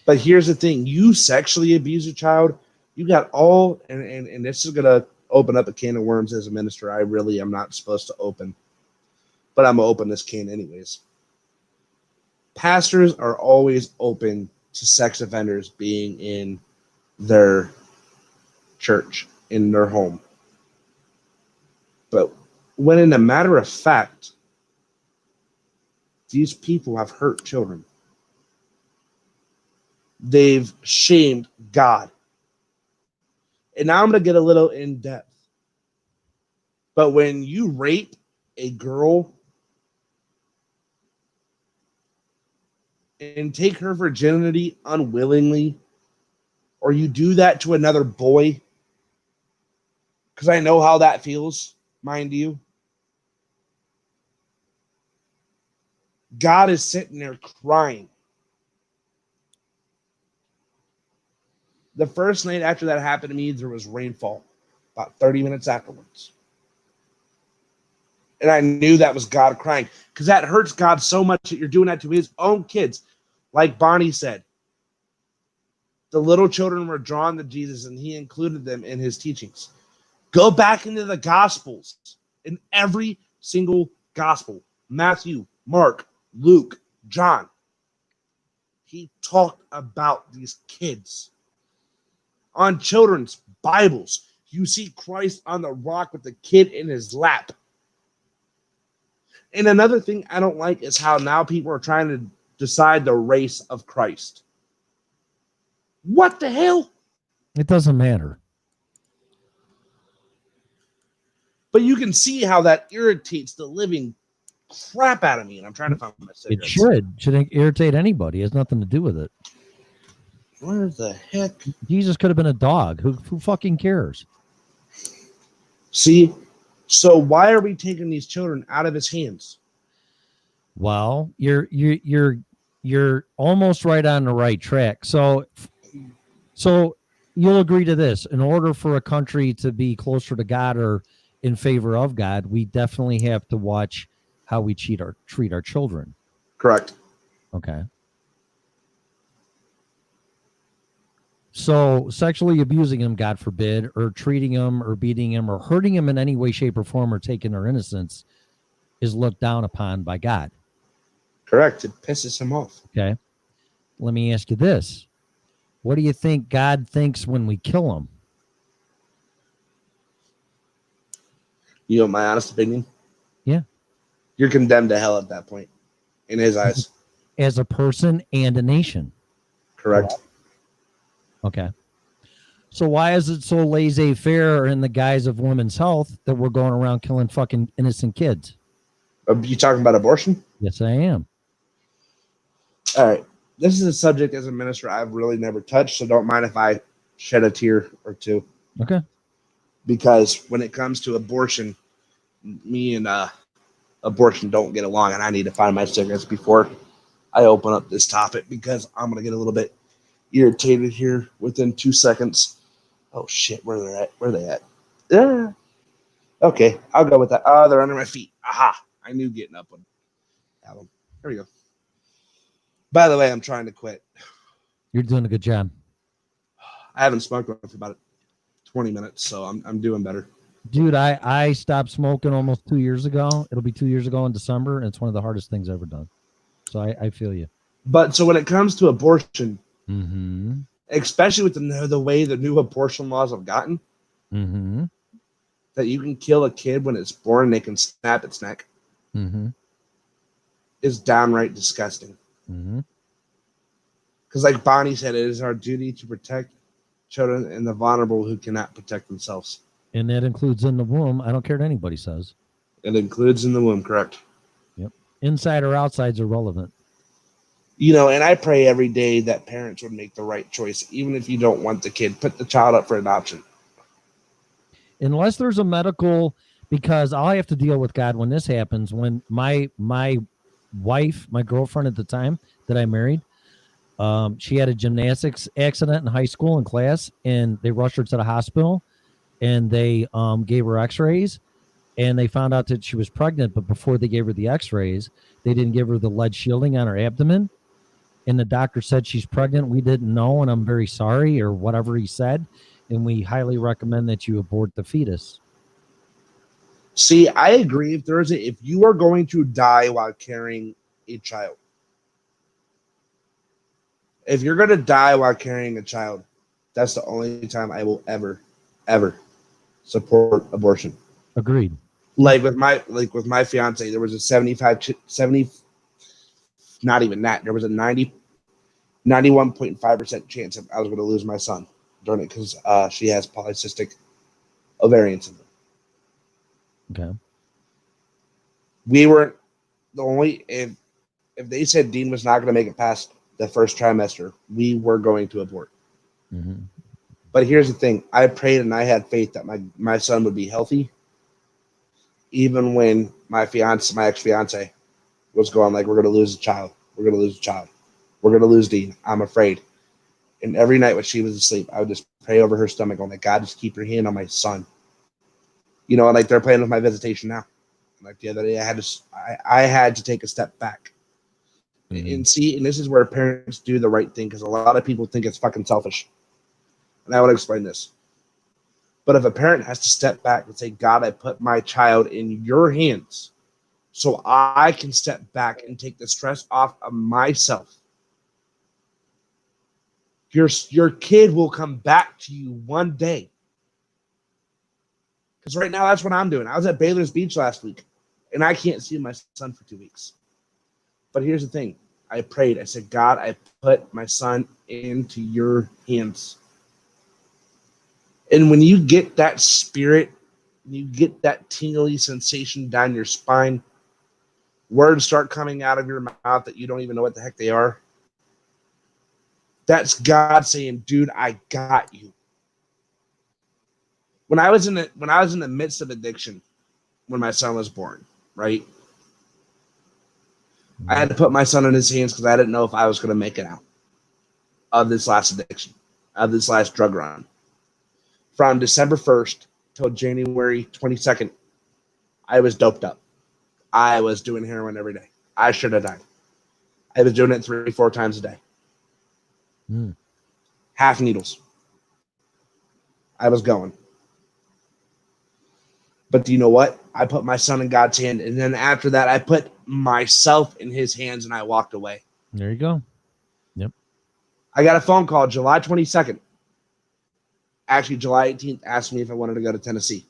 But here's the thing. You sexually abuse a child, you got all, and this is going to open up a can of worms as a minister. I really am not supposed to open. But I'm going to open this can anyways. Pastors are always open to sex offenders being in their church, in their home. But when in a matter of fact, these people have hurt children. They've shamed God. And now I'm going to get a little in depth. But when you rape a girl and take her virginity unwillingly, or you do that to another boy, because I know how that feels, mind you, God is sitting there crying. The first night after that happened to me, there was rainfall about 30 minutes afterwards. And I knew that was God crying because that hurts God so much that you're doing that to his own kids. Like Bonnie said, the little children were drawn to Jesus and he included them in his teachings. Go back into the Gospels. In every single Gospel, Matthew, Mark, Luke, John, he talked about these kids. On children's Bibles, you see Christ on the rock with the kid in his lap. And another thing I don't like is how now people are trying to decide the race of Christ. What the hell? It doesn't matter. But you can see how that irritates the living crap out of me. And I'm trying to find my cigarettes. It shouldn't irritate anybody. It has nothing to do with it. Where the heck? Jesus could have been a dog. Who fucking cares? See? So why are we taking these children out of his hands? Well, you're almost right on the right track. So you'll agree to this. In order for a country to be closer to God or in favor of God, we definitely have to watch how we treat our children. Correct. Okay. So sexually abusing them, God forbid, or treating them or beating them or hurting them in any way, shape, or form or taking their innocence is looked down upon by God. Correct. It pisses him off. Okay. Let me ask you this. What do you think God thinks when we kill them? You know my honest opinion? Yeah. You're condemned to hell at that point, in his eyes. As a person and a nation. Correct. Okay. So why is it so laissez-faire in the guise of women's health that we're going around killing fucking innocent kids? Are you talking about abortion? Yes, I am. All right. This is a subject as a minister I've really never touched, so don't mind if I shed a tear or two. Okay. Because when it comes to abortion, me and abortion don't get along, and I need to find my cigarettes before I open up this topic because I'm going to get a little bit irritated here within 2 seconds. Oh, shit. Where are they at? Yeah. Okay. I'll go with that. Oh, they're under my feet. Aha. I knew getting up would have them. Here we go. By the way, I'm trying to quit. You're doing a good job. I haven't smoked one for about 20 minutes, so I'm doing better. Dude, I stopped smoking almost 2 years ago. It'll be 2 years ago in December, and it's one of the hardest things I've ever done. So I feel you. But so when it comes to abortion, Mm-hmm. especially with the way the new abortion laws have gotten, Mm-hmm. that you can kill a kid when it's born and they can snap its neck, Mm-hmm. is downright disgusting. Mm-hmm. Because like Bonnie said, it is our duty to protect children and the vulnerable who cannot protect themselves. And that includes in the womb. I don't care what anybody says. It includes in the womb, correct? Yep. Inside or outside's irrelevant. You know, and I pray every day that parents would make the right choice, even if you don't want the kid. Put the child up for adoption. Unless there's a medical, because I'll have to deal with God when this happens. When my wife, my girlfriend at the time that I married, she had a gymnastics accident in high school in class, and they rushed her to the hospital, and they gave her X-rays, and they found out that she was pregnant. But before they gave her the X-rays, they didn't give her the lead shielding on her abdomen, and the doctor said she's pregnant. We didn't know, and I'm very sorry, or whatever he said, and we highly recommend that you abort the fetus. See, I agree. If you are going to die while carrying a child, if you're going to die while carrying a child, that's the only time I will ever support abortion. Agreed. Like with my fiance, there was a 70, not even that. There was a 91.5% chance I was going to lose my son during it because she has polycystic ovarian syndrome. Okay. We weren't the only, if they said Dean was not going to make it past the first trimester, we were going to abort. Mm-hmm. But here's the thing. I prayed and I had faith that my son would be healthy. Even when my ex-fiance was going like, we're going to lose a child. We're going to lose a child. We're going to lose Dean. I'm afraid. And every night when she was asleep, I would just pray over her stomach going like, God, just keep your hand on my son. You know, and like they're playing with my visitation now. Like the other day, I had to take a step back. Mm-hmm. And this is where parents do the right thing because a lot of people think it's fucking selfish. And I will explain this. But if a parent has to step back and say, God, I put my child in your hands so I can step back and take the stress off of myself, your kid will come back to you one day. Because right now, that's what I'm doing. I was at Baylor's Beach last week, and I can't see my son for 2 weeks. But here's the thing. I prayed. I said, God, I put my son into your hands. And when you get that spirit, you get that tingly sensation down your spine, words start coming out of your mouth that you don't even know what the heck they are. That's God saying, dude, I got you. When I was in the midst of addiction, when my son was born, right? I had to put my son in his hands because I didn't know if I was going to make it out of this last addiction, of this last drug run. From December 1st till January 22nd, I was doped up. I was doing heroin every day. I should have died. I was doing it 3-4 times a day. Half needles. I was going. But do you know what? I put my son in God's hand, and then after that, I put myself in his hands, and I walked away. There you go. Yep. I got a phone call July 22nd. Actually, July 18th asked me if I wanted to go to Tennessee.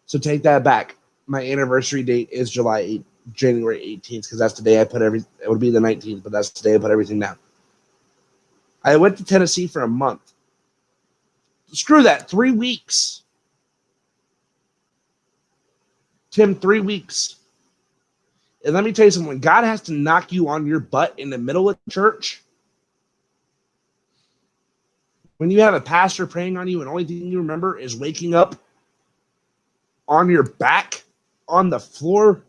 So take that back. My anniversary date is January 18th, because that's the day I put it would be the 19th, but that's the day I put everything down. I went to Tennessee for a month. Screw that, 3 weeks. Tim, 3 weeks. And let me tell you something. When God has to knock you on your butt in the middle of church, when you have a pastor praying on you and the only thing you remember is waking up on your back, on the floor,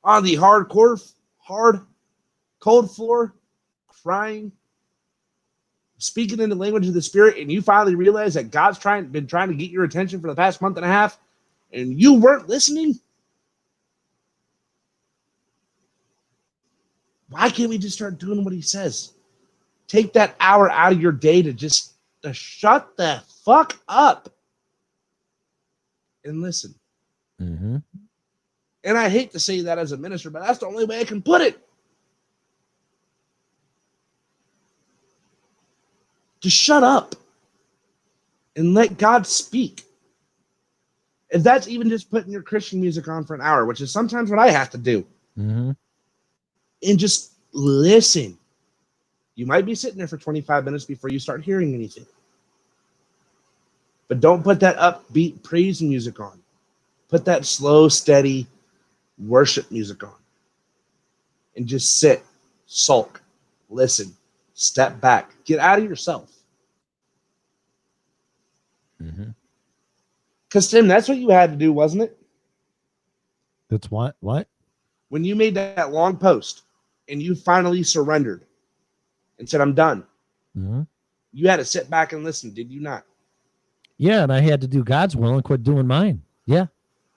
on the cold floor, crying, speaking in the language of the Spirit, and you finally realize that God's been trying to get your attention for the past month and a half, and you weren't listening? Why can't we just start doing what he says? Take that hour out of your day to shut the fuck up and listen. Mm-hmm. And I hate to say that as a minister, but that's the only way I can put it. Just shut up and let God speak. If that's even just putting your Christian music on for an hour, which is sometimes what I have to do, and just listen. You might be sitting there for 25 minutes before you start hearing anything. But don't put that upbeat praise music on. Put that slow, steady worship music on. And just sit, sulk, listen, step back, get out of yourself. Mm-hmm. Because, Tim, that's what you had to do, wasn't it? That's what? What? When you made that long post and you finally surrendered and said, I'm done, Mm-hmm. you had to sit back and listen, did you not? Yeah, and I had to do God's will and quit doing mine. Yeah.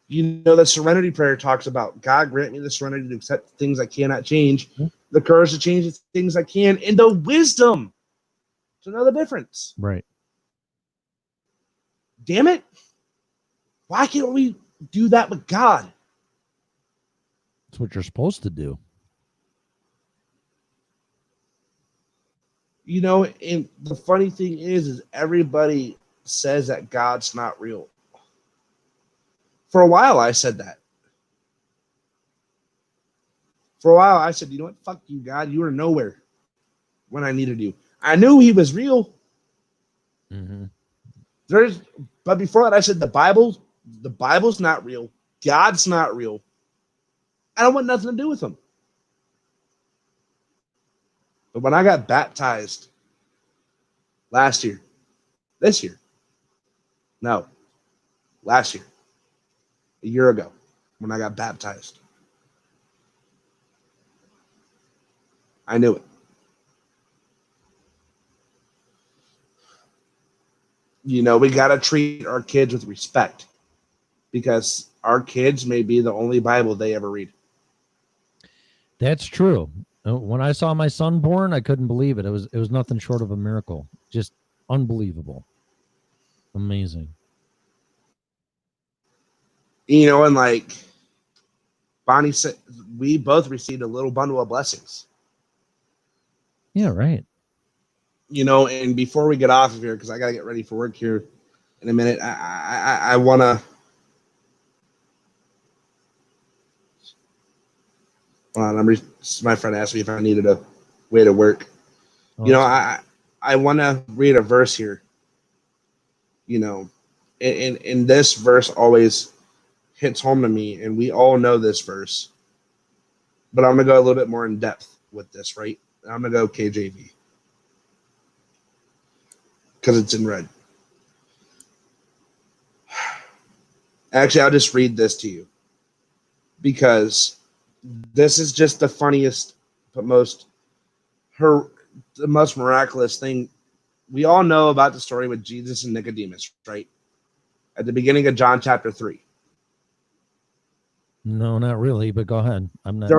You know, the serenity prayer talks about God grant me the serenity to accept things I cannot change, the courage to change the things I can, and the wisdom to know the difference. Right. Damn it. Why can't we do that with God? That's what you're supposed to do. You know, and the funny thing is everybody says that God's not real. For a while, I said that. For a while, I said, you know what? Fuck you, God. You were nowhere when I needed you. I knew he was real. Mm-hmm. But before that, I said the Bible's not real. God's not real. I don't want nothing to do with him. But when I got baptized last year, last year, a year ago, when I got baptized, I knew it. You know, we got to treat our kids with respect because our kids may be the only Bible they ever read. That's true. When I saw my son born, I couldn't believe it. It was nothing short of a miracle. Just unbelievable. Amazing. You know, and like Bonnie said, we both received a little bundle of blessings. Yeah, right. You know, and before we get off of here, because I got to get ready for work here in a minute, I want to. My friend asked me if I needed a way to work. Oh, You know, I want to read a verse here. You know, and this verse always hits home to me, and we all know this verse. But I'm going to go a little bit more in depth with this, right? I'm going to go KJV. Because it's in red. Actually, I'll just read this to you. Because this is just the funniest, but the most miraculous thing. We all know about the story with Jesus and Nicodemus, right? At the beginning of John chapter 3. no, not really, but go ahead. I'm not.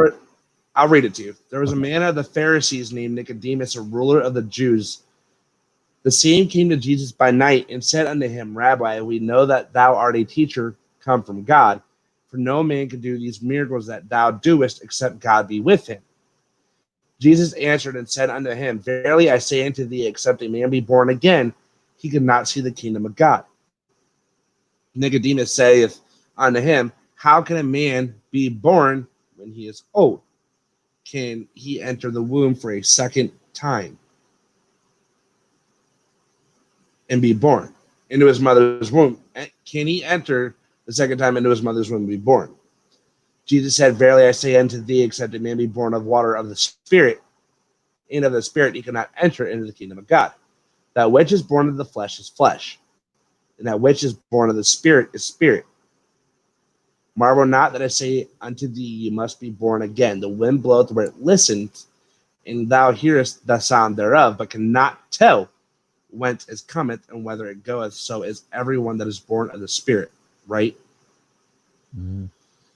I'll read it to you. There was a man of the Pharisees named Nicodemus, a ruler of the Jews. The same came to Jesus by night and said unto him, Rabbi, we know that thou art a teacher come from God, for no man can do these miracles that thou doest except God be with him. Jesus answered and said unto him, Verily I say unto thee, except a man be born again, he cannot see the kingdom of God. Nicodemus saith unto him, How can a man be born when he is old? Can he enter the womb for a second time and be born into his mother's womb? Can he enter the second time into his mother's womb and be born? Jesus said, Verily I say unto thee, except a man be born of water of the Spirit, and of the Spirit he cannot enter into the kingdom of God. That which is born of the flesh is flesh, and that which is born of the Spirit is spirit. Marvel not that I say unto thee, you must be born again. The wind bloweth where it listens, and thou hearest the sound thereof, but cannot tell whence it cometh and whither it goeth. So is everyone that is born of the Spirit, right? Mm-hmm.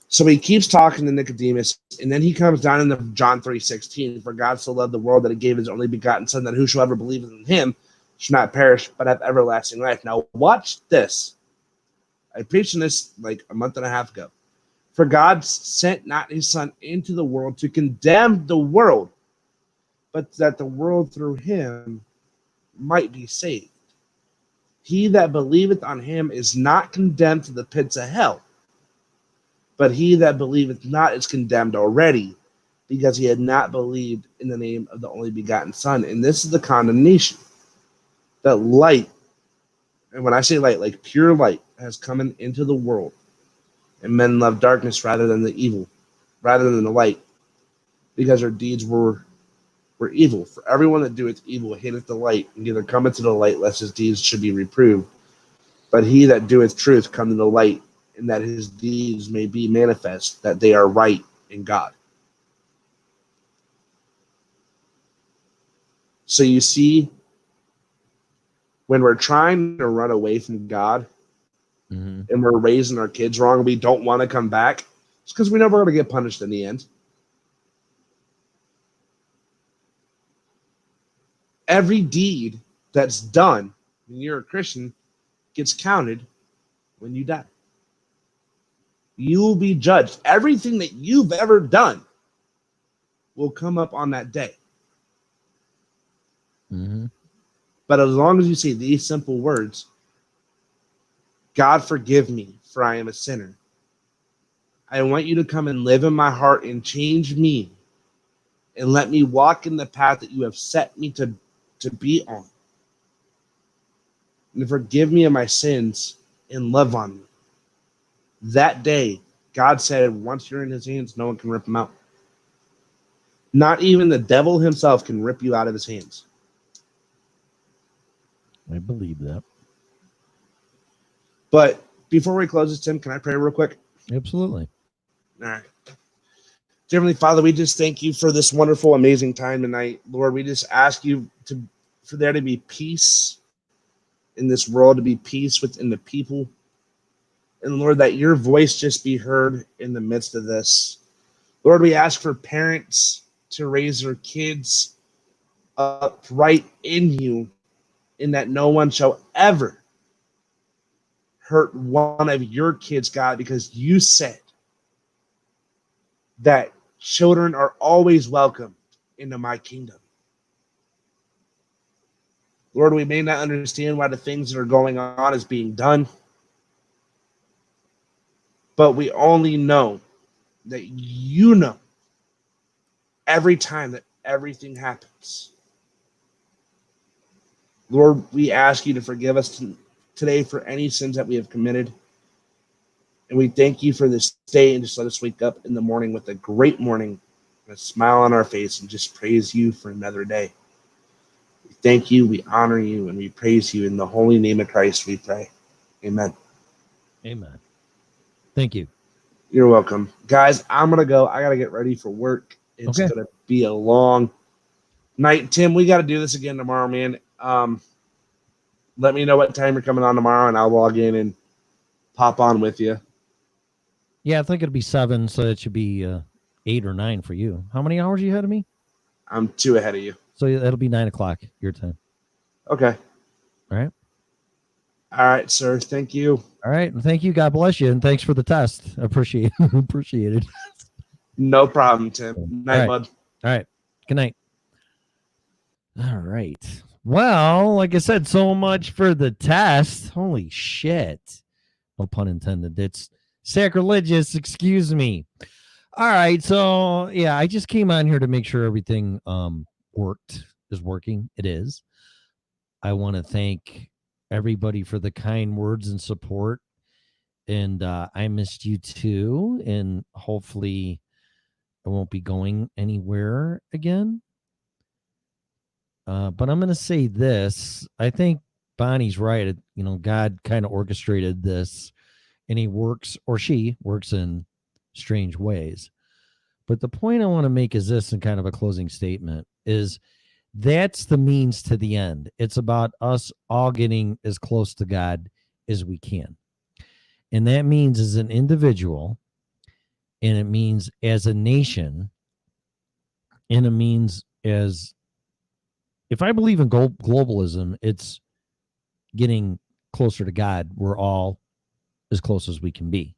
So he keeps talking to Nicodemus, and then he comes down into John 3:16. For God so loved the world that he gave his only begotten Son, that whosoever believeth in him should not perish, but have everlasting life. Now watch this. I preached on this like a month and a half ago. For God sent not his Son into the world to condemn the world, but that the world through him might be saved. He that believeth on him is not condemned to the pits of hell, but he that believeth not is condemned already, because he had not believed in the name of the only begotten Son. And this is the condemnation, that light, and when I say light, like pure light, has come into the world, and men love darkness rather than the light, because their deeds were were evil. For everyone that doeth evil hateth the light, and neither cometh to the light, lest his deeds should be reproved. But he that doeth truth come to the light, and that his deeds may be manifest, that they are right in God. So you see, when we're trying to run away from God, Mhm. and we're raising our kids wrong, we don't want to come back, it's because we know we're going to get punished in the end. Every deed that's done when you're a Christian gets counted when you die. You will be judged. Everything that you've ever done will come up on that day. Mhm. But as long as you say these simple words, God forgive me, for I am a sinner. I want you to come and live in my heart and change me and let me walk in the path that you have set me to be on. And forgive me of my sins and love on me. That day, God said, once you're in his hands, no one can rip them out. Not even the devil himself can rip you out of his hands. I believe that. But before we close this, Tim, can I pray real quick? Absolutely. All right. Dear Heavenly Father, we just thank you for this wonderful, amazing time tonight. Lord, we just ask you for there to be peace in this world, to be peace within the people. And Lord, that your voice just be heard in the midst of this. Lord, we ask for parents to raise their kids upright in you, in that no one shall ever hurt one of your kids, God, because you said that children are always welcome into my kingdom. Lord, we may not understand why the things that are going on is being done, but we only know that you know every time that everything happens. Lord, we ask you to forgive us today for any sins that we have committed. And we thank you for this day, and just let us wake up in the morning with a great morning, and a smile on our face, and just praise you for another day. We thank you, we honor you, and we praise you. In the holy name of Christ, we pray. Amen. Amen. Thank you. You're welcome. Guys, I'm going to go. I got to get ready for work. It's Okay. going to be a long night. Tim, we got to do this again tomorrow, man. Let me know what time you're coming on tomorrow, and I'll log in and pop on with you. Yeah, I think it'll be 7, so it should be 8 or 9 for you. How many hours are you ahead of me? I'm 2 ahead of you. So that'll be 9 o'clock your time. Okay. All right. All right, sir. Thank you. All right. And thank you. God bless you. And thanks for the test. I appreciate it. No problem, Tim. Night, All right. bud. All right. Good night. All right. Well, like I said, so much for the test. Holy shit. No pun intended. It's sacrilegious. Excuse me. All right. So, yeah, I just came on here to make sure everything is working. It is. I want to thank everybody for the kind words and support. And I missed you too. And hopefully I won't be going anywhere again. But I'm going to say this. I think Bonnie's right. God kind of orchestrated this, and she works in strange ways. But the point I want to make is this, in kind of a closing statement, is that's the means to the end. It's about us all getting as close to God as we can. And that means as an individual, and it means as a nation, and it means as, if I believe in globalism, it's getting closer to God. We're all as close as we can be.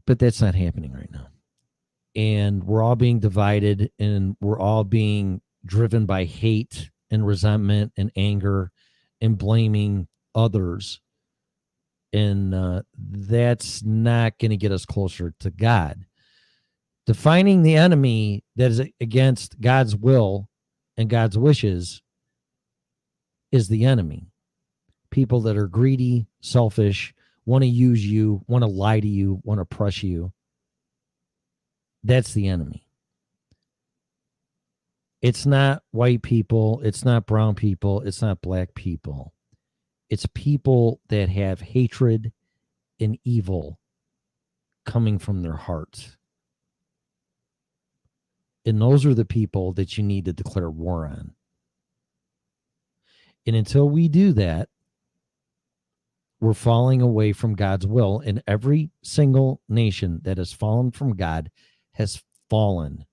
But that's not happening right now. And we're all being divided, and we're all being driven by hate and resentment and anger and blaming others. And that's not going to get us closer to God. Defining the enemy that is against God's will and God's wishes is the enemy. People that are greedy, selfish, want to use you, want to lie to you, want to oppress you. That's the enemy. It's not white people. It's not brown people. It's not black people. It's people that have hatred and evil coming from their hearts. And those are the people that you need to declare war on. And until we do that, we're falling away from God's will. And every single nation that has fallen from God has fallen.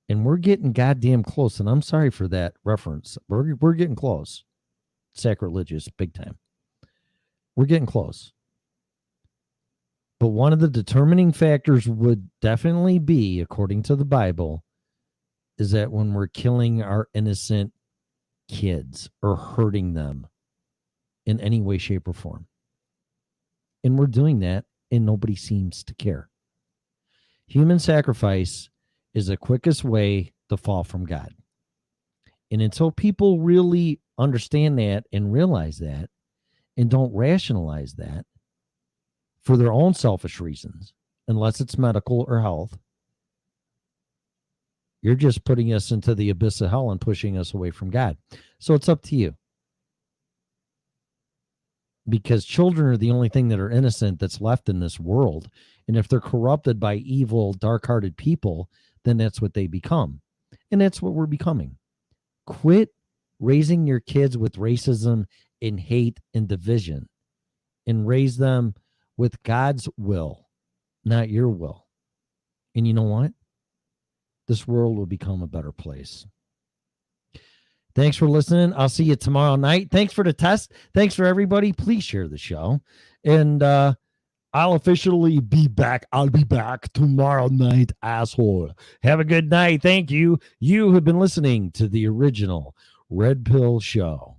And we're getting goddamn close. And I'm sorry for that reference. We're getting close. Sacrilegious, big time. We're getting close. But one of the determining factors would definitely be, according to the Bible, is that when we're killing our innocent kids or hurting them in any way, shape, or form. And we're doing that, and nobody seems to care. Human sacrifice is the quickest way to fall from God. And until people really understand that and realize that and don't rationalize that for their own selfish reasons, unless it's medical or health, you're just putting us into the abyss of hell and pushing us away from God. So it's up to you. Because children are the only thing that are innocent that's left in this world. And if they're corrupted by evil, dark-hearted people, then that's what they become. And that's what we're becoming. Quit raising your kids with racism and hate and division, and raise them with God's will, not your will. And you know what? This world will become a better place. Thanks for listening. I'll see you tomorrow night. Thanks for the test. Thanks for everybody. Please share the show. And I'll officially be back. I'll be back tomorrow night, asshole. Have a good night. Thank you. You have been listening to the original Red Pill Show.